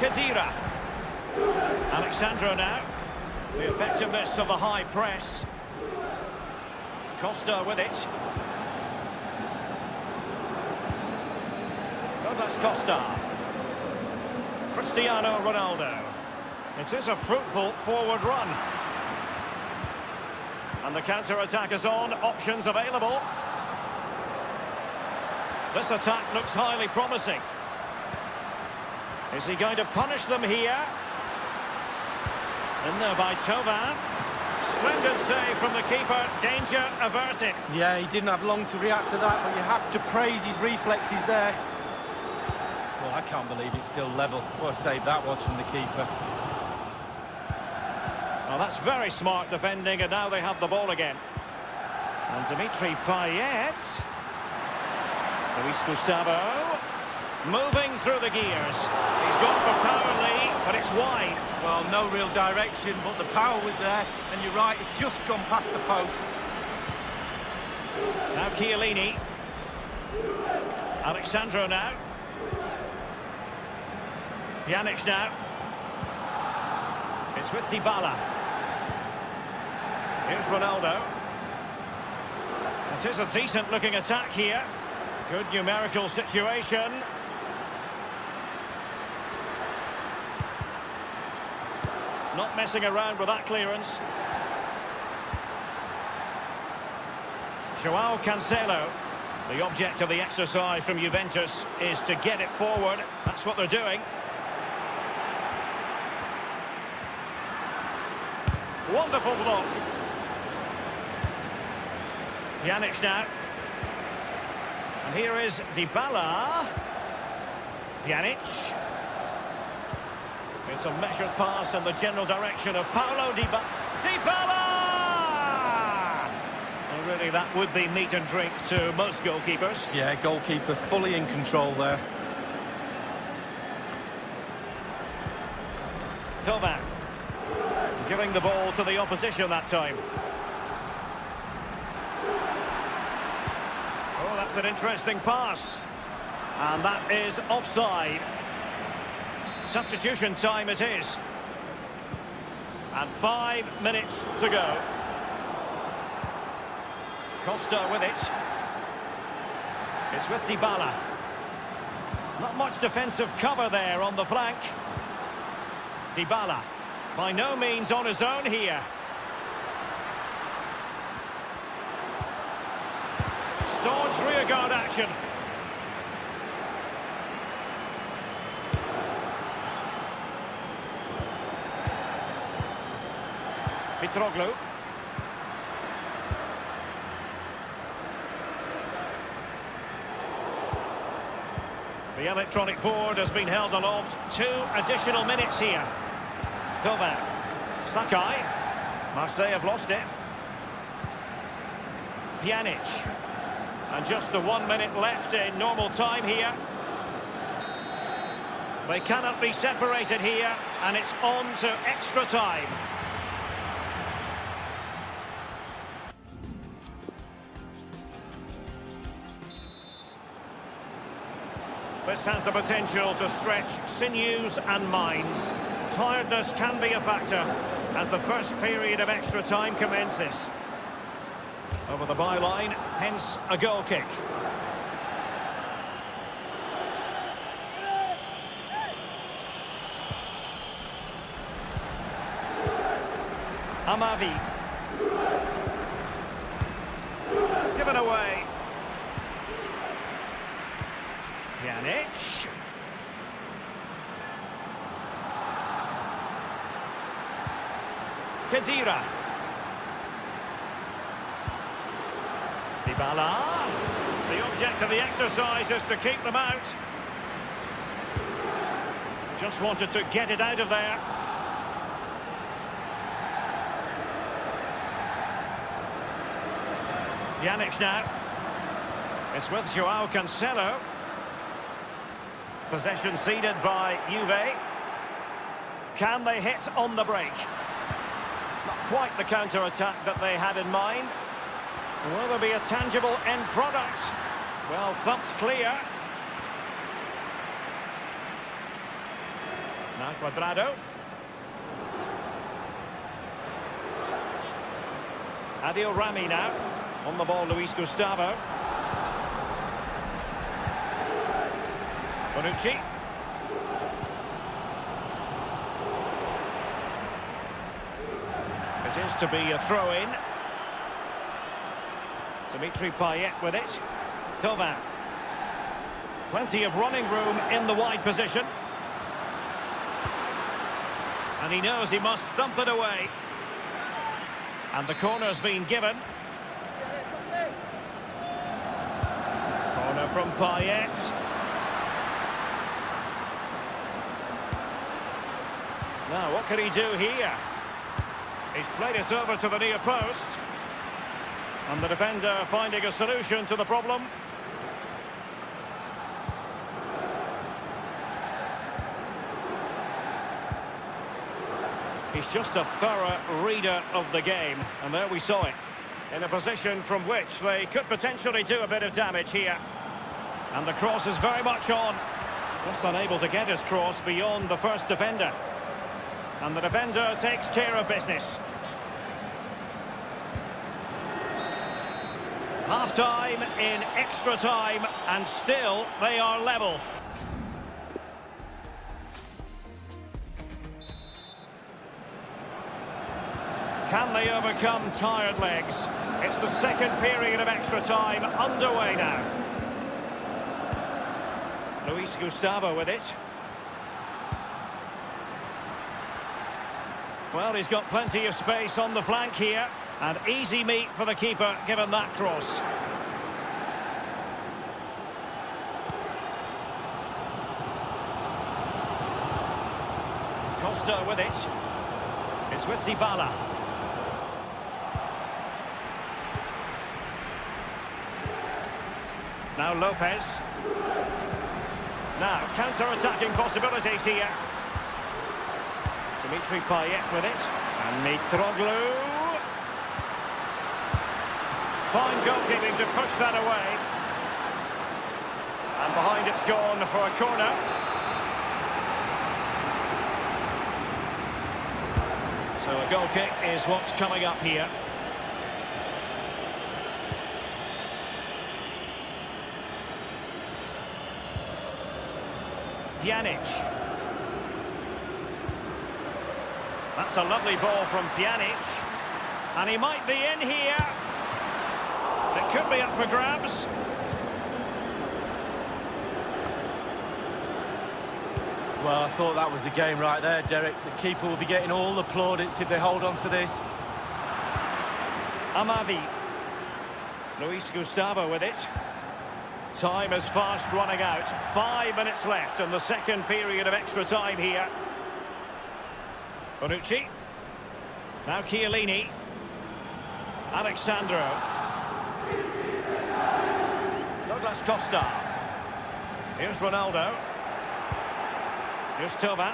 Khedira. Alexandro now. The effectiveness of the high press. Costa with it. Oh, that's Costa. Cristiano Ronaldo. It is a fruitful forward run. And the counter-attack is on. Options available. This attack looks highly promising. Is he going to punish them here? In there by Thauvin. Splendid save from the keeper. Danger averted. Yeah, he didn't have long to react to that, but you have to praise his reflexes there. Well, I can't believe it's still level. What a save that was from the keeper. Well, that's very smart defending, and now they have the ball again. And Dimitri Payet. Luis Gustavo. Moving through the gears. He's gone for power lead, but it's wide. Well, no real direction, but the power was there. And you're right, it's just gone past the post. Now Chiellini. Alexandro now. Pjanic now. It's with Dybala. Here's Ronaldo. It is a decent-looking attack here. Good numerical situation. Not messing around with that clearance. João Cancelo. The object of the exercise from Juventus is to get it forward. That's what they're doing. Wonderful block. Pjanic now. And here is Dybala. Pjanic. It's a measured pass in the general direction of Paulo Dybala. Well, really, that would be meat and drink to most goalkeepers. Yeah, goalkeeper fully in control there. Thauvin. Giving the ball to the opposition that time. Oh, that's an interesting pass. And that is offside. Substitution time it is. And 5 minutes to go. Costa with it. It's with Dybala. Not much defensive cover there on the flank. Dybala, by no means on his own here. Staunch rearguard action. Bitrate. The electronic board has been held aloft. 2 additional minutes here. Thauvin. Sakai. Marseille have lost it. Pjanic. And just the 1 minute left in normal time here. They cannot be separated here, and it's on to extra time. This has the potential to stretch sinews and minds. Tiredness can be a factor as the first period of extra time commences. Over the byline, hence a goal kick. Amavi. Given away. Pjanic. Khedira. Dybala. The object of the exercise is to keep them out. Just wanted to get it out of there. Pjanic now. It's with Joao Cancelo. Possession ceded by Juve. Can they hit on the break? Not quite the counter-attack that they had in mind. Will there be a tangible end product? Well, thumped clear. Now Cuadrado. Adil Rami now. On the ball, Luis Gustavo. Bonucci. It is to be a throw-in. Dimitri Payet with it. Thauvin. Plenty of running room in the wide position. And he knows he must thump it away. And the corner's been given. Corner from Payet. Now, what can he do here? He's played it over to the near post. And the defender finding a solution to the problem. He's just a thorough reader of the game. And there we saw it. In a position from which they could potentially do a bit of damage here. And the cross is very much on. Just unable to get his cross beyond the first defender. And the defender takes care of business. Half-time in extra time, and still they are level. Can they overcome tired legs? It's the second period of extra time underway now. Luis Gustavo with it. Well, he's got plenty of space on the flank here. And easy meat for the keeper, given that cross. Costa with it. It's with Dybala. Now Lopez. Now, counter-attacking possibilities here. Dimitri Payet with it. And Mitroglou. Fine goalkeeping to push that away. And behind it's gone for a corner. So a goal kick is what's coming up here. Pjanic. That's a lovely ball from Pjanic. And he might be in here. It could be up for grabs. Well, I thought that was the game right there, Derek. The keeper will be getting all the plaudits if they hold on to this. Amavi. Luis Gustavo with it. Time is fast running out. 5 minutes left in the second period of extra time here. Bonucci. Now Chiellini. Alexandro. Douglas Costa. Here's Ronaldo. Here's Toba.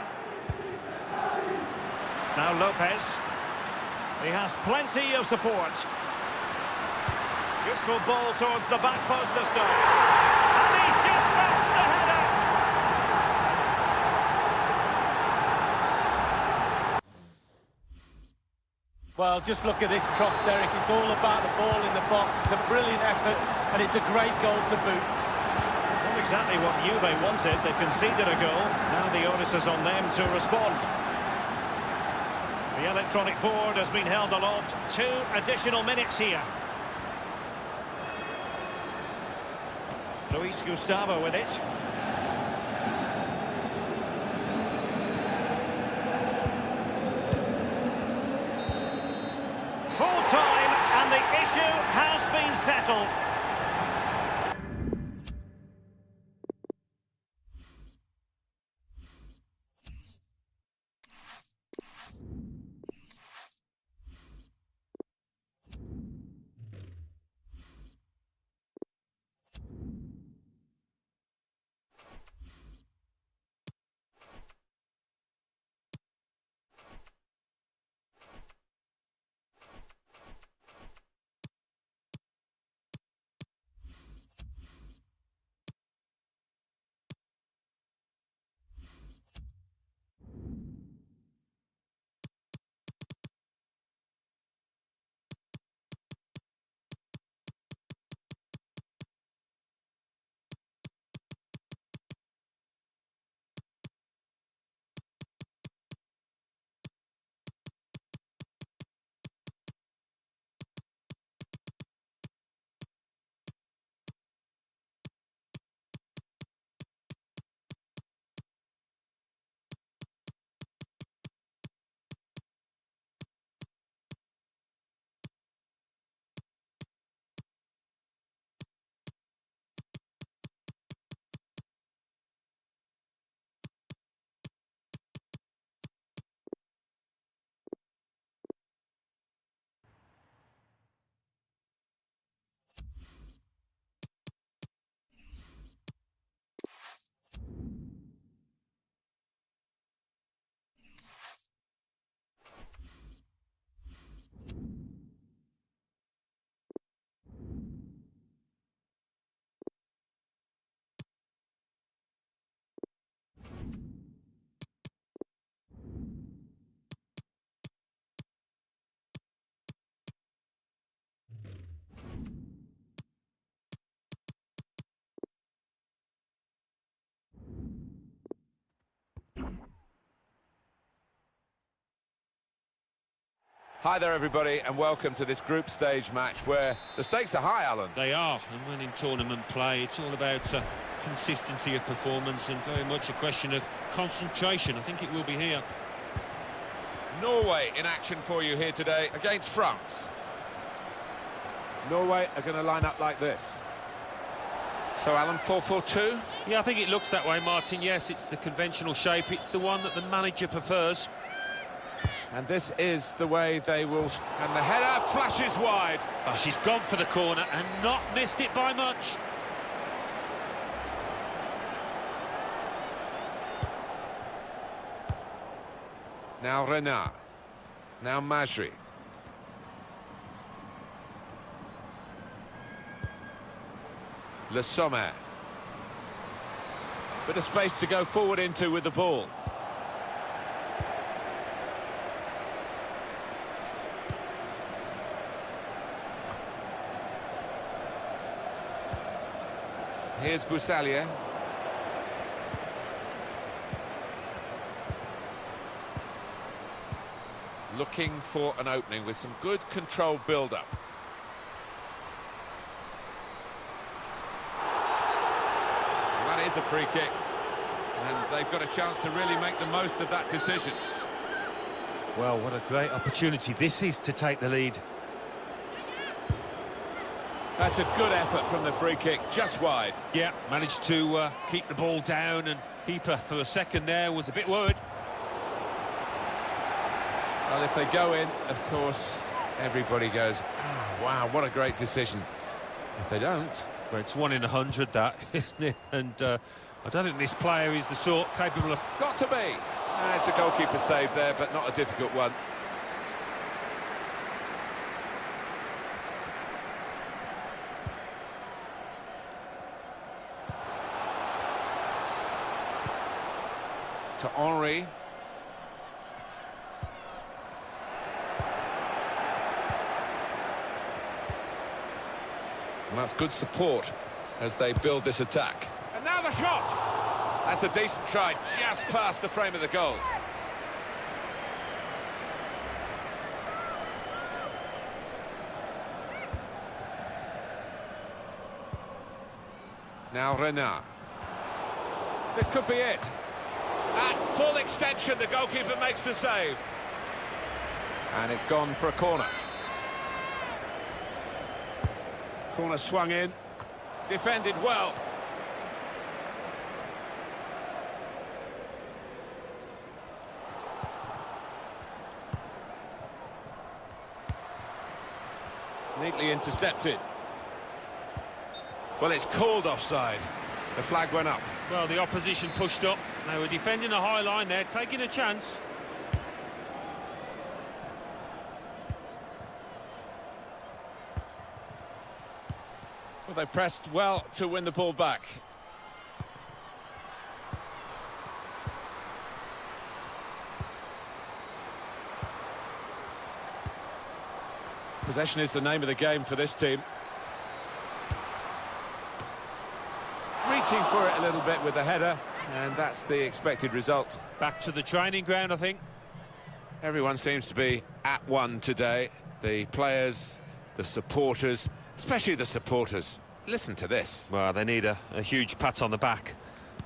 Now Lopez. He has plenty of support. Useful ball towards the back post this time. And he's dispatched the header. Well, just look at this cross, Derek. It's all about the ball in the box. It's a brilliant effort, and it's a great goal to boot. Not exactly what Juve wanted. They conceded a goal. Now the onus is on them to respond. The electronic board has been held aloft. 2 additional minutes here. Luis Gustavo with it. Full time, and the issue has been settled. Hi there, everybody, and welcome to this group stage match where the stakes are high, Alan. They are, and when in tournament play, it's all about consistency of performance and very much a question of concentration. I think it will be here. Norway in action for you here today against France. Norway are going to line up like this. So, Alan, 4-4-2? Yeah, I think it looks that way, Martin. Yes, it's the conventional shape. It's the one that the manager prefers. And this is the way they will... And the header flashes wide. Oh, she's gone for the corner and not missed it by much. Now Renard. Now Majri. Le Sommer. Bit of space to go forward into with the ball. Here's Busalia. Looking for an opening with some good controlled build-up. Well, that is a free kick. And they've got a chance to really make the most of that decision. Well, what a great opportunity this is to take the lead. That's a good effort from the free kick, just wide. Yeah, managed to keep the ball down, and keeper for a second there was a bit worried. Well, if they go in, of course, everybody goes, wow, what a great decision. If they don't... Well, it's 1 in 100, that, isn't it? And I don't think this player is the sort capable of... Got to be! It's a goalkeeper save there, but not a difficult one. To Henry. And that's good support as they build this attack. And now the shot! That's a decent try, just past the frame of the goal. Now Renard. This could be it. At full extension, the goalkeeper makes the save. And it's gone for a corner. Corner swung in, defended well. Neatly intercepted. Well, it's called offside. The flag went up. Well, the opposition pushed up. They were defending a high line there, taking a chance. Well, they pressed well to win the ball back. Possession is the name of the game for this team. Reaching for it a little bit with the header, and that's the expected result. Back to the training ground, I think. Everyone seems to be at one today. The players, the supporters, especially the supporters. Listen to this. Well, they need a huge pat on the back,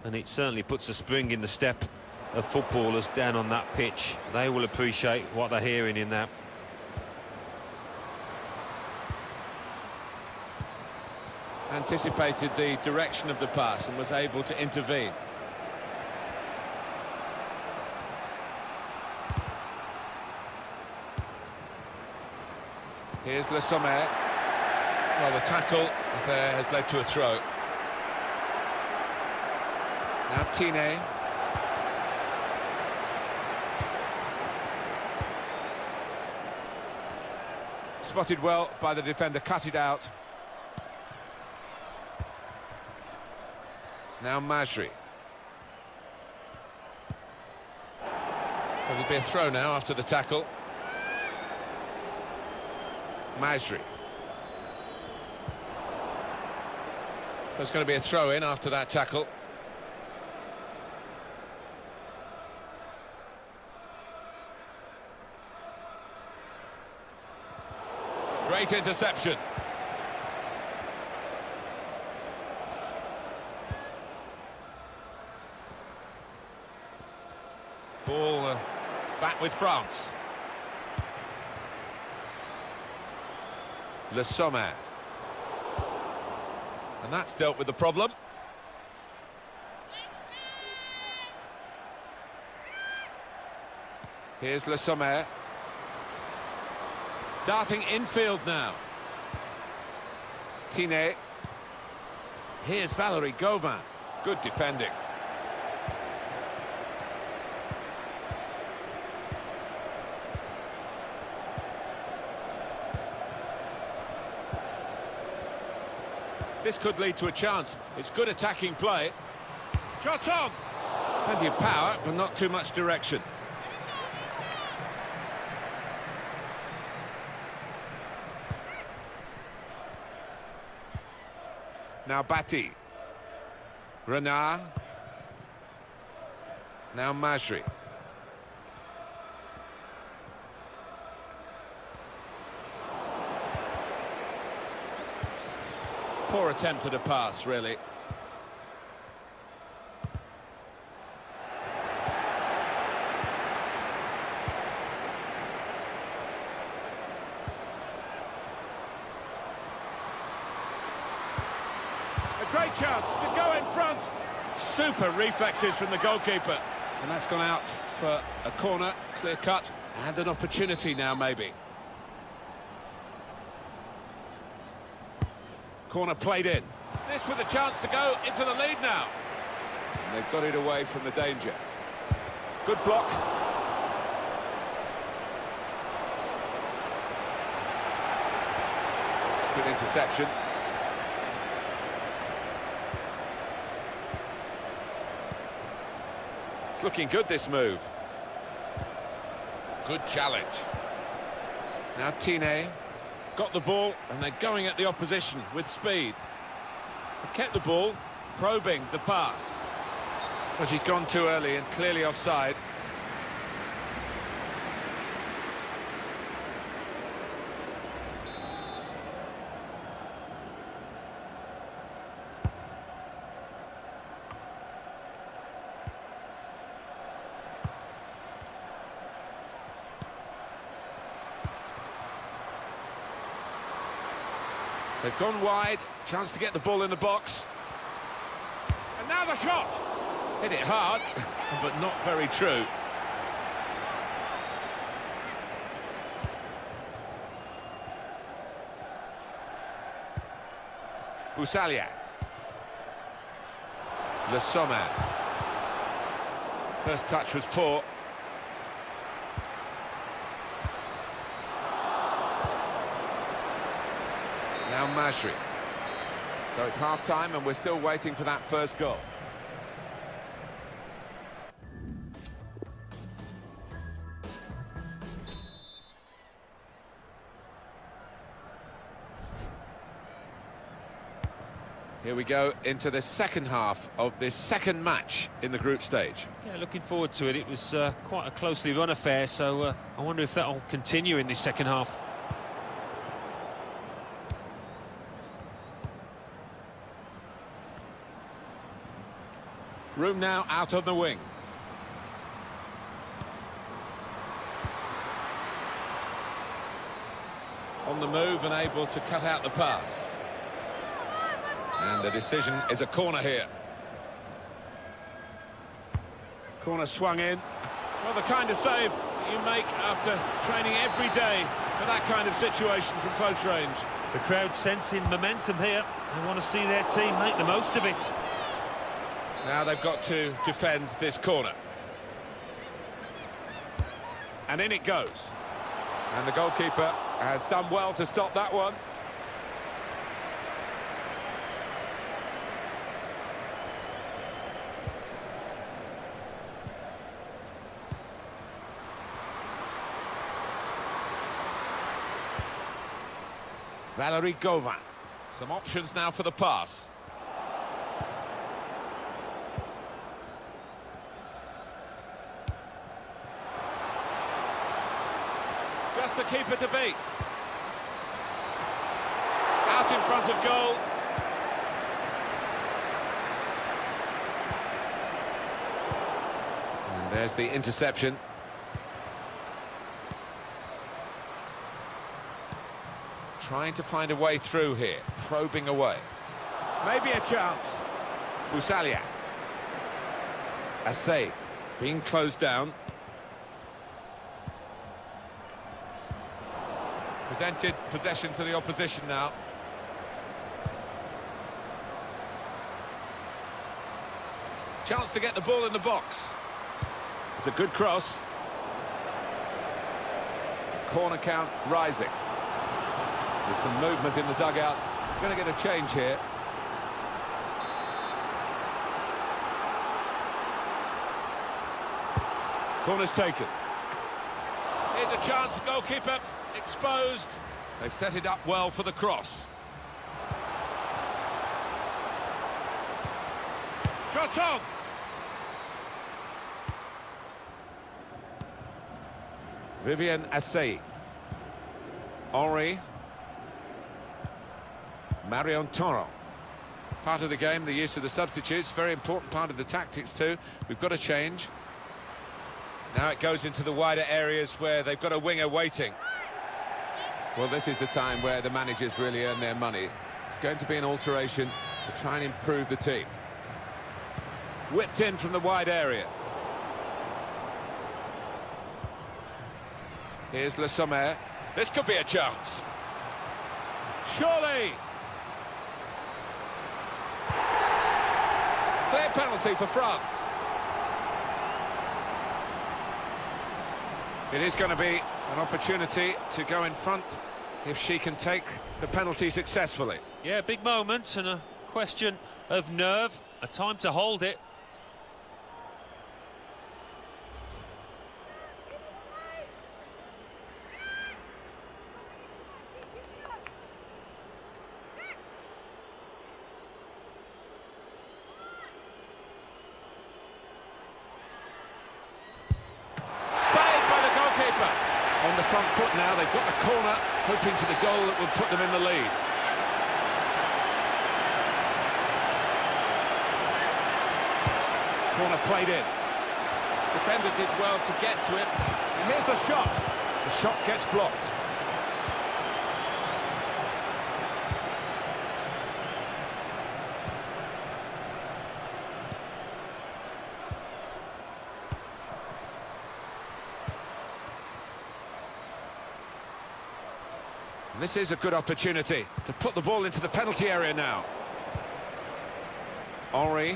and it certainly puts a spring in the step of footballers down on that pitch. They will appreciate what they're hearing in that. Anticipated the direction of the pass and was able to intervene. Here's Le Sommer. Well, the tackle there has led to a throw. Now Tine. Spotted well by the defender, cut it out. Now Majri. Well, there'll be a throw now after the tackle. Majri. There's going to be a throw in after that tackle. Great interception. Ball back with France. Le Sommer. And that's dealt with the problem. Here's Le Sommer. Darting infield now. Tine. Here's Valerie Gauvin. Good defending. This could lead to a chance. It's good attacking play. Shot on! Plenty of power, but not too much direction. Now Batty. Renard. Now Majri. Poor attempt at a pass, really. A great chance to go in front. Super reflexes from the goalkeeper. And that's gone out for a corner, clear cut, and an opportunity now, maybe. Corner played in. This with a chance to go into the lead now. And they've got it away from the danger. Good block. Good interception. It's looking good, this move. Good challenge. Now Tine. Got the ball, and they're going at the opposition with speed. They've kept the ball, probing the pass. But she's gone too early and clearly offside. They've gone wide, chance to get the ball in the box. And now the shot! Hit it hard, but not very true. Usalia. Le Sommer. First touch was poor. Now Majri. So it's half-time and we're still waiting for that first goal. Here we go into the second half of this second match in the group stage. Yeah, looking forward to it. It was quite a closely run affair, so I wonder if that'll continue in this second half. Room now out on the wing. On the move and able to cut out the pass. And the decision is a corner here. Corner swung in. Well, the kind of save you make after training every day for that kind of situation from close range. The crowd sensing momentum here. They want to see their team make the most of it. Now they've got to defend this corner. And in it goes. And the goalkeeper has done well to stop that one. Valerie Gauvin. Some options now for the pass. Just the keeper to beat. Out in front of goal. And there's the interception. Trying to find a way through here, probing away. Maybe a chance. Usalia. Assay being closed down. Presented possession to the opposition now. Chance to get the ball in the box. It's a good cross. Corner count rising. There's some movement in the dugout. Going to get a change here. Corner's taken. Here's a chance, goalkeeper exposed. They've set it up well for the cross. Shot on! Vivian Assay. Henri. Marion Toro. Part of the game, the use of the substitutes, very important part of the tactics too. We've got to change. Now it goes into the wider areas where they've got a winger waiting. Well, this is the time where the managers really earn their money. It's going to be an alteration to try and improve the team. Whipped in from the wide area. Here's Le Sommer. This could be a chance. Surely! Clear penalty for France. It is going to be an opportunity to go in front if she can take the penalty successfully. Yeah, big moment and a question of nerve, a time to hold it. On the front foot now, they've got the corner, hoping for the goal that will put them in the lead. Corner played in. Defender did well to get to it. And here's the shot. The shot gets blocked. And this is a good opportunity to put the ball into the penalty area now. Henri.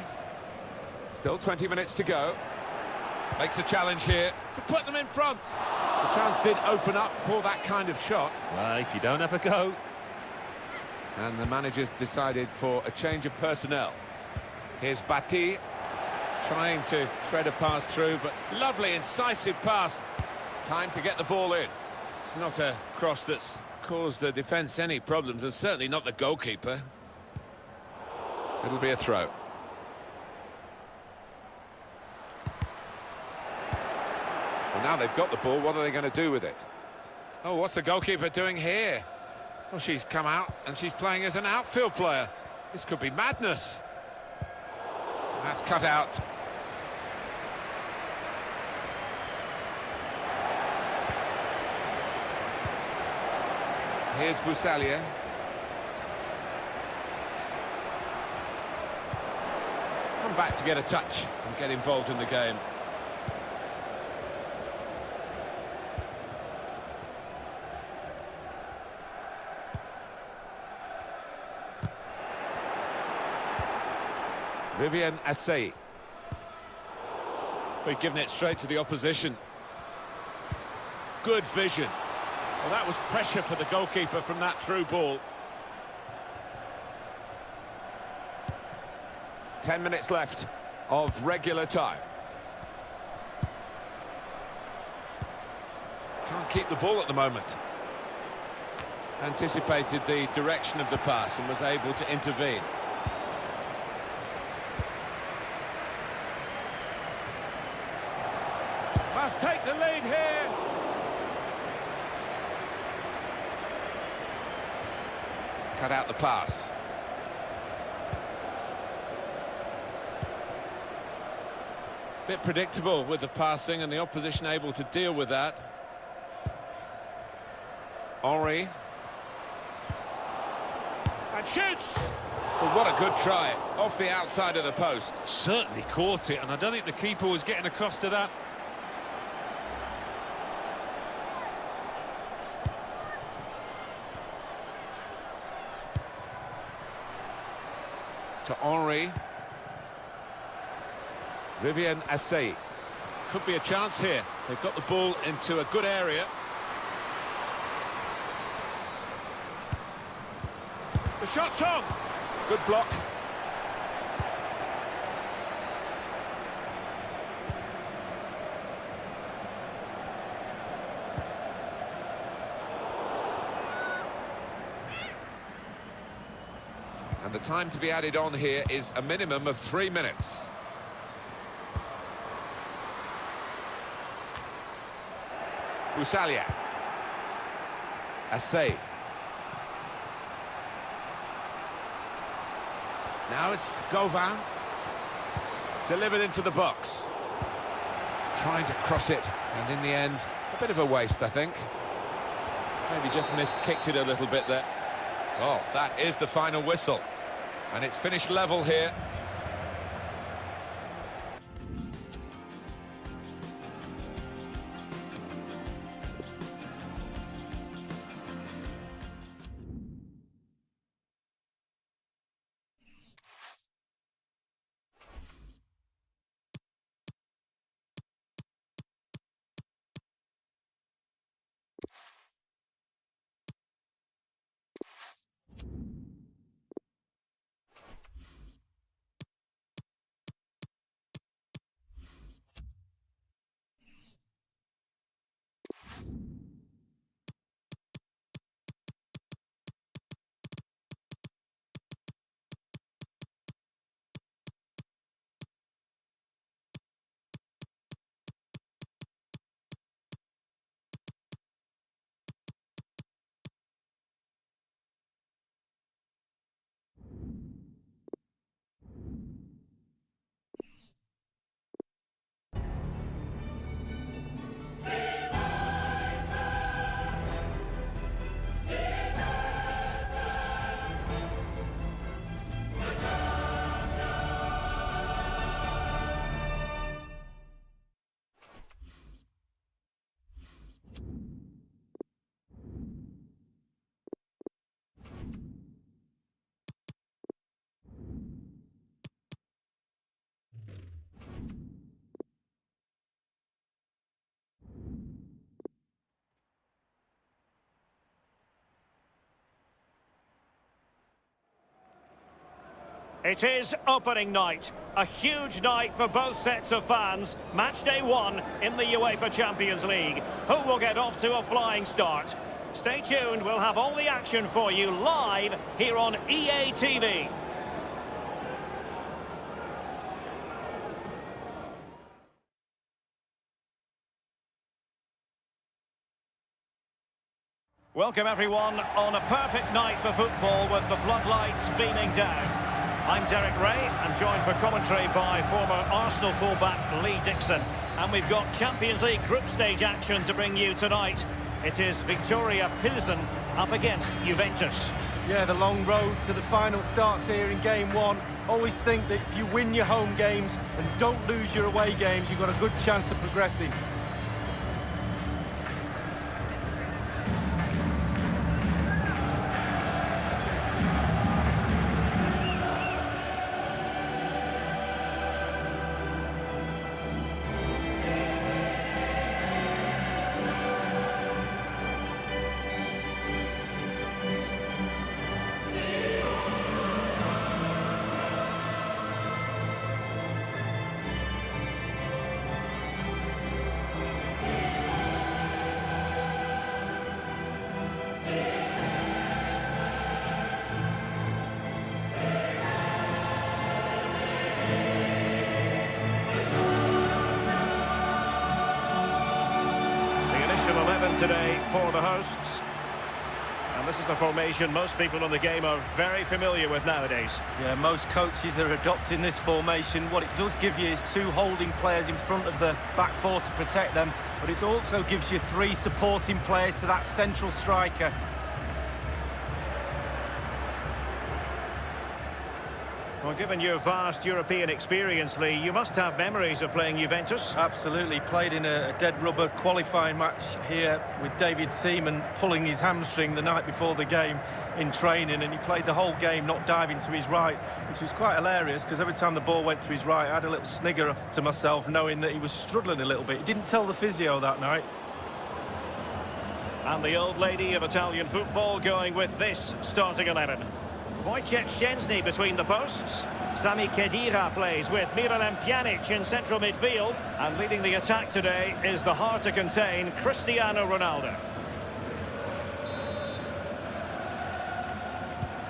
Still 20 minutes to go. Makes a challenge here to put them in front. The chance did open up for that kind of shot. Well, if you don't have a go. And the managers decided for a change of personnel. Here's Bati. Trying to thread a pass through, but lovely, incisive pass. Time to get the ball in. It's not a cross that's caused the defence any problems, and certainly not the goalkeeper. It'll be a throw. Well, now they've got the ball, what are they going to do with it? Oh, what's the goalkeeper doing here? Well, she's come out and she's playing as an outfield player. This could be madness. That's cut out. Here's Boussalia. Come back to get a touch and get involved in the game. Vivian Assay. We've given it straight to the opposition. Good vision. Well, that was pressure for the goalkeeper from that through ball. 10 minutes left of regular time. Can't keep the ball at the moment. Anticipated the direction of the pass and was able to intervene. Must take the lead here. Cut out the pass. Bit predictable with the passing and the opposition able to deal with that. Henri. And shoots! Well, what a good try, off the outside of the post. Certainly caught it, and I don't think the keeper was getting across to that. To Henri. Vivian Assay. Could be a chance here. They've got the ball into a good area. The shot's on! Good block. And the time to be added on here is a minimum of 3 minutes. Usalia. Assay. Now it's Govan. Delivered into the box. Trying to cross it, and in the end, a bit of a waste, I think. Maybe just kicked it a little bit there. Oh, that is the final whistle. And it's finished level here. It is opening night, a huge night for both sets of fans. Match day 1 in the UEFA Champions League. Who will get off to a flying start? Stay tuned, we'll have all the action for you live here on EA TV. Welcome everyone on a perfect night for football with the floodlights beaming down. I'm Derek Ray, I'm joined for commentary by former Arsenal fullback Lee Dixon. And we've got Champions League group stage action to bring you tonight. It is Victoria Pilsen up against Juventus. Yeah, the long road to the final starts here in game 1. Always think that if you win your home games and don't lose your away games, you've got a good chance of progressing. Today for the hosts, and this is a formation most people in the game are very familiar with nowadays. Yeah, most coaches are adopting this formation. What it does give you is 2 holding players in front of the back 4 to protect them, but it also gives you 3 supporting players to that central striker. Well, given your vast European experience, Lee, you must have memories of playing Juventus. Absolutely. Played in a dead rubber qualifying match here with David Seaman pulling his hamstring the night before the game in training, and he played the whole game not diving to his right, which was quite hilarious because every time the ball went to his right, I had a little snigger to myself knowing that he was struggling a little bit. He didn't tell the physio that night. And the old lady of Italian football going with this starting 11. Wojciech Szczęsny between the posts. Sami Khedira plays with Miralem Pjanic in central midfield. And leading the attack today is the hard to contain Cristiano Ronaldo.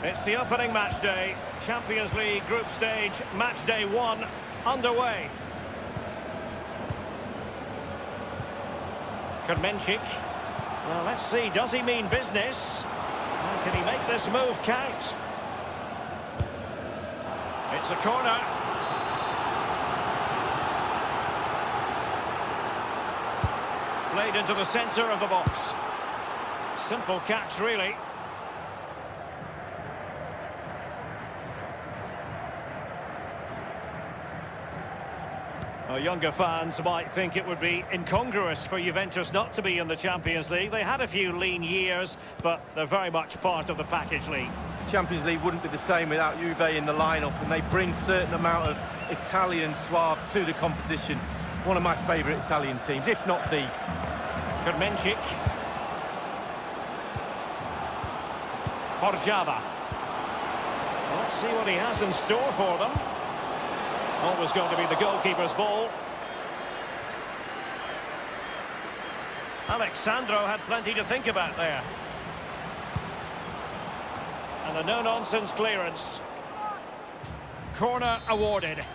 It's the opening match day. Champions League group stage, match day 1, underway. Redmagic. Well, let's see, does he mean business? And can he make this move count? It's a corner. Played into the centre of the box. Simple catch, really. Younger fans might think it would be incongruous for Juventus not to be in the Champions League. They had a few lean years, but they're very much part of the package league. The Champions League wouldn't be the same without Juve in the lineup, and they bring certain amount of Italian suave to the competition. One of my favourite Italian teams, if not the. Redmagic. Borjava. Well, let's see what he has in store for them. Always going to be the goalkeeper's ball. Alexandro had plenty to think about there. And a no-nonsense clearance. Corner awarded.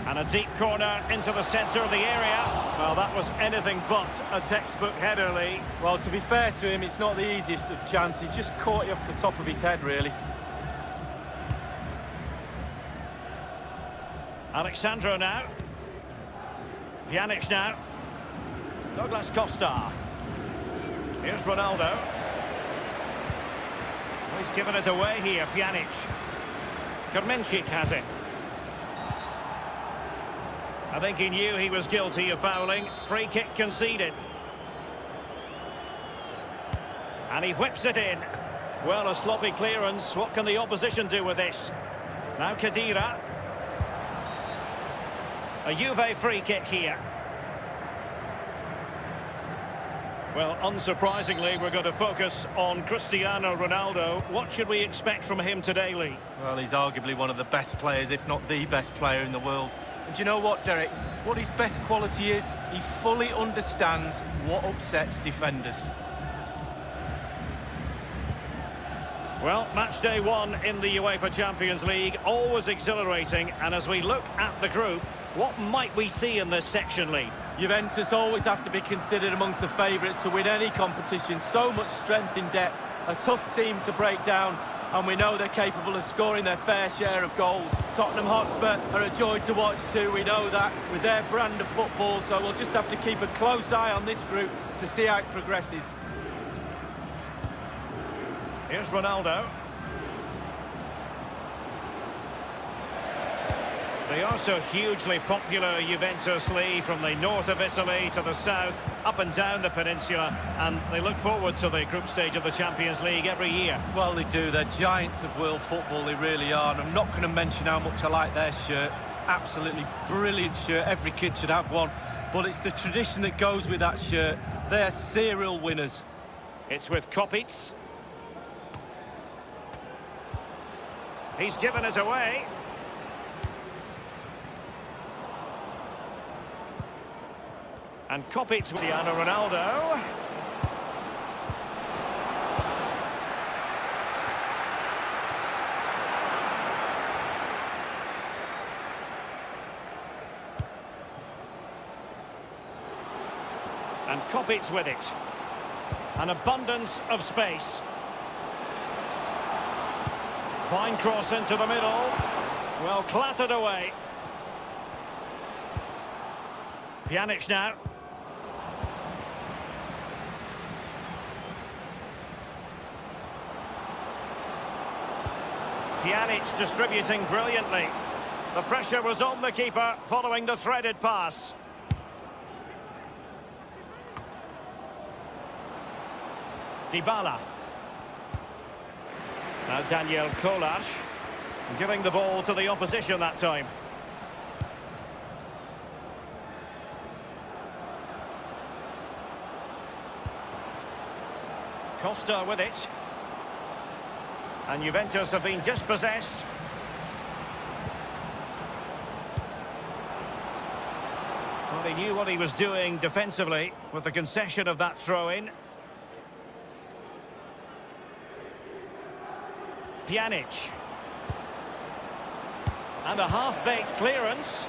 And a deep corner into the centre of the area. Well, that was anything but a textbook header, Lee. Well, to be fair to him, it's not the easiest of chances. Just caught it off the top of his head, really. Alexandro now. Pjanic now. Douglas Costa. Here's Ronaldo. He's given it away here, Pjanic. Redmagic has it. I think he knew he was guilty of fouling. Free kick conceded. And he whips it in. Well, a sloppy clearance. What can the opposition do with this? Now Khedira. A Juve free kick here. Well, unsurprisingly, we're going to focus on Cristiano Ronaldo. What should we expect from him today, Lee? Well, he's arguably one of the best players, if not the best player in the world. And do you know what, Derek? What his best quality is, he fully understands what upsets defenders. Well, match day 1 in the UEFA Champions League, always exhilarating. And as we look at the group, what might we see in this section, Lee? Juventus always have to be considered amongst the favourites to win any competition. So much strength in depth, a tough team to break down, and we know they're capable of scoring their fair share of goals. Tottenham Hotspur are a joy to watch too, we know that, with their brand of football, so we'll just have to keep a close eye on this group to see how it progresses. Here's Ronaldo. They are so hugely popular, Juventus, Lee, from the north of Italy to the south, up and down the peninsula, and they look forward to the group stage of the Champions League every year. Well, they do. They're giants of world football, they really are, and I'm not going to mention how much I like their shirt. Absolutely brilliant shirt. Every kid should have one, but it's the tradition that goes with that shirt. They're serial winners. It's with Kopic. He's given us away. And Kopic with Cristiano Ronaldo. And Kopic with it. An abundance of space. Fine cross into the middle. Well, clattered away. Pjanic now. Pjanic distributing brilliantly. The pressure was on the keeper following the threaded pass. Dybala. Now Daniel Kolar giving the ball to the opposition that time. Costa with it. And Juventus have been dispossessed. Well, he knew what he was doing defensively with the concession of that throw-in. Pjanic. And a half-baked clearance.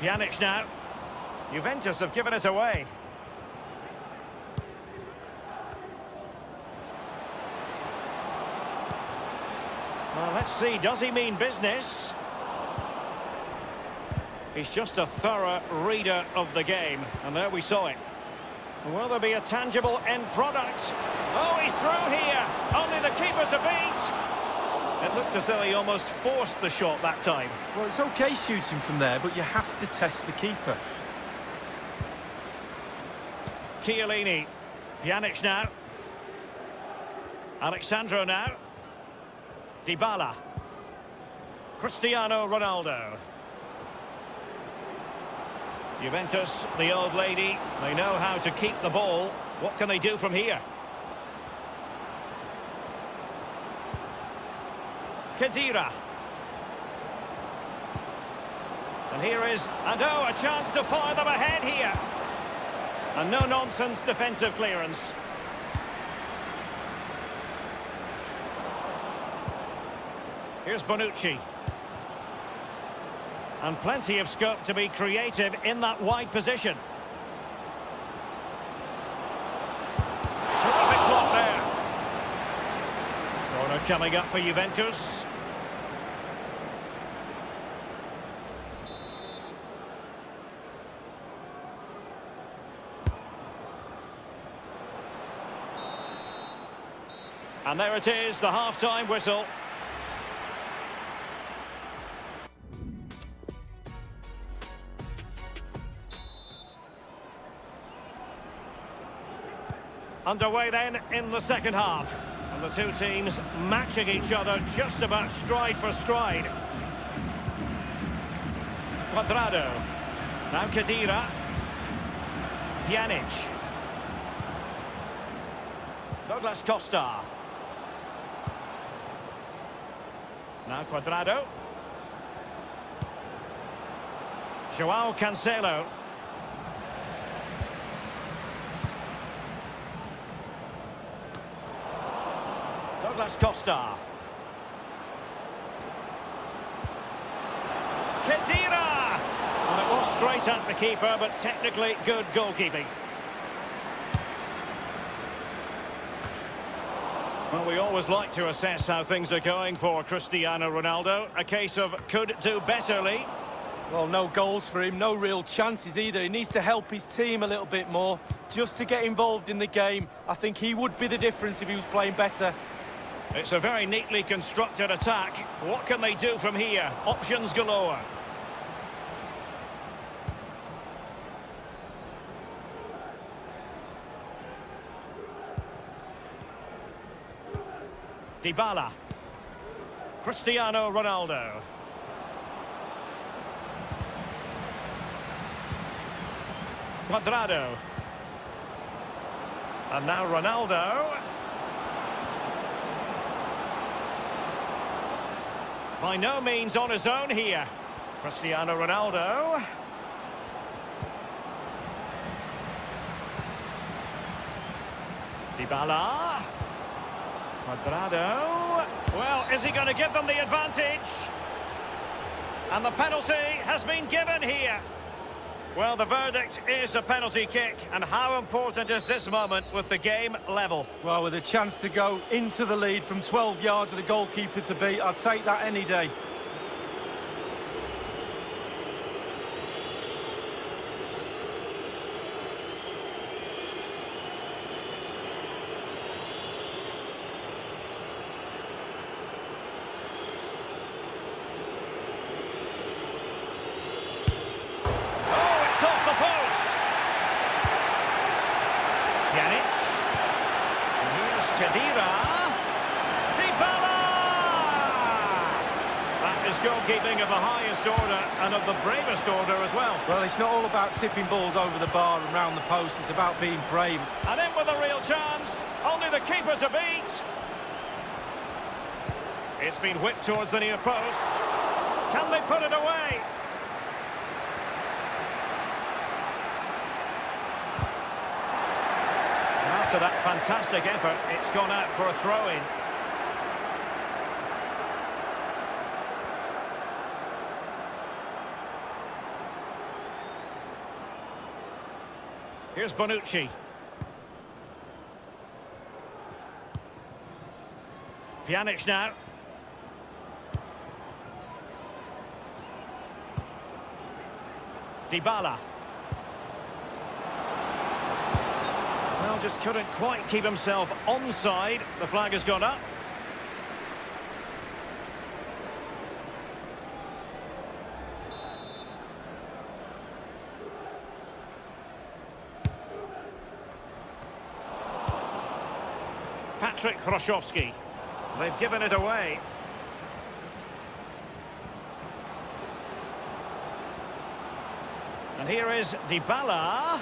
Pjanic now. Juventus have given it away. Well, let's see, does he mean business? He's just a thorough reader of the game, and there we saw it. Will there be a tangible end product? Oh, he's through here! Only the keeper to beat! It looked as though he almost forced the shot that time. Well, it's okay shooting from there, but you have to test the keeper. Chiellini. Pjanic now. Alexandro now. Dybala. Cristiano Ronaldo. Juventus, the old lady, they know how to keep the ball. What can they do from here? Khedira. And here is, and oh, a chance to fire them ahead here. And no-nonsense defensive clearance. Here's Bonucci. And plenty of scope to be creative in that wide position. Terrific block there. Corner coming up for Juventus. And there it is, the half-time whistle. Underway then in the second half. And the two teams matching each other just about stride for stride. Cuadrado. Now Khedira. Pjanic. Douglas Costa. Now Cuadrado. João Cancelo. Douglas Costa. Khedira! And it was straight at the keeper, but technically good goalkeeping. Well, we always like to assess how things are going for Cristiano Ronaldo. A case of could do better, Lee. Well, no goals for him, no real chances either. He needs to help his team a little bit more, just to get involved in the game. I think he would be the difference if he was playing better. It's a very neatly constructed attack. What can they do from here? Options galore. Dybala. Cristiano Ronaldo. Cuadrado. And now Ronaldo. By no means on his own here. Cristiano Ronaldo. Dybala. Cuadrado. Well, is he going to give them the advantage? And the penalty has been given here. Well, the verdict is a penalty kick. And how important is this moment with the game level? Well, with a chance to go into the lead from 12 yards with the goalkeeper to beat, I'd take that any day. Goalkeeping of the highest order and of the bravest order as well. Well, it's not all about tipping balls over the bar and round the post. It's about being brave. And in with a real chance. Only the keeper to beat. It's been whipped towards the near post. Can they put it away? Now after that fantastic effort, it's gone out for a throw-in. Here's Bonucci. Pjanic now. Dybala. Well, just couldn't quite keep himself onside. The flag has gone up. Patryk Hroszowski. They've given it away. And here is Dybala.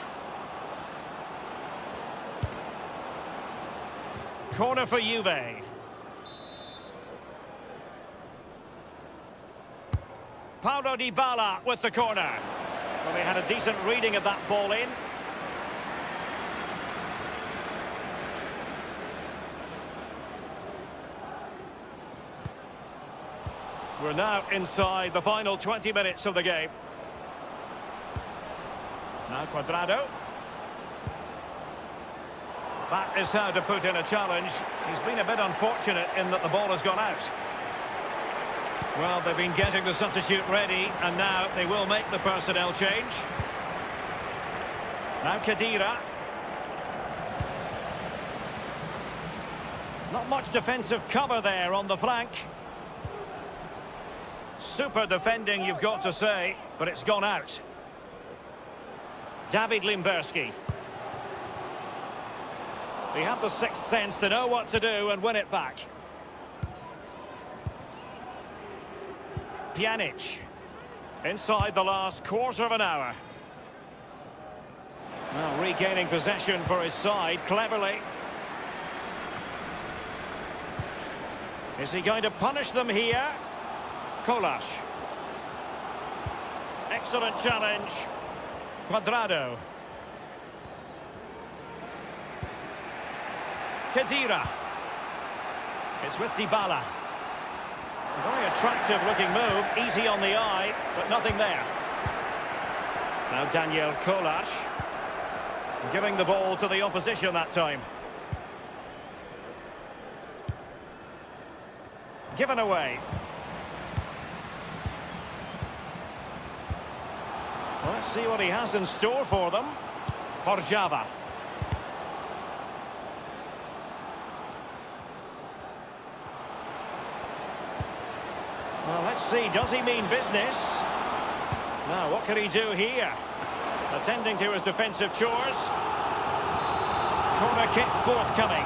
Corner for Juve. Paulo Dybala with the corner. Well, they had a decent reading of that ball in. We're now inside the final 20 minutes of the game. Now Cuadrado. That is how to put in a challenge. He's been a bit unfortunate in that the ball has gone out. Well, they've been getting the substitute ready, and now they will make the personnel change. Now Khedira. Not much defensive cover there on the flank. Super defending, you've got to say, but it's gone out. David Limberski. He had the sixth sense to know what to do and win it back. Pjanic. Inside the last quarter of an hour. Now regaining possession for his side, cleverly. Is he going to punish them here? Kolas. Excellent challenge. Cuadrado. Khedira. It's with Dybala. A very attractive looking move, easy on the eye, but nothing there. Now Daniel Kolas. Giving the ball to the opposition that time. Given away. Well, let's see what he has in store for them. Horjava. Well, let's see, does he mean business? Now, what can he do here? Attending to his defensive chores. Corner kick forthcoming.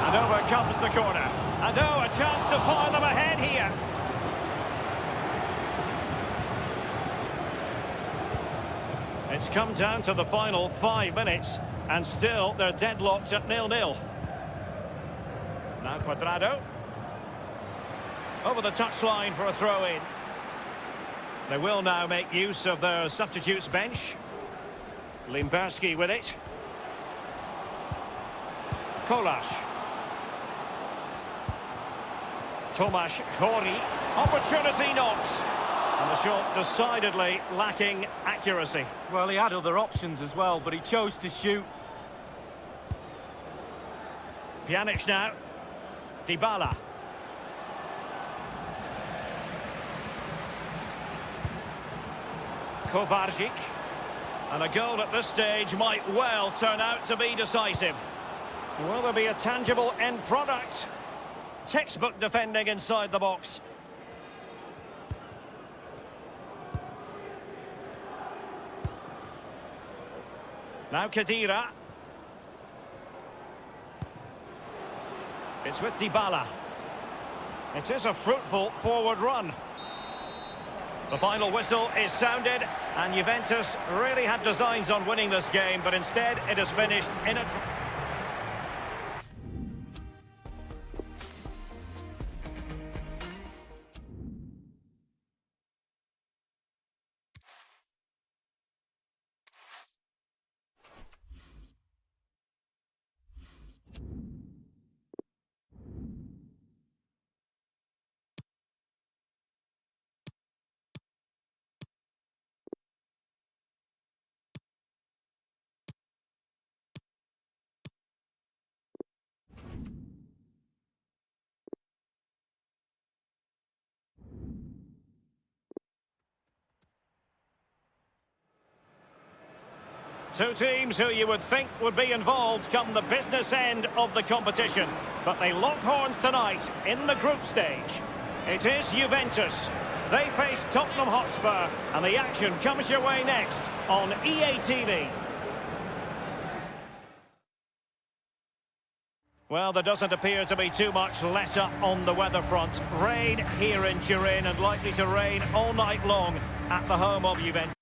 And over comes the corner. And oh, a chance to fire them ahead here. It's come down to the final 5 minutes, and still they're deadlocked at 0-0. Now Cuadrado. Over the touchline for a throw-in. They will now make use of their substitutes bench. Limberski with it. Kolas. Tomasz Hori. Opportunity knocks. And the shot decidedly lacking accuracy. Well, he had other options as well, but he chose to shoot. Pjanic now. Dybala. Kovacic. And a goal at this stage might well turn out to be decisive. Will there be a tangible end product? Textbook defending inside the box. Now Khedira. It's with Dybala. It is a fruitful forward run. The final whistle is sounded, and Juventus really had designs on winning this game, but instead it has finished in a... Two teams who you would think would be involved come the business end of the competition. But they lock horns tonight in the group stage. It is Juventus. They face Tottenham Hotspur, and the action comes your way next on EA TV. Well, there doesn't appear to be too much let up on the weather front. Rain here in Turin, and likely to rain all night long at the home of Juventus.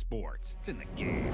sports. It's in the game.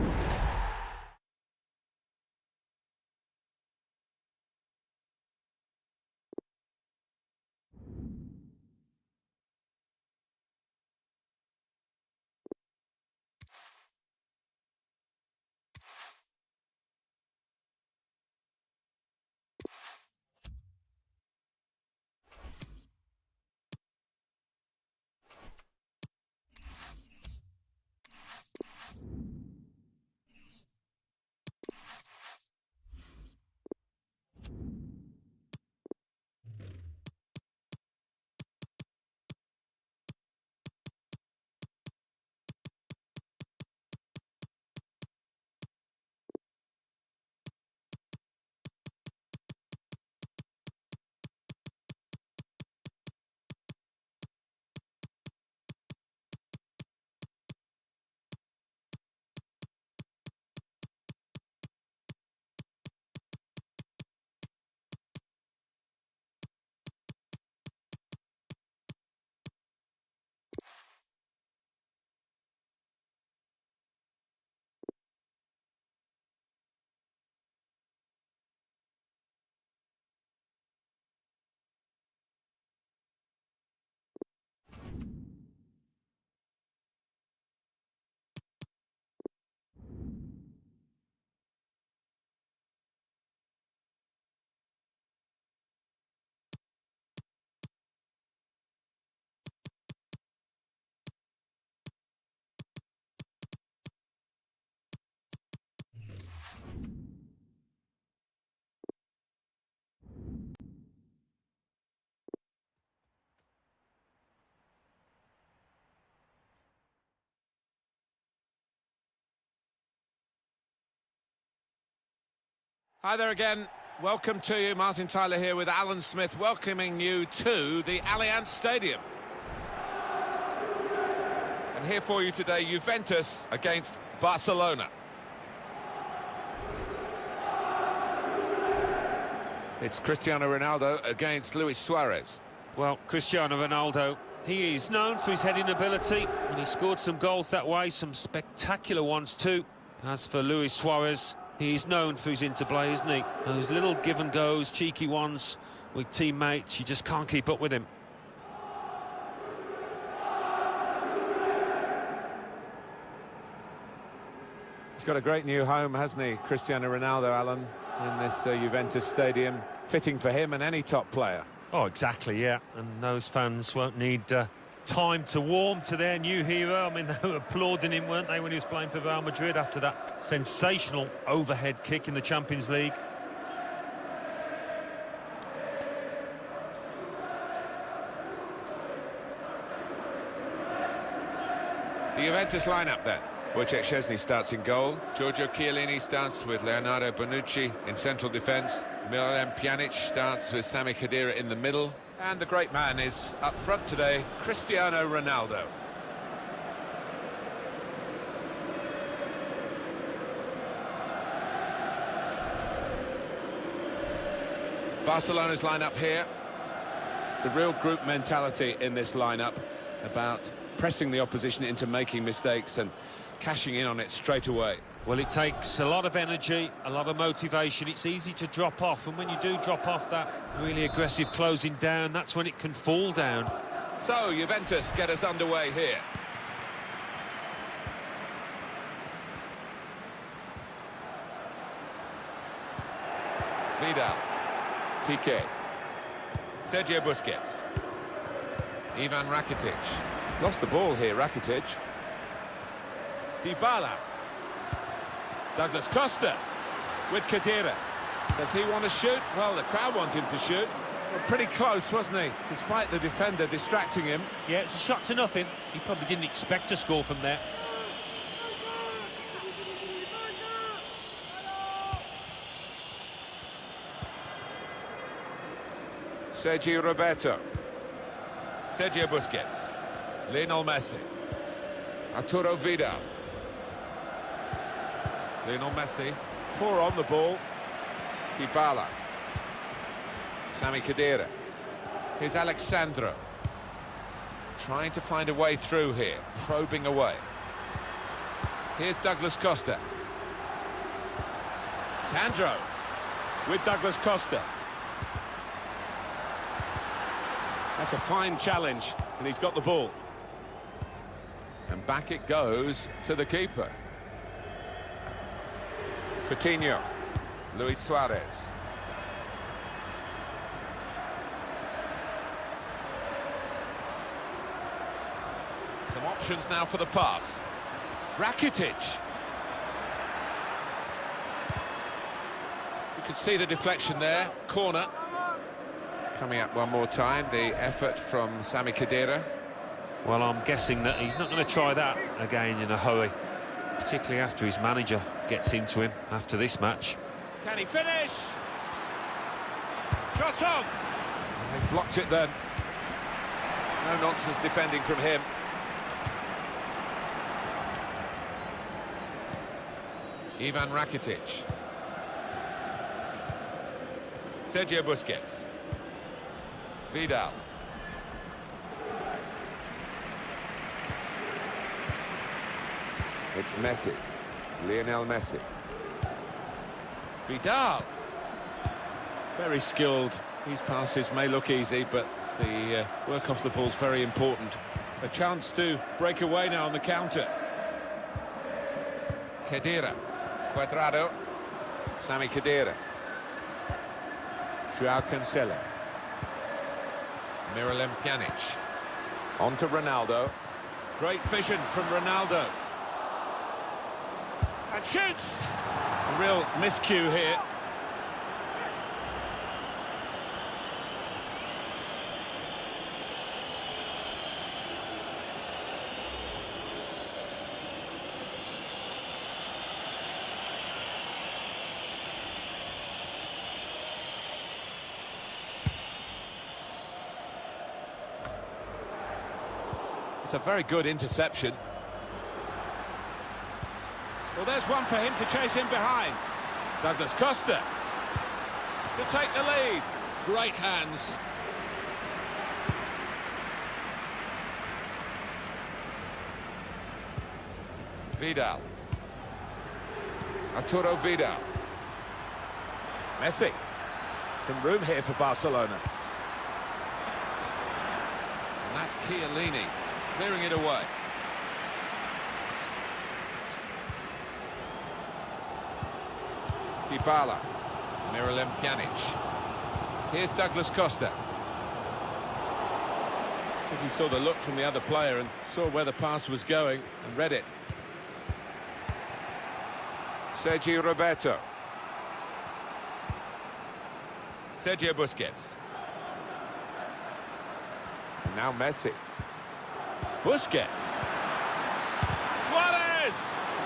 Hi there again. Welcome to you. Martin Tyler here with Alan Smith, welcoming you to the Allianz Stadium. And here for you today, Juventus against Barcelona. It's Cristiano Ronaldo against Luis Suarez. Well, Cristiano Ronaldo, he is known for his heading ability, and he scored some goals that way, some spectacular ones too. As for Luis Suarez, he's known for his interplay, isn't he? Those little give-and-goes, cheeky ones with teammates, you just can't keep up with him. He's got a great new home, hasn't he, Cristiano Ronaldo, Alan, in this Juventus stadium. Fitting for him and any top player. Oh, exactly, yeah. And those fans won't need time to warm to their new hero. I mean, they were applauding him, weren't they, when he was playing for Real Madrid after that sensational overhead kick in the Champions League. The Juventus lineup then. Wojciech Szczesny starts in goal. Giorgio Chiellini starts with Leonardo Bonucci in central defence. Miralem Pjanic starts with Sami Khedira in the middle. And the great man is up front today, Cristiano Ronaldo. Barcelona's lineup here. It's a real group mentality in this lineup about pressing the opposition into making mistakes and cashing in on it straight away. Well, it takes a lot of energy, a lot of motivation. It's easy to drop off, and when you do drop off that really aggressive closing down, that's when it can fall down. So, Juventus get us underway here. Vidal. Piqué. Sergio Busquets. Ivan Rakitic. Lost the ball here, Rakitic. Dybala. Douglas Costa with Khedira. Does he want to shoot? Well, the crowd want him to shoot. Well, pretty close, wasn't he? Despite the defender distracting him. Yeah, it's a shot to nothing. He probably didn't expect to score from there. Sergio Roberto. Sergio Busquets. Lionel Messi. Arturo Vidal. Lionel Messi. Poor on the ball. Dybala. Sami Khedira. Here's Alexandro. Trying to find a way through here. Probing away. Here's Douglas Costa. Sandro with Douglas Costa. That's a fine challenge, and he's got the ball. And back it goes to the keeper. Coutinho. Luis Suarez. Some options now for the pass. Rakitic. You could see the deflection there. Corner. Coming up one more time, the effort from Sami Khedira. Well, I'm guessing that he's not going to try that again in a hurry, particularly after his manager gets into him after this match. Can he finish? Shot on! They blocked it then. No nonsense defending from him. Ivan Rakitic. Sergio Busquets. Vidal. It's Messi. Lionel Messi. Vidal. Very skilled. His passes may look easy, but the work off the ball is very important. A chance to break away now on the counter. Khedira. Cuadrado. Sami Khedira. Joao Cancelo. Miralem Pjanic. On to Ronaldo. Great vision from Ronaldo. And shoots! A real miscue here. It's a very good interception. Well, there's one for him to chase in behind. Douglas Costa to take the lead. Great hands. Vidal. Arturo Vidal. Messi. Some room here for Barcelona. And that's Chiellini clearing it away. Dybala. Miralem Pjanic. Here's Douglas Costa. I think he saw the look from the other player and saw where the pass was going and read it. Sergi Roberto. Sergio Busquets. And now Messi. Busquets. Suarez!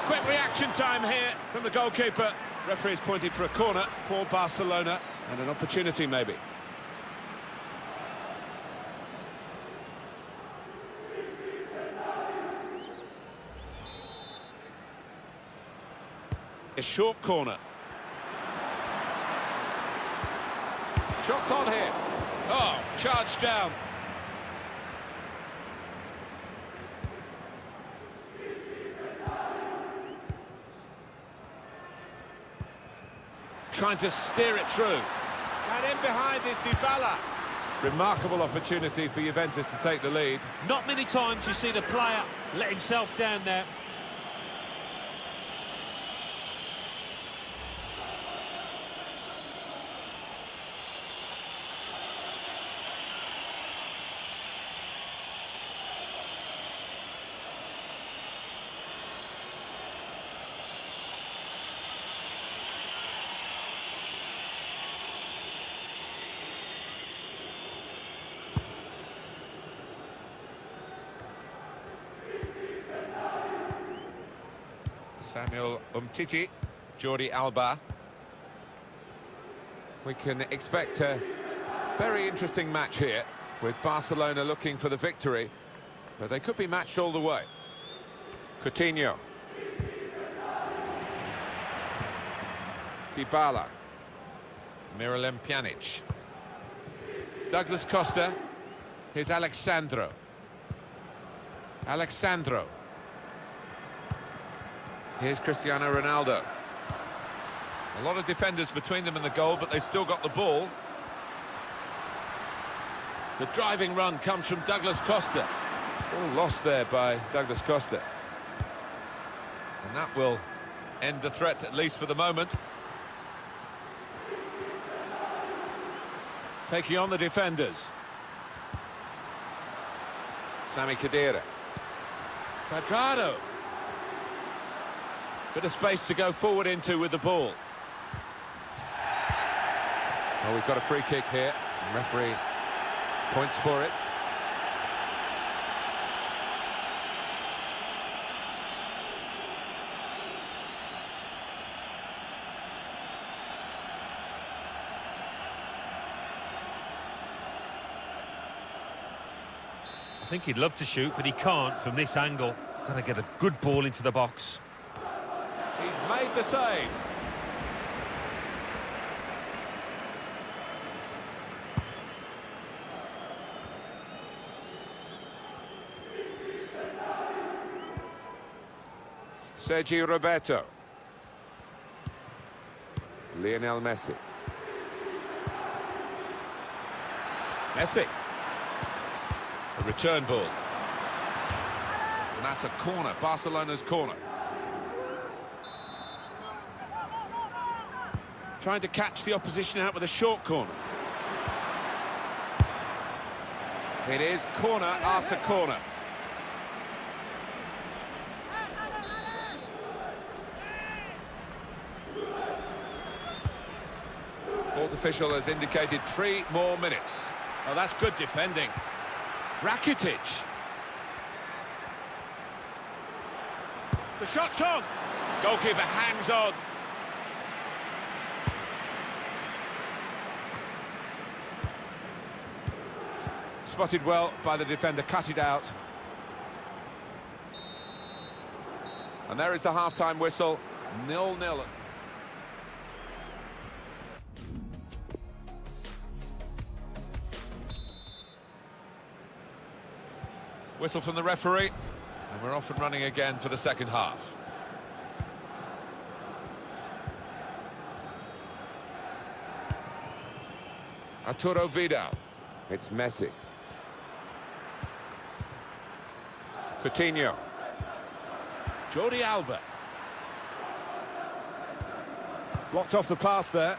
Quick reaction time here from the goalkeeper. Referee's pointed for a corner for Barcelona and an opportunity maybe. A short corner. Shots on here. Oh, charged down. Trying to steer it through. And in behind is Dybala. Remarkable opportunity for Juventus to take the lead. Not many times you see the player let himself down there. Samuel Umtiti, Jordi Alba. We can expect a very interesting match here, with Barcelona looking for the victory, but they could be matched all the way. Coutinho. Dybala. Miralem Pjanic. Douglas Costa. Here's Alexandro. Here's Cristiano Ronaldo. A lot of defenders between them and the goal, but they still got the ball. The driving run comes from Douglas Costa. All lost there by Douglas Costa. And that will end the threat, at least for the moment. Taking on the defenders. Sami Khedira. Cuadrado. Bit of space to go forward into with the ball. Well, we've got a free kick here. The referee points for it. I think he'd love to shoot, but he can't from this angle. Got to get a good ball into the box. He's made the save. Sergio Roberto. Lionel Messi. Messi. A return ball. And that's a corner, Barcelona's corner. Trying to catch the opposition out with a short corner. It is corner after corner. Fourth official has indicated 3 more minutes. Oh, that's good defending. Rakitic. The shot's on. Goalkeeper hangs on. Spotted well by the defender, cut it out. And there is the half-time whistle, 0-0. Whistle from the referee, and we're off and running again for the second half. Arturo Vidal. It's Messi. Coutinho. Jordi Alba. Blocked off the pass there.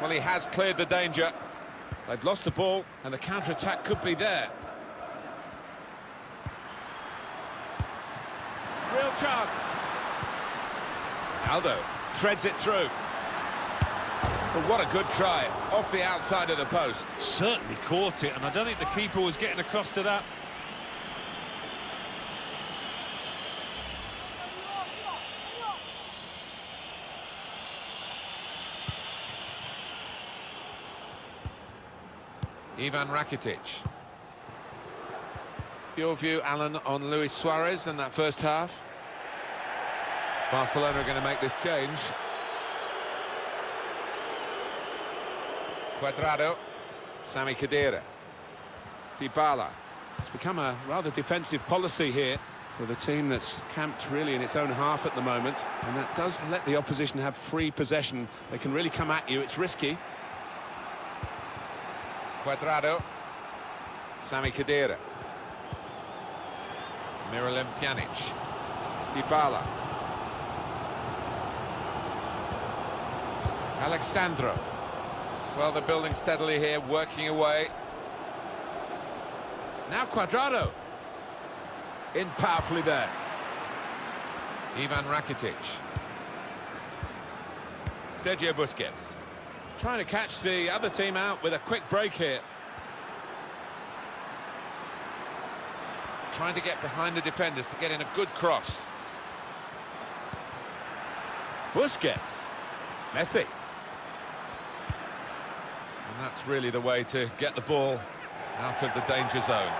Well, he has cleared the danger. They've lost the ball, and the counter-attack could be there. Real chance. Aldo threads it through. But what a good try, off the outside of the post. Certainly caught it, and I don't think the keeper was getting across to that. Ivan Rakitic. Your view, Alan, on Luis Suarez in that first half? Barcelona are going to make this change. Cuadrado. Sami Khedira. Dybala. It's become a rather defensive policy here with a team that's camped really in its own half at the moment, and that does let the opposition have free possession. They can really come at you. It's risky. Cuadrado. Sami Khedira. Miralem Pjanic. Dybala. Alexandro. Well, they're building steadily here, working away. Now Cuadrado. In powerfully there. Ivan Rakitic. Sergio Busquets. Trying to catch the other team out with a quick break here. Trying to get behind the defenders to get in a good cross. Busquets. Messi. And that's really the way to get the ball out of the danger zone.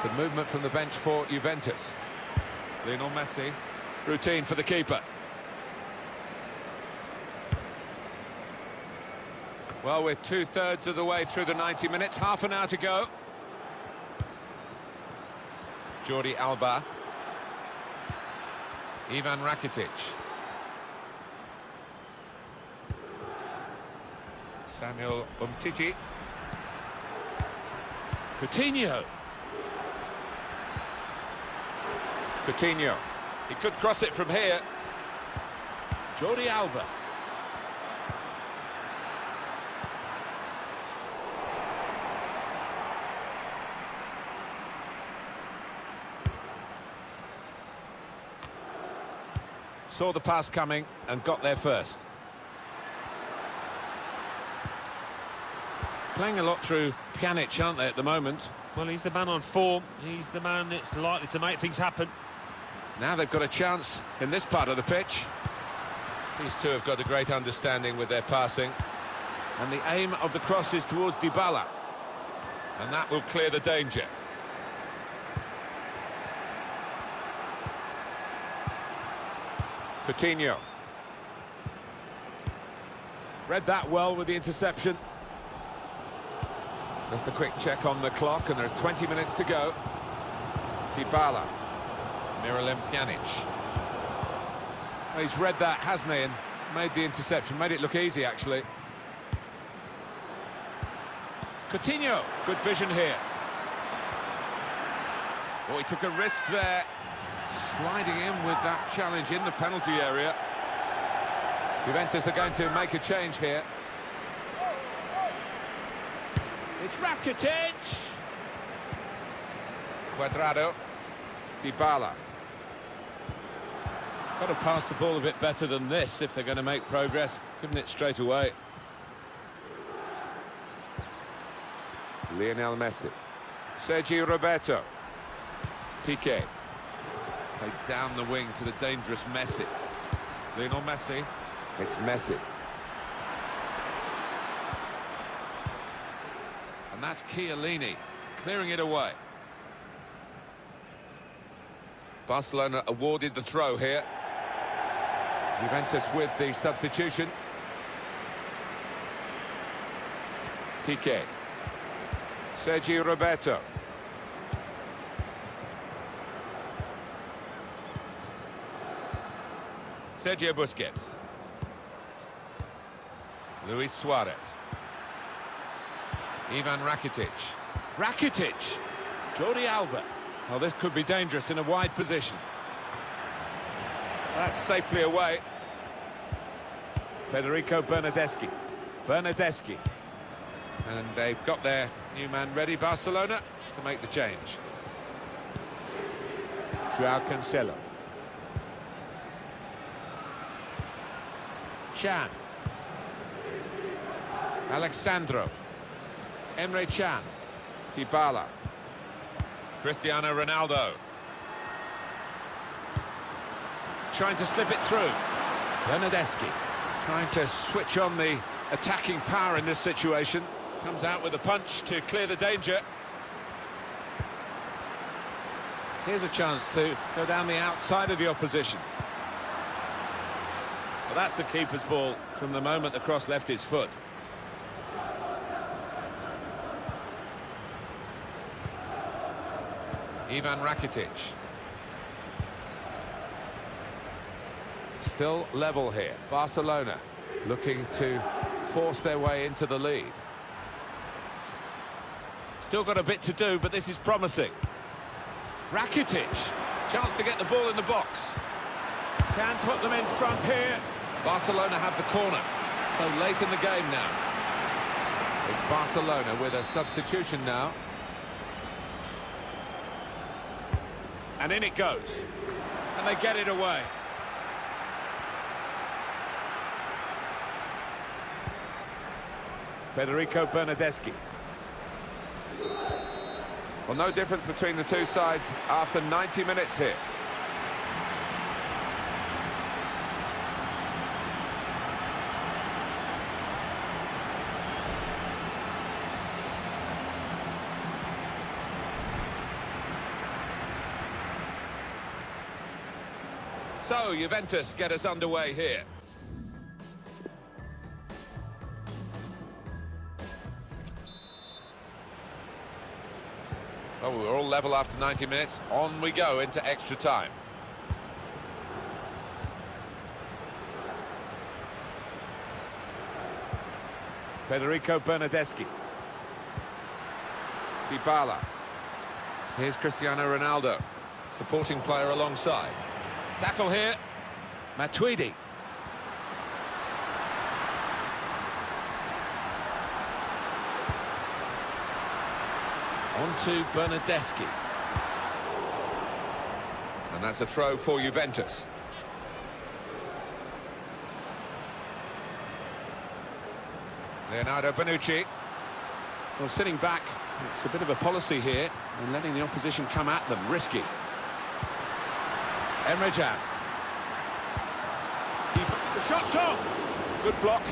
Some movement from the bench for Juventus. Lionel Messi. Routine for the keeper. Well, we're 2/3 of the way through the 90 minutes, half an hour to go. Jordi Alba. Ivan Rakitic. Samuel Umtiti. Coutinho. Coutinho. He could cross it from here. Jordi Alba. Saw the pass coming and got there first. Playing a lot through Pjanic, aren't they, at the moment? Well, he's the man on form. He's the man that's likely to make things happen. Now they've got a chance in this part of the pitch. These two have got a great understanding with their passing. And the aim of the cross is towards Dybala. And that will clear the danger. Coutinho. Read that well with the interception. Just a quick check on the clock, and there are 20 minutes to go. Dybala. Miralem Pjanic. Well, he's read that, hasn't he, and made the interception. Made it look easy, actually. Coutinho. Good vision here. Oh, he took a risk there. Sliding in with that challenge in the penalty area. Juventus are going to make a change here. It's Rakitic. Cuadrado. Dybala. Got to pass the ball a bit better than this if they're going to make progress. Giving it straight away. Lionel Messi. Sergio Roberto. Piqué. Played down the wing to the dangerous Messi. Lionel Messi. It's Messi. And that's Chiellini clearing it away. Barcelona awarded the throw here. Juventus with the substitution. Piqué. Sergio Roberto. Sergio Busquets. Luis Suarez. Ivan Rakitic. Rakitic. Jordi Alba. Oh, this could be dangerous in a wide position. That's safely away. Federico Bernardeschi. Bernardeschi. And they've got their new man ready, Barcelona, to make the change. Joao Cancelo. Can. Alexandro. Emre Can. Dybala. Cristiano Ronaldo. Trying to slip it through. Bernardeschi. Trying to switch on the attacking power in this situation. Comes out with a punch to clear the danger. Here's a chance to go down the outside of the opposition. Well, that's the keeper's ball from the moment the cross left his foot. Ivan Rakitic. Still level here. Barcelona looking to force their way into the lead. Still got a bit to do, but this is promising. Rakitic. Chance to get the ball in the box. Can put them in front here. Barcelona have the corner. So late in the game now. It's Barcelona with a substitution now. And in it goes. And they get it away. Federico Bernardeschi. Well, no difference between the two sides after 90 minutes here. So, Juventus get us underway here. Oh, we're all level after 90 minutes. On we go into extra time. Federico Bernardeschi. Dybala. Here's Cristiano Ronaldo, supporting player alongside. Tackle here. Matuidi. On to Bernardeschi. And that's a throw for Juventus. Leonardo Bonucci. Well, sitting back, it's a bit of a policy here, and letting the opposition come at them, risky. Emre Can. The shot's on! Good block.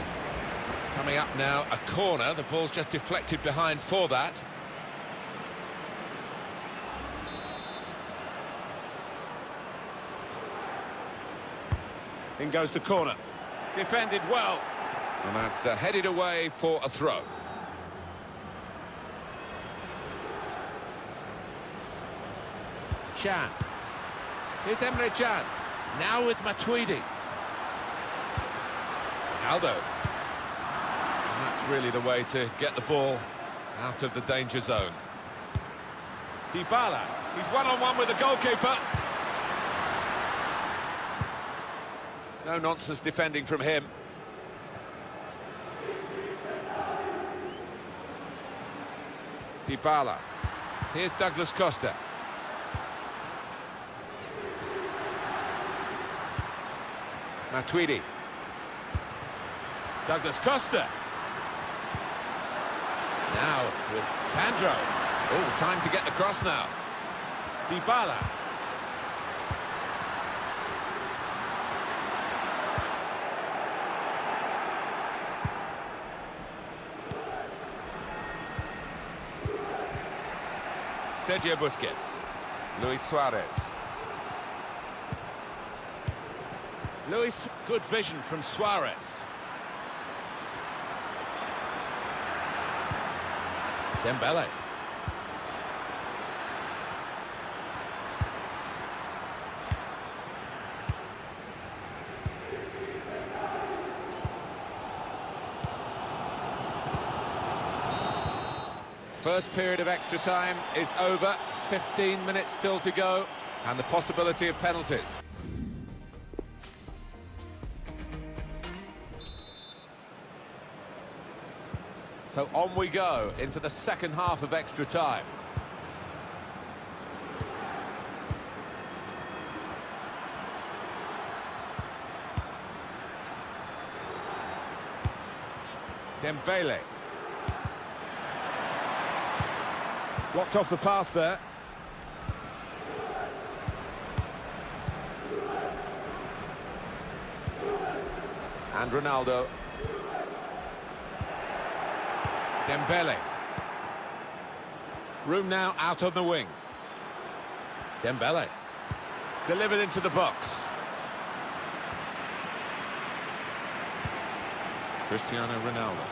Coming up now, a corner. The ball's just deflected behind for that. In goes the corner. Defended well. And that's headed away for a throw. Can. Here's Emre Can. Now with Matuidi. Ronaldo. And that's really the way to get the ball out of the danger zone. Dybala. He's one-on-one with the goalkeeper. No nonsense defending from him. Dybala. Here's Douglas Costa. Matuidi. Douglas Costa. Now with Sandro. Oh, time to get the cross now. Dybala. Sergio Busquets. Luis Suarez. Luis, good vision from Suarez. Dembele. First period of extra time is over. 15 minutes still to go, and the possibility of penalties. So on we go into the second half of extra time. Dembele. Blocked off the pass there. And Ronaldo. Dembele. Room now out on the wing. Dembele. Delivered into the box. Cristiano Ronaldo.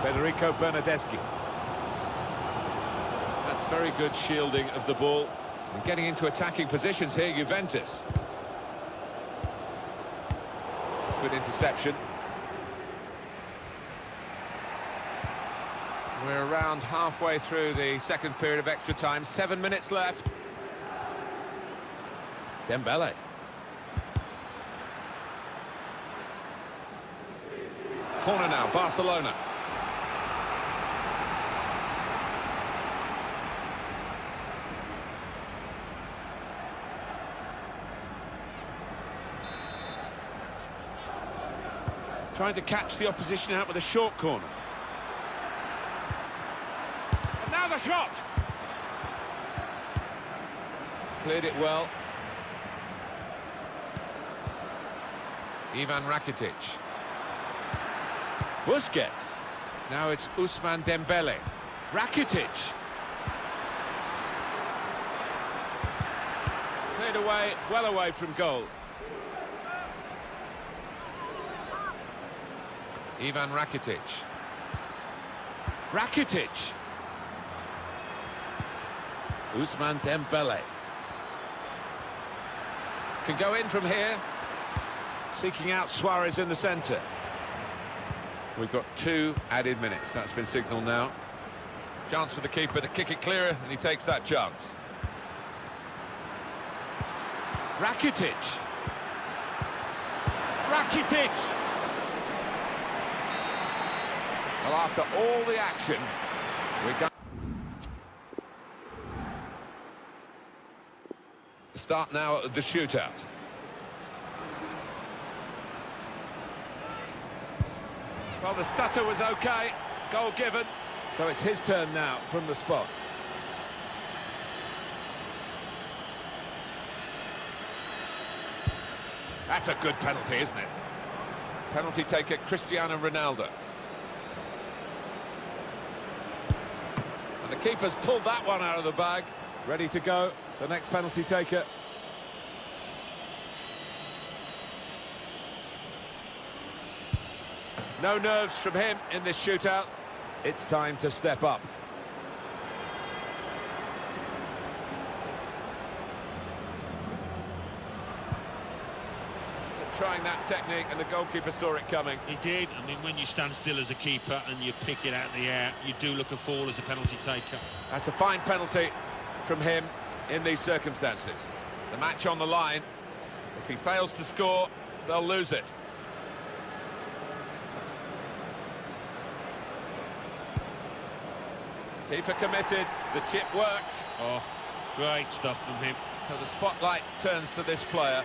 Federico Bernardeschi. That's very good shielding of the ball. And getting into attacking positions here, Juventus. Good interception. We're around halfway through the second period of extra time. 7 minutes left. Dembele. Corner now, Barcelona. Trying to catch the opposition out with a short corner. And now the shot! Cleared it well. Ivan Rakitic. Busquets. Now it's Ousmane Dembele. Rakitic. Cleared away, well away from goal. Ivan Rakitic. Rakitic. Ousmane Dembele. Can go in from here. seeking out Suarez in the centre. We've got 2 added minutes. That's been signalled now. Chance for the keeper to kick it clearer, and he takes that chance. Rakitic. Rakitic! Well, after all the action, we got... Start now of the shootout. Well, the stutter was okay. Goal given. So it's his turn now from the spot. That's a good penalty, isn't it? Penalty taker Cristiano Ronaldo. And the keeper's pulled that one out of the bag. Ready to go, the next penalty taker. No nerves from him in this shootout. It's time to step up. Trying that technique, and the goalkeeper saw it coming. He did. I mean, when you stand still as a keeper and you pick it out in the air, you do look a fool as a penalty taker. That's a fine penalty from him in these circumstances. The match on the line. If he fails to score, they'll lose it. Keeper committed, the chip works. Oh, great stuff from him. So the spotlight turns to this player.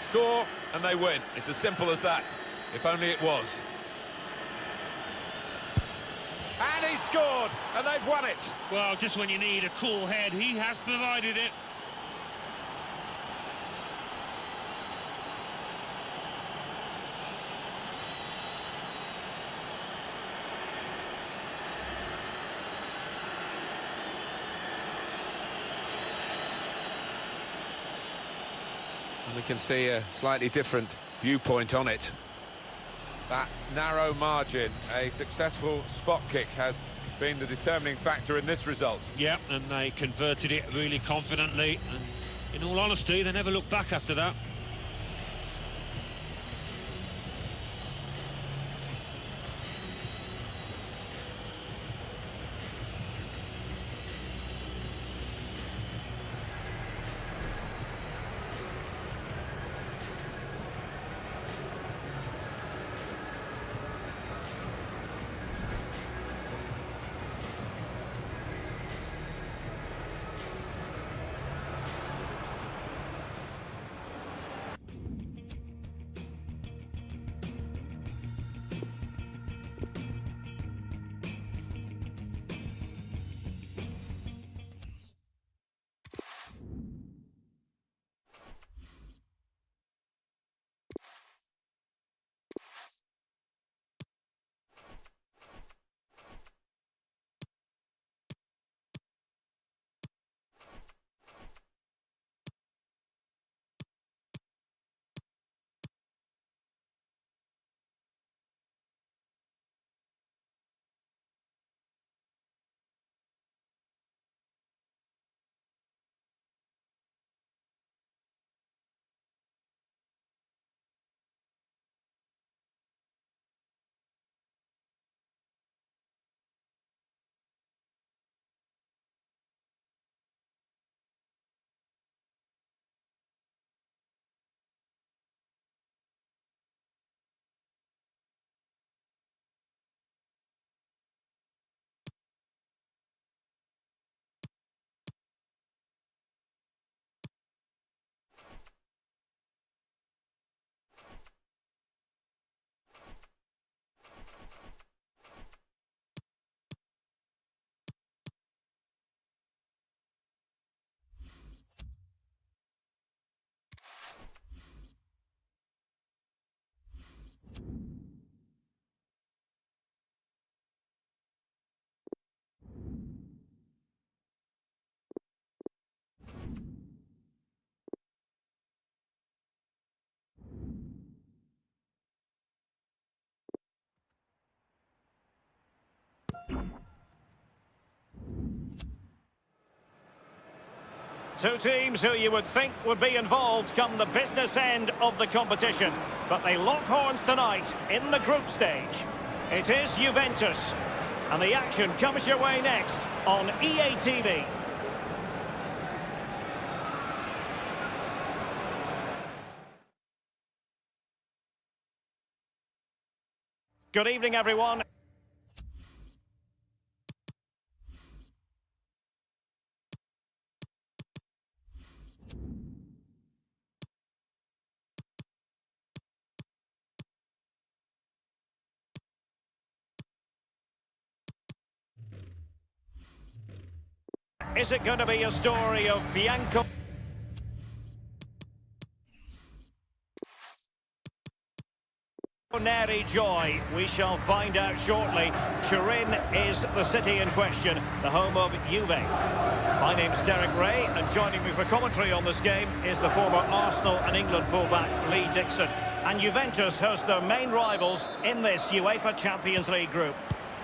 Score and they win. It's as simple as that. If only it was. And he scored, and they've won it. Well, just when you need a cool head, he has provided it. And we can see a slightly different viewpoint on it. That narrow margin, a successful spot kick, has been the determining factor in this result. Yeah, and they converted it really confidently. And in all honesty, they never looked back after that. Two teams who you would think would be involved come the business end of the competition. But they lock horns tonight in the group stage. It is Juventus. And the action comes your way next on EA TV. Good evening, everyone. Is it going to be a story of Bianco? Neri joy? We shall find out shortly. Turin is the city in question, the home of Juve. My name's Derek Ray, and joining me for commentary on this game is the former Arsenal and England fullback Lee Dixon. And Juventus host their main rivals in this UEFA Champions League group.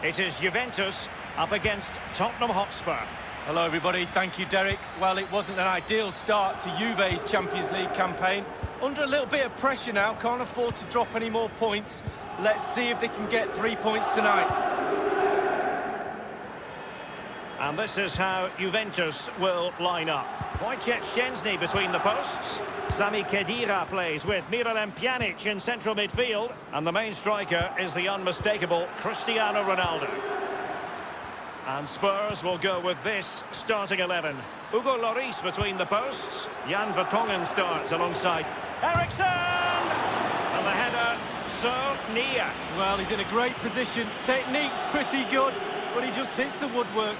It is Juventus up against Tottenham Hotspur. Hello everybody, thank you Derek. Well, it wasn't an ideal start to Juve's Champions League campaign. Under a little bit of pressure now, can't afford to drop any more points. Let's see if they can get 3 points tonight. And this is how Juventus will line up. Wojciech Szczęsny between the posts. Sami Khedira plays with Miralem Pjanic in central midfield. And the main striker is the unmistakable Cristiano Ronaldo. And Spurs will go with this starting 11. Hugo Lloris between the posts. Jan Vertonghen starts alongside Eriksen! And the header so near. Well, he's in a great position. Technique's pretty good, but he just hits the woodwork.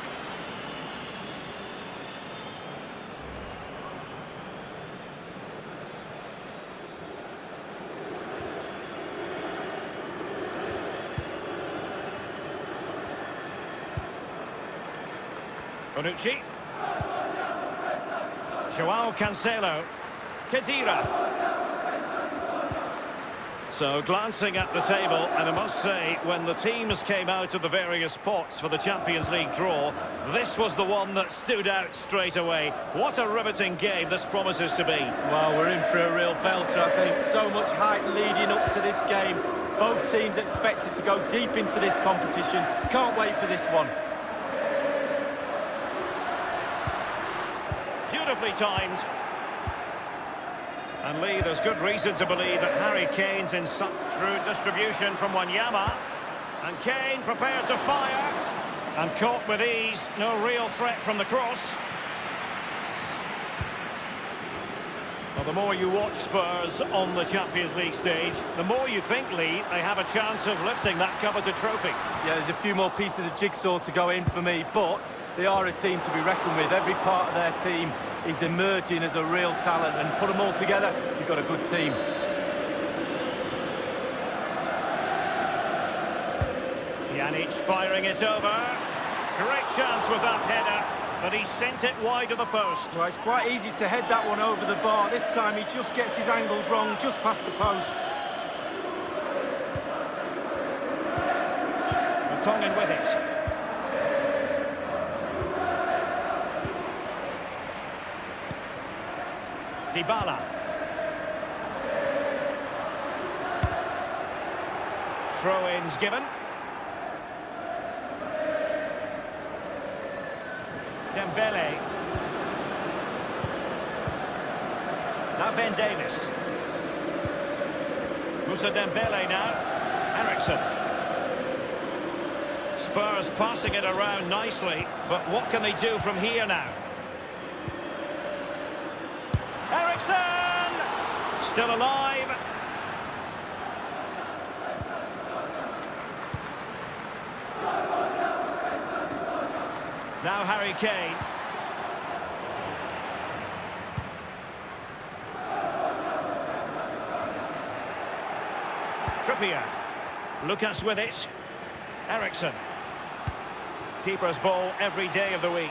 Bonucci. Joao Cancelo. Khedira. So glancing at the table, and I must say, when the teams came out of the various pots for the Champions League draw, this was the one that stood out straight away. What a riveting game this promises to be. Well, we're in for a real belter, I think. So much hype leading up to this game. Both teams expected to go deep into this competition. Can't wait for this one. Beautifully timed. And Lee, there's good reason to believe that Harry Kane's in some true distribution from Wanyama. And Kane prepared to fire. And caught with ease. No real threat from the cross. Well, the more you watch Spurs on the Champions League stage, the more you think, Lee, they have a chance of lifting that coveted trophy. Yeah, there's a few more pieces of the jigsaw to go in for me, but they are a team to be reckoned with. Every part of their team is emerging as a real talent, and put them all together, you've got a good team. Pjanic firing it over. Great chance with that header, but he sent it wide of the post. Well, it's quite easy to head that one over the bar. This time he just gets his angles wrong, just past the post. Vertonghen with it. Dybala. Throw-ins given. Dembele. Now Ben Davis. Moussa Dembele now. Eriksen. Spurs passing it around nicely, but what can they do from here now? Eriksen! Still alive. Now Harry Kane. Trippier. Lucas with it. Eriksen. Keeper's ball every day of the week.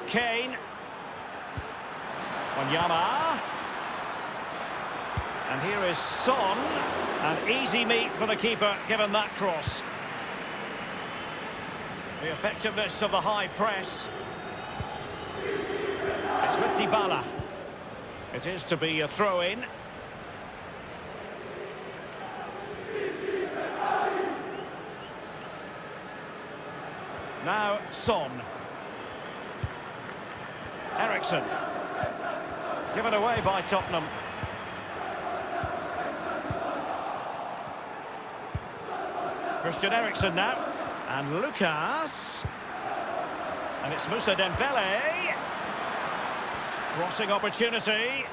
Kane. Wanyama. And here is Son. An easy meet for the keeper, given that cross. The effectiveness of the high press. It's with Dybala. It is to be a throw-in. Now, Son. Eriksson. Given away by Tottenham. Christian Eriksen now. And Lucas. And it's Moussa Dembele. Crossing opportunity.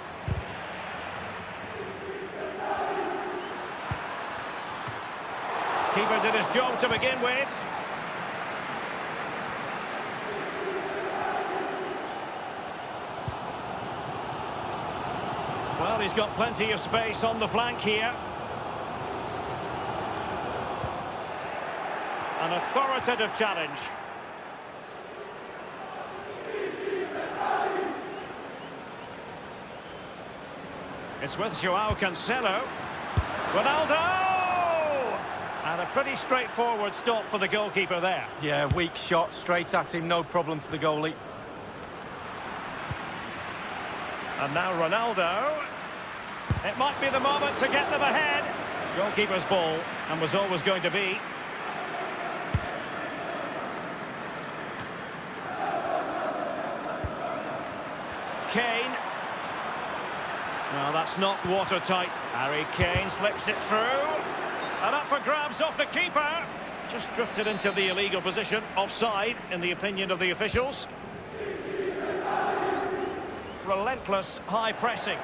Keeper did his job to begin with. Well, he's got plenty of space on the flank here. An authoritative challenge. It's with João Cancelo. Ronaldo! And a pretty straightforward stop for the goalkeeper there. Yeah, weak shot, straight at him, no problem for the goalie. And now Ronaldo. It might be the moment to get them ahead. Goalkeeper's ball, and was always going to be. Kane. No, that's not watertight. Harry Kane slips it through. And up for grabs off the keeper. Just drifted into the illegal position. Offside, in the opinion of the officials. Relentless high pressing.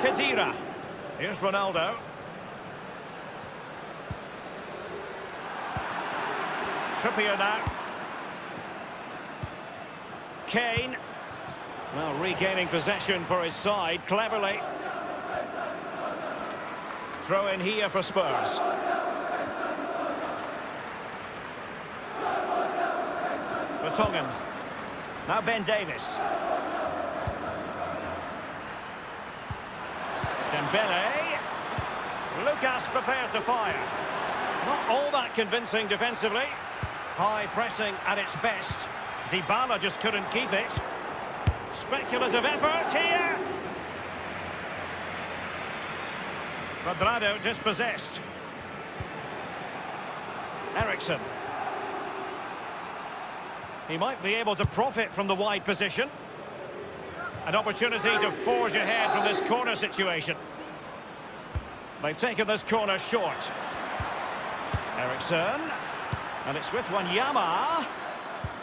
Khedira. Here's Ronaldo. Trippier now. Kane. Well, regaining possession for his side, cleverly. Throw in here for Spurs. Vertonghen. Now Ben Davies. Dembele. Lucas prepared to fire. Not all that convincing defensively. High pressing at its best. Dybala just couldn't keep it. Speculative effort here. Cuadrado dispossessed. Eriksson. He might be able to profit from the wide position. An opportunity to forge ahead from this corner situation. They've taken this corner short. Eriksson. And it's with Wanyama.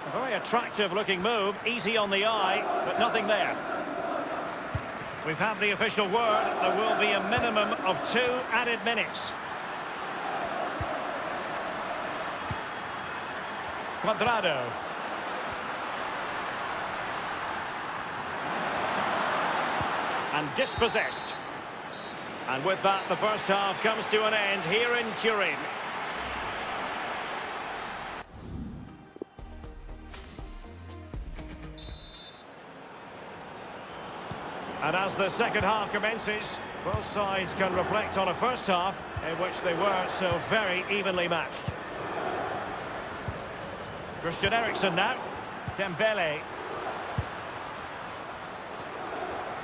A very attractive looking move, easy on the eye, but nothing there. We've had the official word, there will be a minimum of 2 added minutes. Cuadrado. And dispossessed. And with that, the first half comes to an end here in Turin. And as the second half commences, both sides can reflect on a first half in which they were so very evenly matched. Christian Eriksen now. Dembele.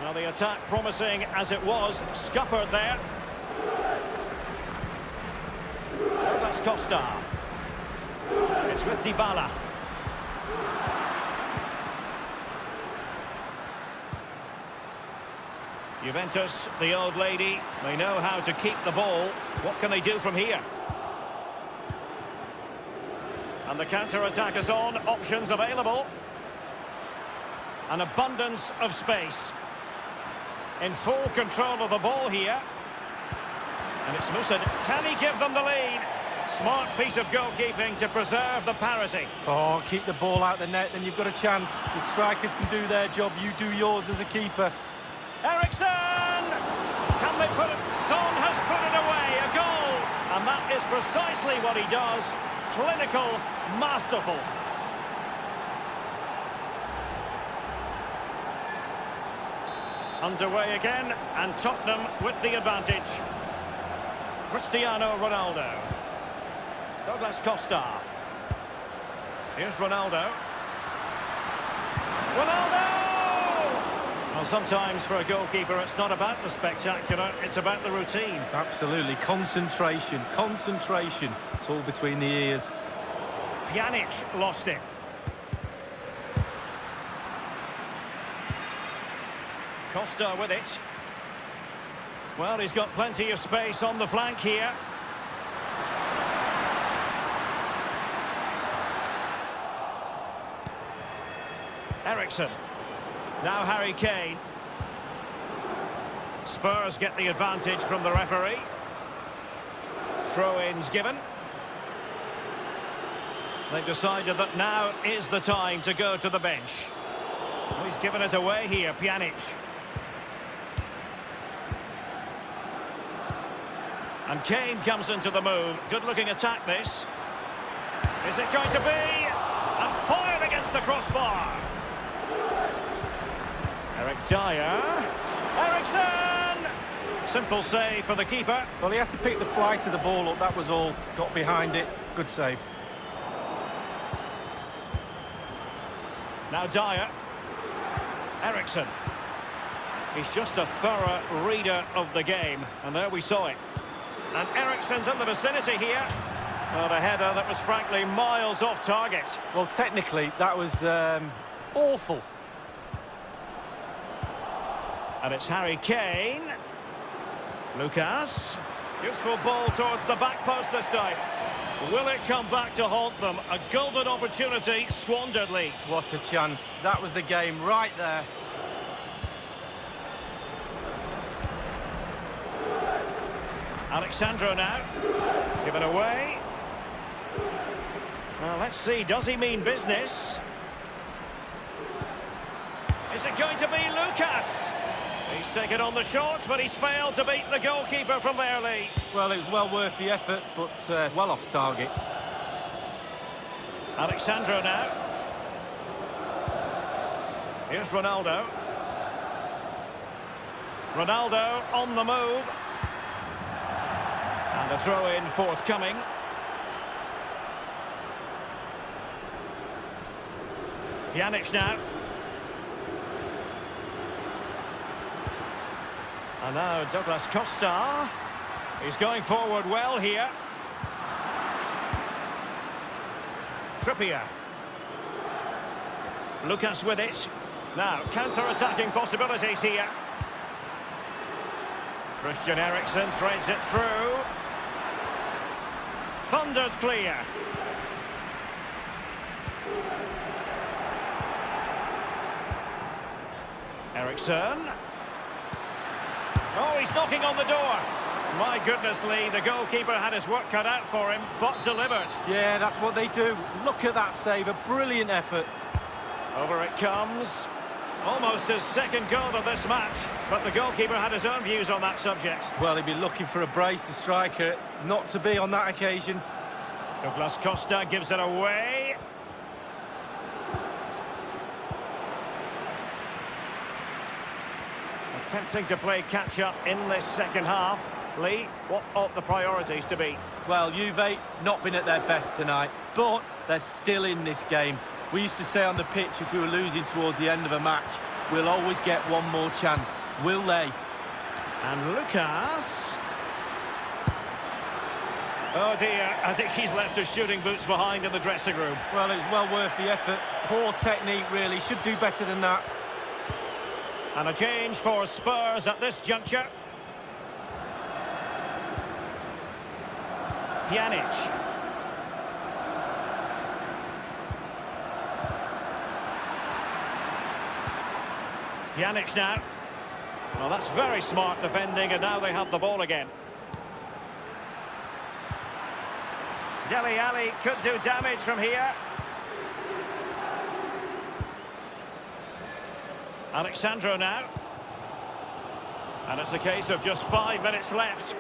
Now the attack promising as it was, scuppered there. Oh, that's Costa. It's with Dybala. Juventus, the old lady, they know how to keep the ball. What can they do from here? And the counter-attack is on, options available. An abundance of space. In full control of the ball here. And it's Moussa. Can he give them the lead? Smart piece of goalkeeping to preserve the parity. Oh, keep the ball out the net, then you've got a chance. The strikers can do their job, you do yours as a keeper. Eriksson! Can they put it? Son has put it away, a goal! And that is precisely what he does. Clinical, masterful. Underway again, and Tottenham with the advantage. Cristiano Ronaldo. Douglas Costa. Here's Ronaldo. Ronaldo! Well, sometimes for a goalkeeper, it's not about the spectacular, it's about the routine. Absolutely. Concentration. Concentration. It's all between the ears. Pjanic lost it. Costa with it. Well, he's got plenty of space on the flank here. Ericsson. Now Harry Kane. Spurs get the advantage from the referee. Throw-ins given. They've decided that now is the time to go to the bench. Oh, he's given it away here, Pjanic. And Kane comes into the move. Good-looking attack, this. Is it going to be? And fired against the crossbar. Eric Dyer. Ericsson! Simple save for the keeper. Well, he had to pick the flight of the ball up, that was all. Got behind it. Good save. Now Dyer. Ericsson. He's just a thorough reader of the game. And there we saw it. And Ericsson's in the vicinity here. Well, a header that was frankly miles off target. Well, technically, that was awful. And it's Harry Kane. Lucas. Useful ball towards the back post this time. Will it come back to haunt them? A golden opportunity squandered, Lee. What a chance. That was the game right there. Alexandro now. Given away. Well, let's see. Does he mean business? Is it going to be Lucas? He's taken on the shots, but he's failed to beat the goalkeeper from there, Lee. Well, it was well worth the effort, but well off target. Alexandro now. Here's Ronaldo. Ronaldo on the move. And a throw-in forthcoming. Pjanic now. And now Douglas Costa. He's going forward well here. Trippier. Lucas with it. Now, counter-attacking possibilities here. Christian Eriksen threads it through. Thundered clear. Eriksen. Oh, he's knocking on the door. My goodness, Lee, the goalkeeper had his work cut out for him, but delivered. Yeah, that's what they do. Look at that save, a brilliant effort. Over it comes. Almost his second goal of this match, but the goalkeeper had his own views on that subject. Well, he'd be looking for a brace, the striker, not to be on that occasion. Douglas Costa gives it away. Attempting to play catch-up in this second half. Lee, what ought the priorities to be? Well, Juve not been at their best tonight, but they're still in this game. We used to say on the pitch, if we were losing towards the end of a match, we'll always get one more chance. Will they? And Lucas. Oh dear, I think he's left his shooting boots behind in the dressing room. Well, it was well worth the effort. Poor technique, really. Should do better than that. And a change for Spurs at this juncture. Pjanic. Pjanic now. Well, that's very smart defending, and now they have the ball again. Dele Alli could do damage from here. Alexandro now. And it's a case of just 5 minutes left.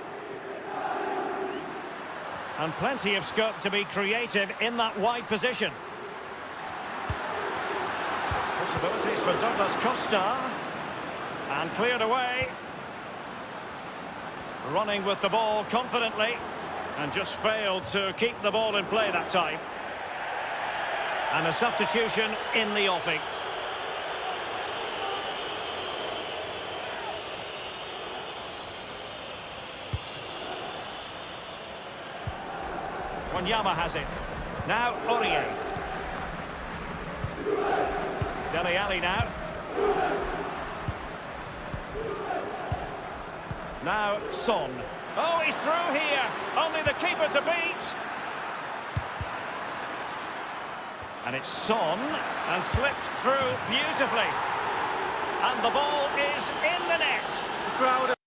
And plenty of scope to be creative in that wide position. Possibilities for Douglas Costa. And cleared away. Running with the ball confidently. And just failed to keep the ball in play that time. And a substitution in the offing. Wanyama has it. Now Aurier. Dele Alli now. Now Son. Oh, he's through here. Only the keeper to beat. And it's Son, and slipped through beautifully. And the ball is in the net. The crowd